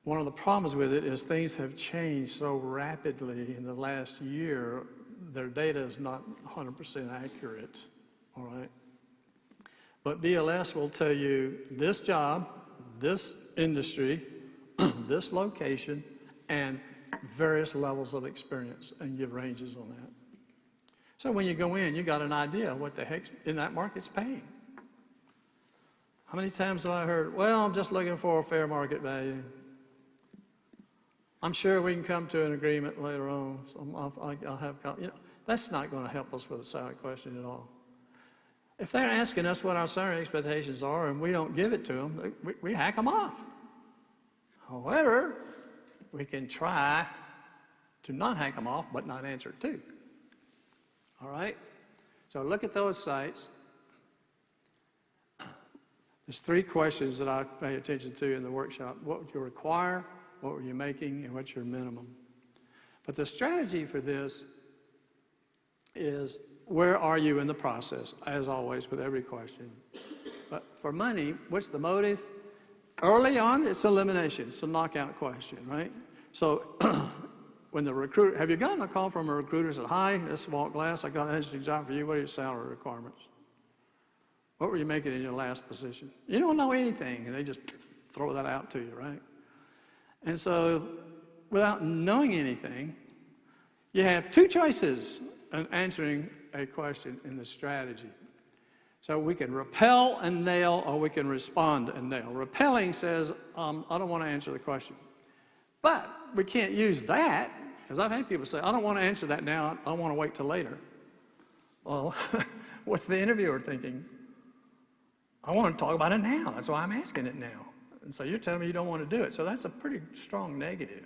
One of the problems with it is things have changed so rapidly in the last year, their data is not 100% accurate, all right? But BLS will tell you this job, this industry, this location, and various levels of experience, and give ranges on that. So when you go in, you got an idea what the heck in that market's paying. How many times have I heard, well, I'm just looking for a fair market value. I'm sure we can come to an agreement later on. So I'll have, you know, that's not going to help us with a salary question at all. If they're asking us what our salary expectations are and we don't give it to them, we hack them off. However, we can try to not hack them off, but not answer it too. All right? So look at those sites. There's 3 questions that I pay attention to in the workshop. What would you require? What were you making? And what's your minimum? But the strategy for this is, where are you in the process? As always with every question. But for money, what's the motive? Early on, it's elimination. It's a knockout question, right? So when the recruiter, have you gotten a call from a recruiter and said, hi, this is Walt Glass, I got an interesting job for you. What are your salary requirements? What were you making in your last position? You don't know anything, and they just throw that out to you, right? And so without knowing anything, you have 2 choices in answering a question in the strategy. So we can repel and nail, or we can respond and nail. Repelling says, I don't want to answer the question. But we can't use that, because I've had people say, I don't want to answer that now, I want to wait till later. Well, what's the interviewer thinking? I want to talk about it now, that's why I'm asking it now. And so you're telling me you don't want to do it. So that's a pretty strong negative.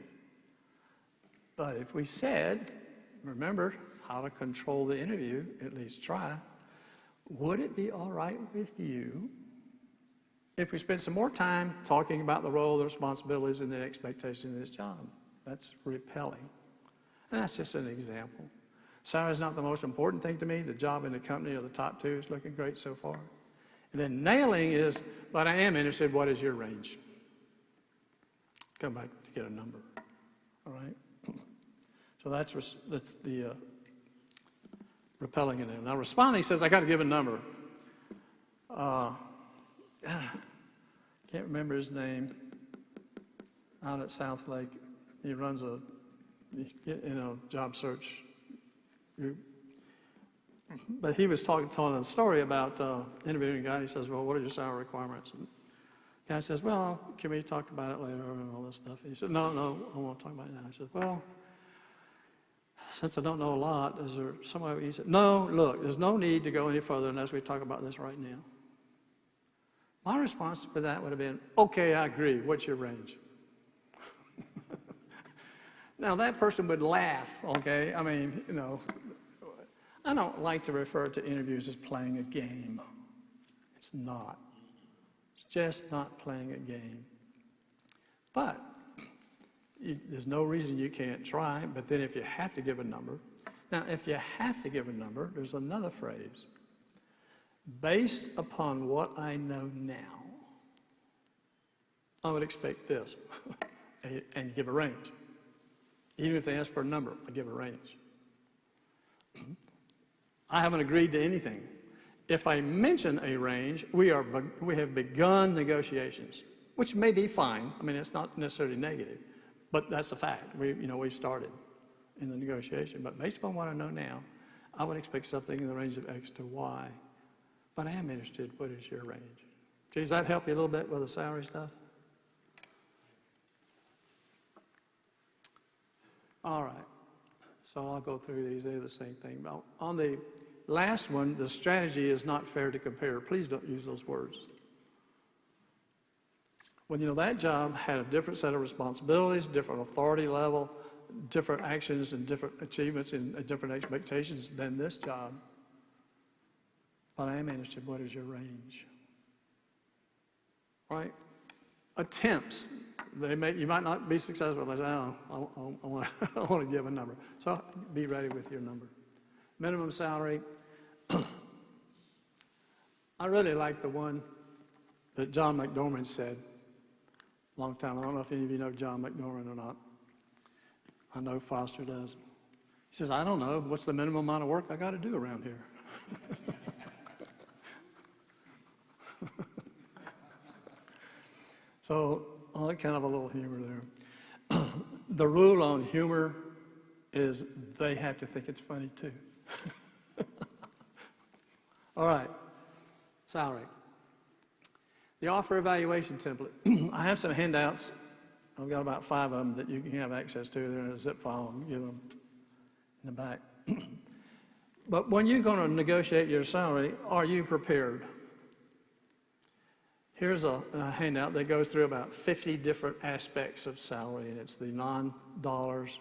But if we said, remember how to control the interview, at least try, would it be all right with you if we spent some more time talking about the role, the responsibilities, and the expectations of this job? That's repelling. And that's just an example. Salary is not the most important thing to me. The job in the company are the top 2 is looking great so far. And then nailing is, but I am interested, what is your range? Come back to get a number, all right? So that's the repelling it in. Now, responding says, I got to give a number. Can't remember his name. Out at South Lake, he runs a job search group. But he was telling a story about interviewing a guy. He says, well, what are your salary requirements? And the guy says, well, can we talk about it later and all this stuff? And he said, no, I won't talk about it now. I said, well, since I don't know a lot, is there some way? He said, no, look, there's no need to go any further unless we talk about this right now. My response to that would have been, okay, I agree. What's your range? Now, that person would laugh, okay? I mean, I don't like to refer to interviews as playing a game. It's not. It's just not playing a game. But there's no reason you can't try, but then if you have to give a number, now if you have to give a number, there's another phrase. Based upon what I know now, I would expect this, and give a range. Even if they ask for a number, I give a range. I haven't agreed to anything. If I mention a range, we have begun negotiations, which may be fine. I mean, it's not necessarily negative, but that's a fact. We've started in the negotiation. But based upon what I know now, I would expect something in the range of X to Y. But I am interested, what is your range? Gee, does that help you a little bit with the salary stuff? All right. So I'll go through these. They're the same thing. On the last one, the strategy is not fair to compare. Please don't use those words. Well, that job had a different set of responsibilities, different authority level, different actions and different achievements and different expectations than this job. But I am interested, what is your range? Right? Attempts. You might not be successful. I say, I want to give a number. So be ready with your number. Minimum salary. I really like the one that John McDormand said a long time. I don't know if any of you know John McDormand or not. I know Foster does. He says, I don't know. What's the minimum amount of work I got to do around here? So, kind of a little humor there. The rule on humor is they have to think it's funny too. All right, salary. The offer evaluation template. I have some handouts. I've got about 5 of them that you can have access to. They're in a zip file. You give them in the back. But when you're going to negotiate your salary, are you prepared? Here's a handout that goes through about 50 different aspects of salary, and it's the non-dollars,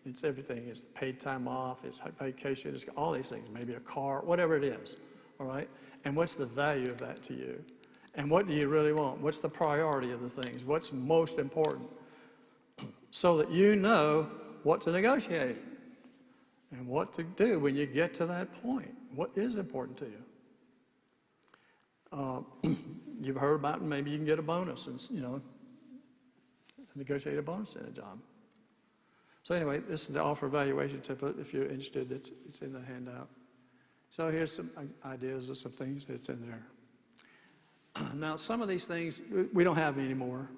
it's everything. It's paid time off, it's vacation, it's all these things, maybe a car, whatever it is, all right? And what's the value of that to you? And what do you really want? What's the priority of the things? What's most important? So that you know what to negotiate and what to do when you get to that point. What is important to you? You've heard about maybe you can get a bonus and, negotiate a bonus in a job. So anyway, this is the offer evaluation template. If you're interested, it's in the handout. So here's some ideas of some things that's in there. Now, some of these things we don't have anymore.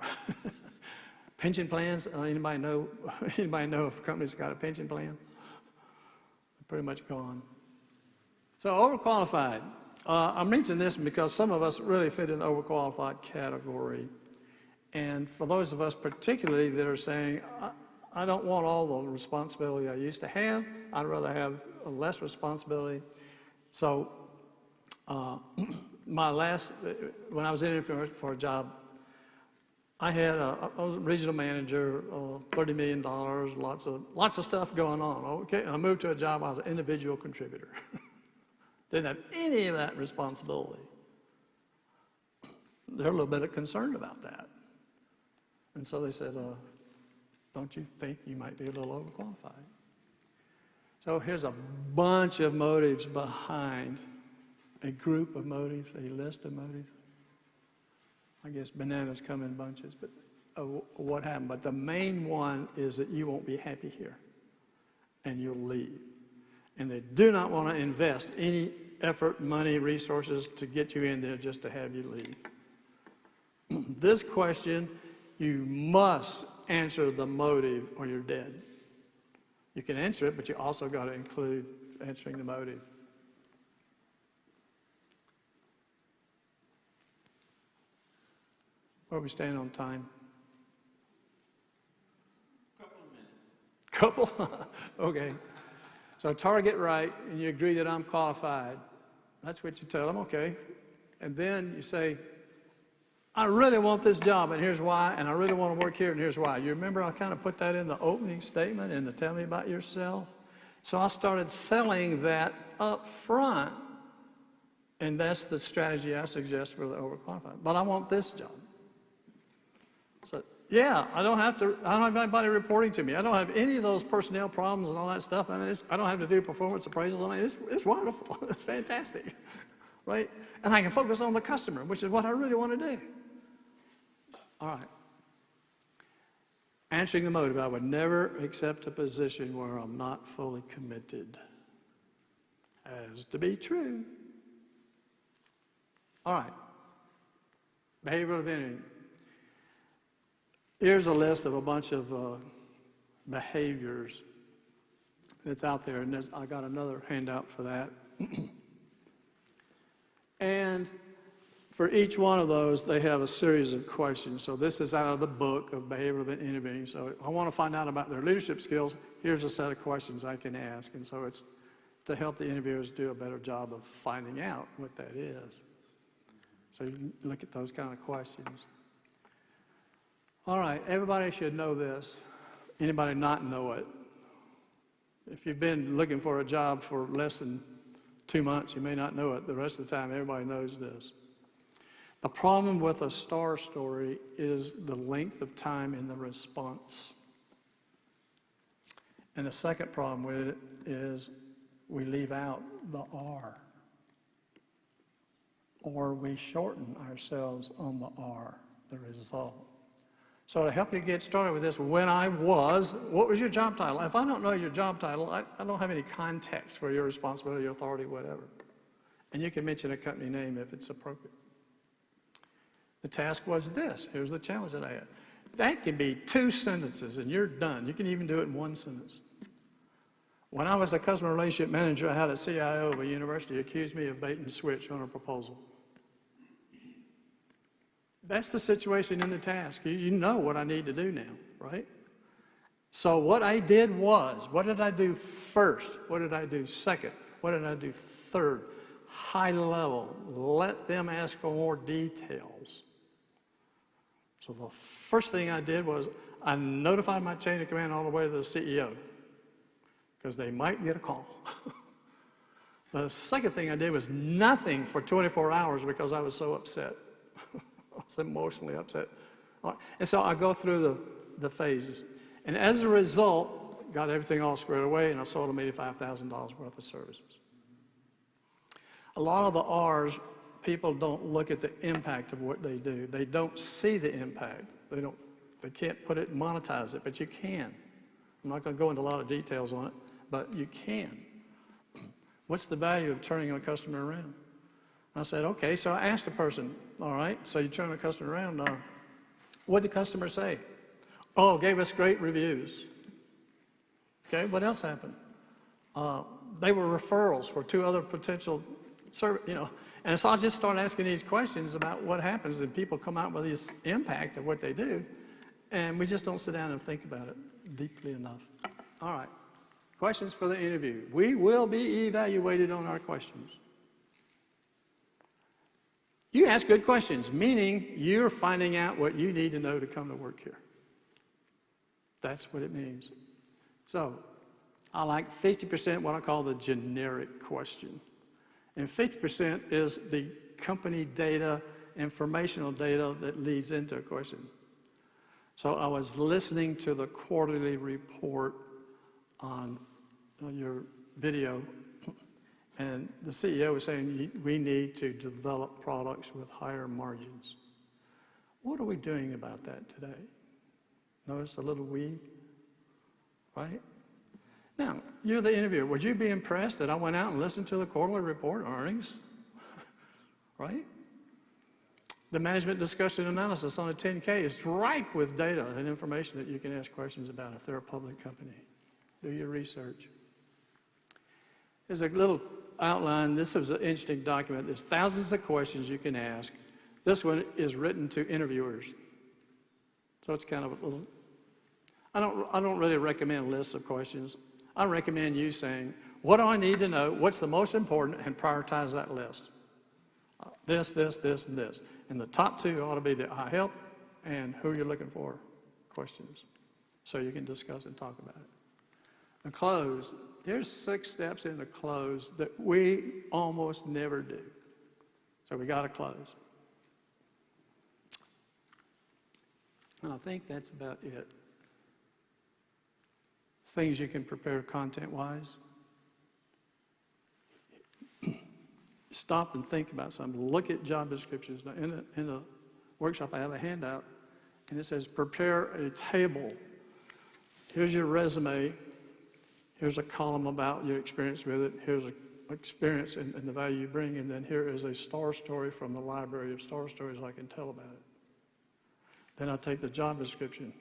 Pension plans. Anybody know if a company's got a pension plan? They're pretty much gone. So overqualified. I'm mentioning this because some of us really fit in the overqualified category. And for those of us particularly that are saying, I don't want all the responsibility I used to have. I'd rather have less responsibility. So when I was interviewing for a job, I was a regional manager, $30 million, lots of stuff going on. Okay, and I moved to a job, I was an individual contributor. Didn't have any of that responsibility. They're a little bit concerned about that. And so they said, don't you think you might be a little overqualified? So here's a bunch of motives behind a group of motives, a list of motives. I guess bananas come in bunches, but what happened? But the main one is that you won't be happy here, and you'll leave. And they do not want to invest any effort, money, resources to get you in there just to have you leave. This question, you must answer the motive or you're dead. You can answer it, but you also got to include answering the motive. Where are we standing on time? Couple? Okay. So target right, and you agree that I'm qualified. That's what you tell them, okay. And then you say, I really want this job, and here's why, and I really want to work here, and here's why. You remember I kind of put that in the opening statement in the tell me about yourself? So I started selling that up front, and that's the strategy I suggest for the overqualified. But I want this job. So yeah, I don't have anybody reporting to me. I don't have any of those personnel problems and all that stuff. I mean, I don't have to do performance appraisal. I mean, it's wonderful. It's fantastic, right? And I can focus on the customer, which is what I really want to do. All right. Answering the motive, I would never accept a position where I'm not fully committed. Has to be true. All right. Behavioral interviewing. Here's a list of a bunch of behaviors that's out there, and I got another handout for that. And for each one of those, they have a series of questions. So this is out of the book of behavioral interviewing. So if I want to find out about their leadership skills, here's a set of questions I can ask. And so it's to help the interviewers do a better job of finding out what that is. So you can look at those kind of questions. All right, everybody should know this. Anybody not know it? If you've been looking for a job for less than 2 months, you may not know it. The rest of the time, everybody knows this. The problem with a star story is the length of time in the response. And the second problem with it is we leave out the R. Or we shorten ourselves on the R, the result. So to help you get started with this, what was your job title? If I don't know your job title, I don't have any context for your responsibility, your authority, whatever. And you can mention a company name if it's appropriate. The task was this. Here's the challenge that I had. That can be 2 sentences and you're done. You can even do it in 1 sentence. When I was a customer relationship manager, I had a CIO of a university accuse me of bait and switch on a proposal. That's the situation in the task. You know what I need to do now, right? So what I did was, what did I do first? What did I do second? What did I do third? High level. Let them ask for more details. So the first thing I did was I notified my chain of command all the way to the CEO because they might get a call. The second thing I did was nothing for 24 hours because I was so upset. I was emotionally upset. And so I go through the phases. And as a result, got everything all squared away, and I sold them $85,000 worth of services. A lot of the R's, people don't look at the impact of what they do. They don't see the impact. They can't put it and monetize it, but you can. I'm not going to go into a lot of details on it, but you can. What's the value of turning a customer around? I said, okay, so I asked the person, all right, so you turn the customer around. What did the customer say? Oh, gave us great reviews. Okay, what else happened? They were referrals for 2 other potential and so I just started asking these questions about what happens and people come out with this impact of what they do, and we just don't sit down and think about it deeply enough. All right, questions for the interview. We will be evaluated on our questions. You ask good questions, meaning you're finding out what you need to know to come to work here. That's what it means. So I like 50% what I call the generic question. And 50% is the company data, informational data that leads into a question. So I was listening to the quarterly report on your video, and the CEO was saying we need to develop products with higher margins. What are we doing about that today? Notice the little we, right? Now, you're the interviewer. Would you be impressed that I went out and listened to the quarterly report earnings? Right? The management discussion analysis on a 10K is ripe with data and information that you can ask questions about if they're a public company. Do your research. There's a little outline. This was an interesting document. There's thousands of questions you can ask. This one is written to interviewers. So it's kind of a little, I don't really recommend lists of questions. I recommend you saying, what do I need to know? What's the most important? And prioritize that list. This, and this. And the top two ought to be the I help and who you're looking for questions. So you can discuss and talk about it. The close. There's 6 steps in the close that we almost never do. So we got to close. And I think that's about it. Things you can prepare content-wise. Stop and think about something. Look at job descriptions. Now, in the workshop, I have a handout, and it says, prepare a table. Here's your resume. Here's a column about your experience with it. Here's an experience and the value you bring, and then here is a star story from the library of star stories I can tell about it. Then I take the job description,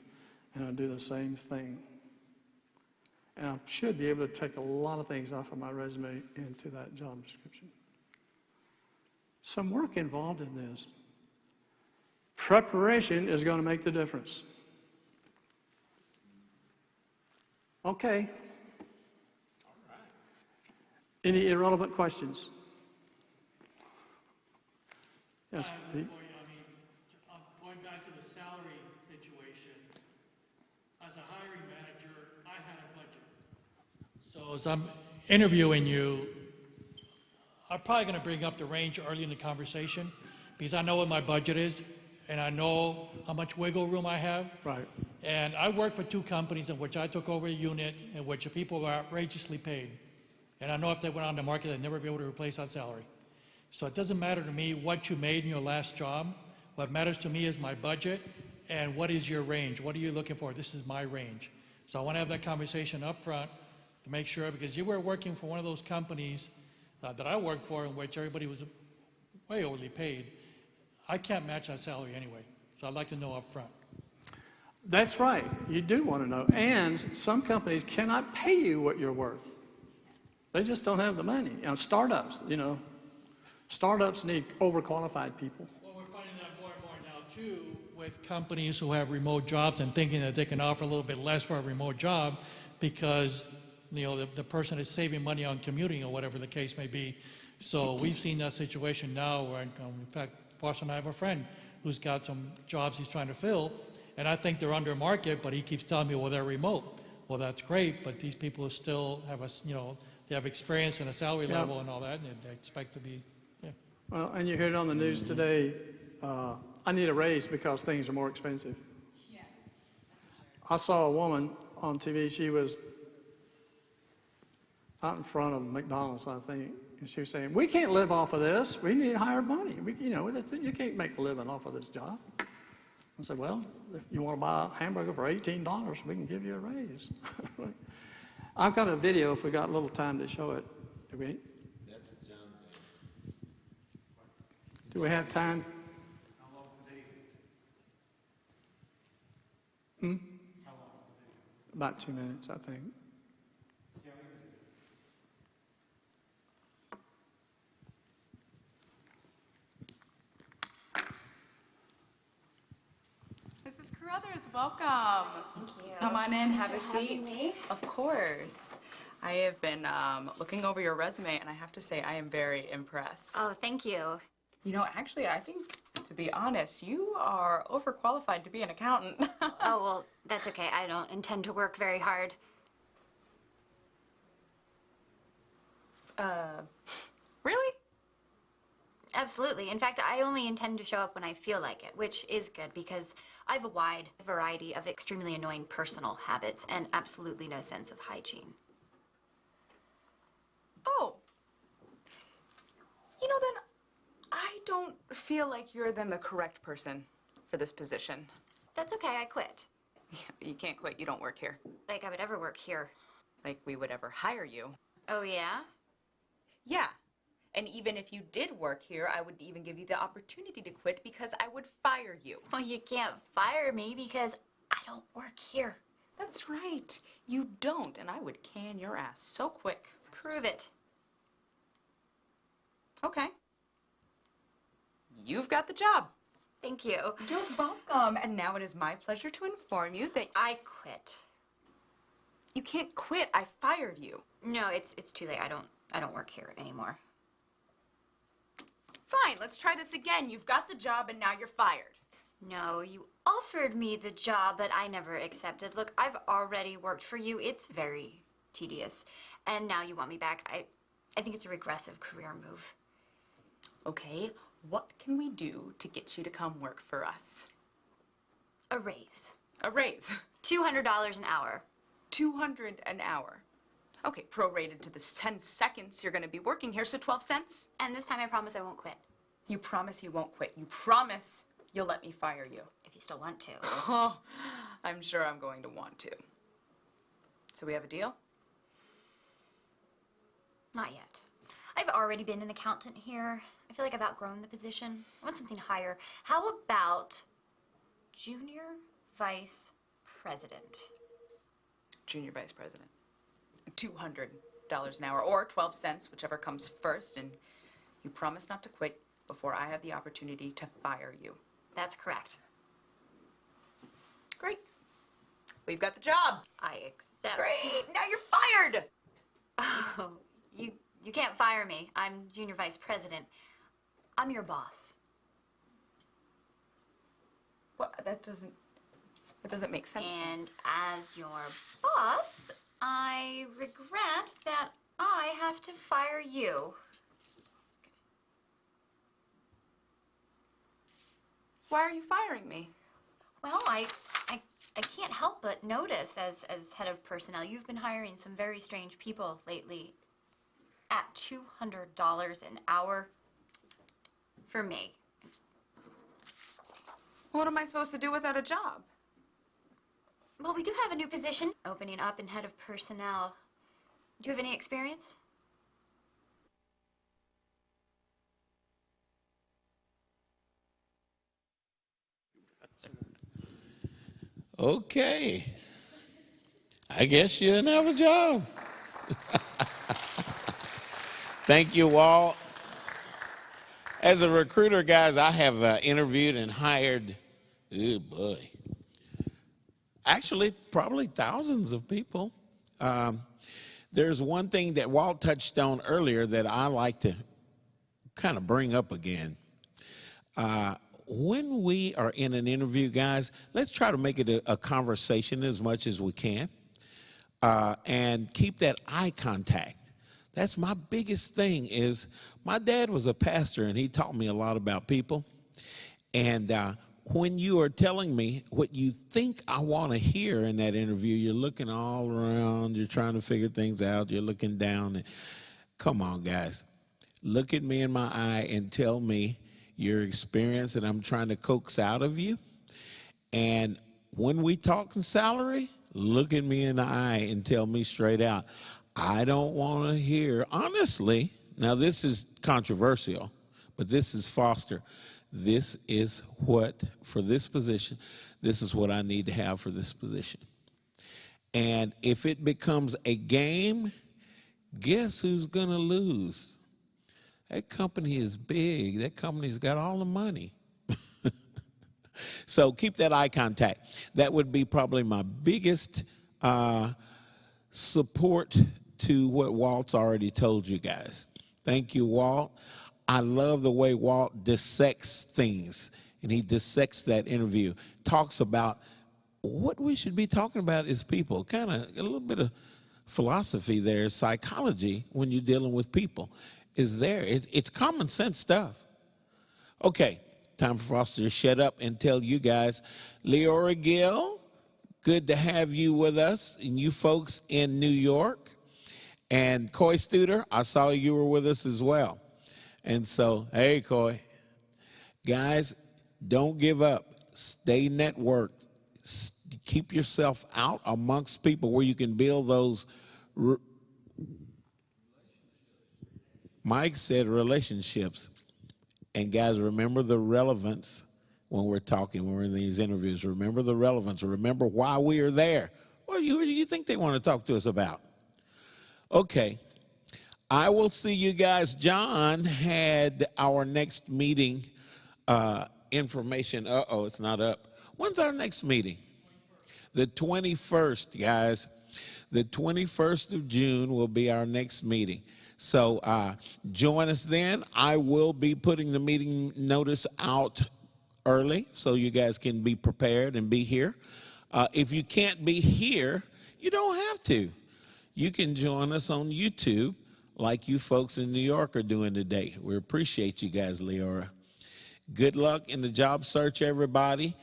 and I do the same thing. And I should be able to take a lot of things off of my resume into that job description. Some work involved in this. Preparation is going to make the difference. Okay. Any irrelevant questions? Yes. I'm going back to the salary situation. As a hiring manager, I had a budget. So as I'm interviewing you, I'm probably going to bring up the range early in the conversation because I know what my budget is and I know how much wiggle room I have. Right. And I worked for 2 companies in which I took over a unit in which the people were outrageously paid. And I know if they went on the market, they'd never be able to replace that salary. So it doesn't matter to me what you made in your last job. What matters to me is my budget and what is your range. What are you looking for? This is my range. So I want to have that conversation up front to make sure, because you were working for one of those companies that I worked for in which everybody was way overly paid. I can't match that salary anyway. So I'd like to know up front. That's right. You do want to know. And some companies cannot pay you what you're worth. They just don't have the money. Startups, startups need overqualified people. Well, we're finding that more and more now, too, with companies who have remote jobs and thinking that they can offer a little bit less for a remote job because, the person is saving money on commuting or whatever the case may be. So we've seen that situation now where, in fact, Foster and I have a friend who's got some jobs he's trying to fill, and I think they're under market, but he keeps telling me, well, they're remote. Well, that's great, but these people still have they have experience and a salary level and all that, and they expect to be, Well, and you heard it on the news today, I need a raise because things are more expensive. Yeah. I saw a woman on TV, she was out in front of McDonald's, I think, and she was saying, we can't live off of this. We need higher money. You can't make a living off of this job. I said, well, if you want to buy a hamburger for $18, we can give you a raise. I've got a video if we got a little time to show it. Do we? That's a John thing. Do we have time? How long is the video? How long is the video? About 2 minutes, I think. Yeah, we can do Mrs. Carruthers, welcome. Thank you. Come on in, have a Thanks for seat. having me. Of course. I have been looking over your resume, and I have to say I am very impressed. Oh, thank you. Actually, I think, to be honest, you are overqualified to be an accountant. Oh, well, that's okay. I don't intend to work very hard. Really? Absolutely. In fact, I only intend to show up when I feel like it, which is good because I have a wide variety of extremely annoying personal habits and absolutely no sense of hygiene. Oh. Then I don't feel like you're then the correct person for this position. That's okay. I quit. Yeah, but you can't quit. You don't work here. Like I would ever work here. like we would ever hire you. Oh, yeah? Yeah. And even if you did work here, I would even give you the opportunity to quit because I would fire you. Well, you can't fire me because I don't work here. That's right. You don't, and I would can your ass so quick. Prove it. Okay. You've got the job. Thank you. You're welcome. And now it is my pleasure to inform you that I quit. you can't quit. I fired you. No, it's too late. I don't work here anymore. Fine, let's try this again. You've got the job and now you're fired. No, you offered me the job, but I never accepted. Look, I've already worked for you. It's very tedious. And now you want me back. I think it's a regressive career move. Okay, what can we do to get you to come work for us? A raise. A raise. $200 an hour. $200 an hour. Okay, prorated to the 10 seconds you're gonna be working here, so 12 cents. And this time I promise I won't quit. You promise you won't quit. You promise you'll let me fire you. If you still want to. Oh, I'm sure I'm going to want to. So we have a deal? Not yet. I've already been an accountant here. I feel like I've outgrown the position. I want something higher. How about junior vice president? Junior vice president. $200 an hour, or 12 cents, whichever comes first, and you promise not to quit before I have the opportunity to fire you. That's correct. Great. We've got the job. I accept. Great. Now you're fired. Oh, you can't fire me. I'm junior vice president. I'm your boss. Well, that doesn't make sense. And as your boss, I regret that I have to fire you. Why are you firing me? Well, I can't help but notice as head of personnel, you've been hiring some very strange people lately at $200 an hour for me. What am I supposed to do without a job? Well, we do have a new position opening up in head of personnel. Do you have any experience? Okay. I guess you didn't have a job. Thank you all. As a recruiter, guys, I have interviewed and hired, oh boy, actually probably thousands of people. There's one thing that Walt touched on earlier that I like to kind of bring up again. When we are in an interview, guys, let's try to make it a conversation as much as we can, and keep that eye contact. That's my biggest thing. Is my dad was a pastor, and he taught me a lot about people. And when you are telling me what you think I want to hear in that interview, you're looking all around, you're trying to figure things out, you're looking down. Come on, guys. Look at me in my eye and tell me your experience that I'm trying to coax out of you. And when we talk salary, look at me in the eye and tell me straight out, I don't want to hear, honestly, now this is controversial, but this is Foster. This is what, for this position, this is what I need to have for this position. And if it becomes a game, guess who's going to lose? That company is big. That company's got all the money. So keep that eye contact. That would be probably my biggest support to what Walt's already told you guys. Thank you, Walt. I love the way Walt dissects things, and he dissects that interview, talks about what we should be talking about as people, kind of a little bit of philosophy there, psychology when you're dealing with people is there. It's common sense stuff. Okay, time for Foster to shut up and tell you guys, Leora Gill, good to have you with us, and you folks in New York. And Coy Studer, I saw you were with us as well. And so, hey, Coy. Guys, don't give up. Stay networked. Keep yourself out amongst people where you can build those Mike said relationships. And guys, remember the relevance when we're talking, when we're in these interviews. Remember the relevance. Remember why we are there. What do you think they want to talk to us about? Okay. I will see you guys. John had our next meeting information. Uh-oh, it's not up. When's our next meeting? The 21st, guys. The 21st of June will be our next meeting. So join us then. I will be putting the meeting notice out early so you guys can be prepared and be here. If you can't be here, you don't have to. You can join us on YouTube like you folks in New York are doing today. We appreciate you guys, Leora. Good luck in the job search, everybody,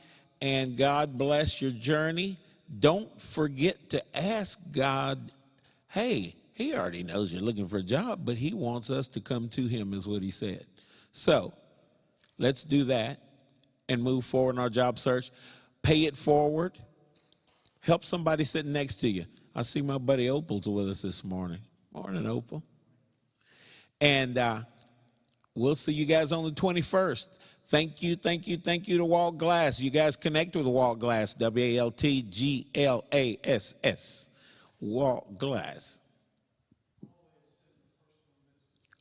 and God bless your journey. Don't forget to ask God, hey, he already knows you're looking for a job, but he wants us to come to him, is what he said. So let's do that and move forward in our job search. Pay it forward. Help somebody sitting next to you. I see my buddy Opal's with us this morning. Morning, Opal. And we'll see you guys on the 21st. Thank you to Walt Glass. You guys connect with Walt Glass, WALTGLASS, Walt Glass.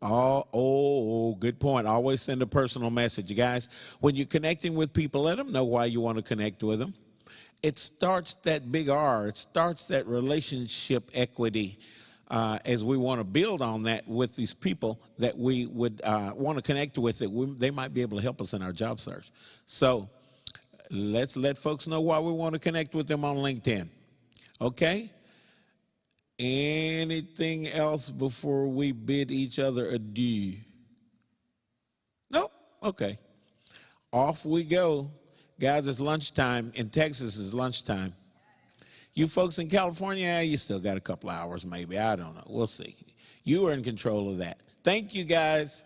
Oh, good point. Always send a personal message. You guys, when you're connecting with people, let them know why you want to connect with them. It starts that big R. It starts that relationship equity as we want to build on that with these people that we would want to connect with. They might be able to help us in our job search. So let's let folks know why we want to connect with them on LinkedIn. Okay? Anything else before we bid each other adieu? No? Okay. Off we go. Guys, it's lunchtime. In Texas, it's lunchtime. You folks in California, you still got a couple hours maybe. I don't know. We'll see. You are in control of that. Thank you, guys.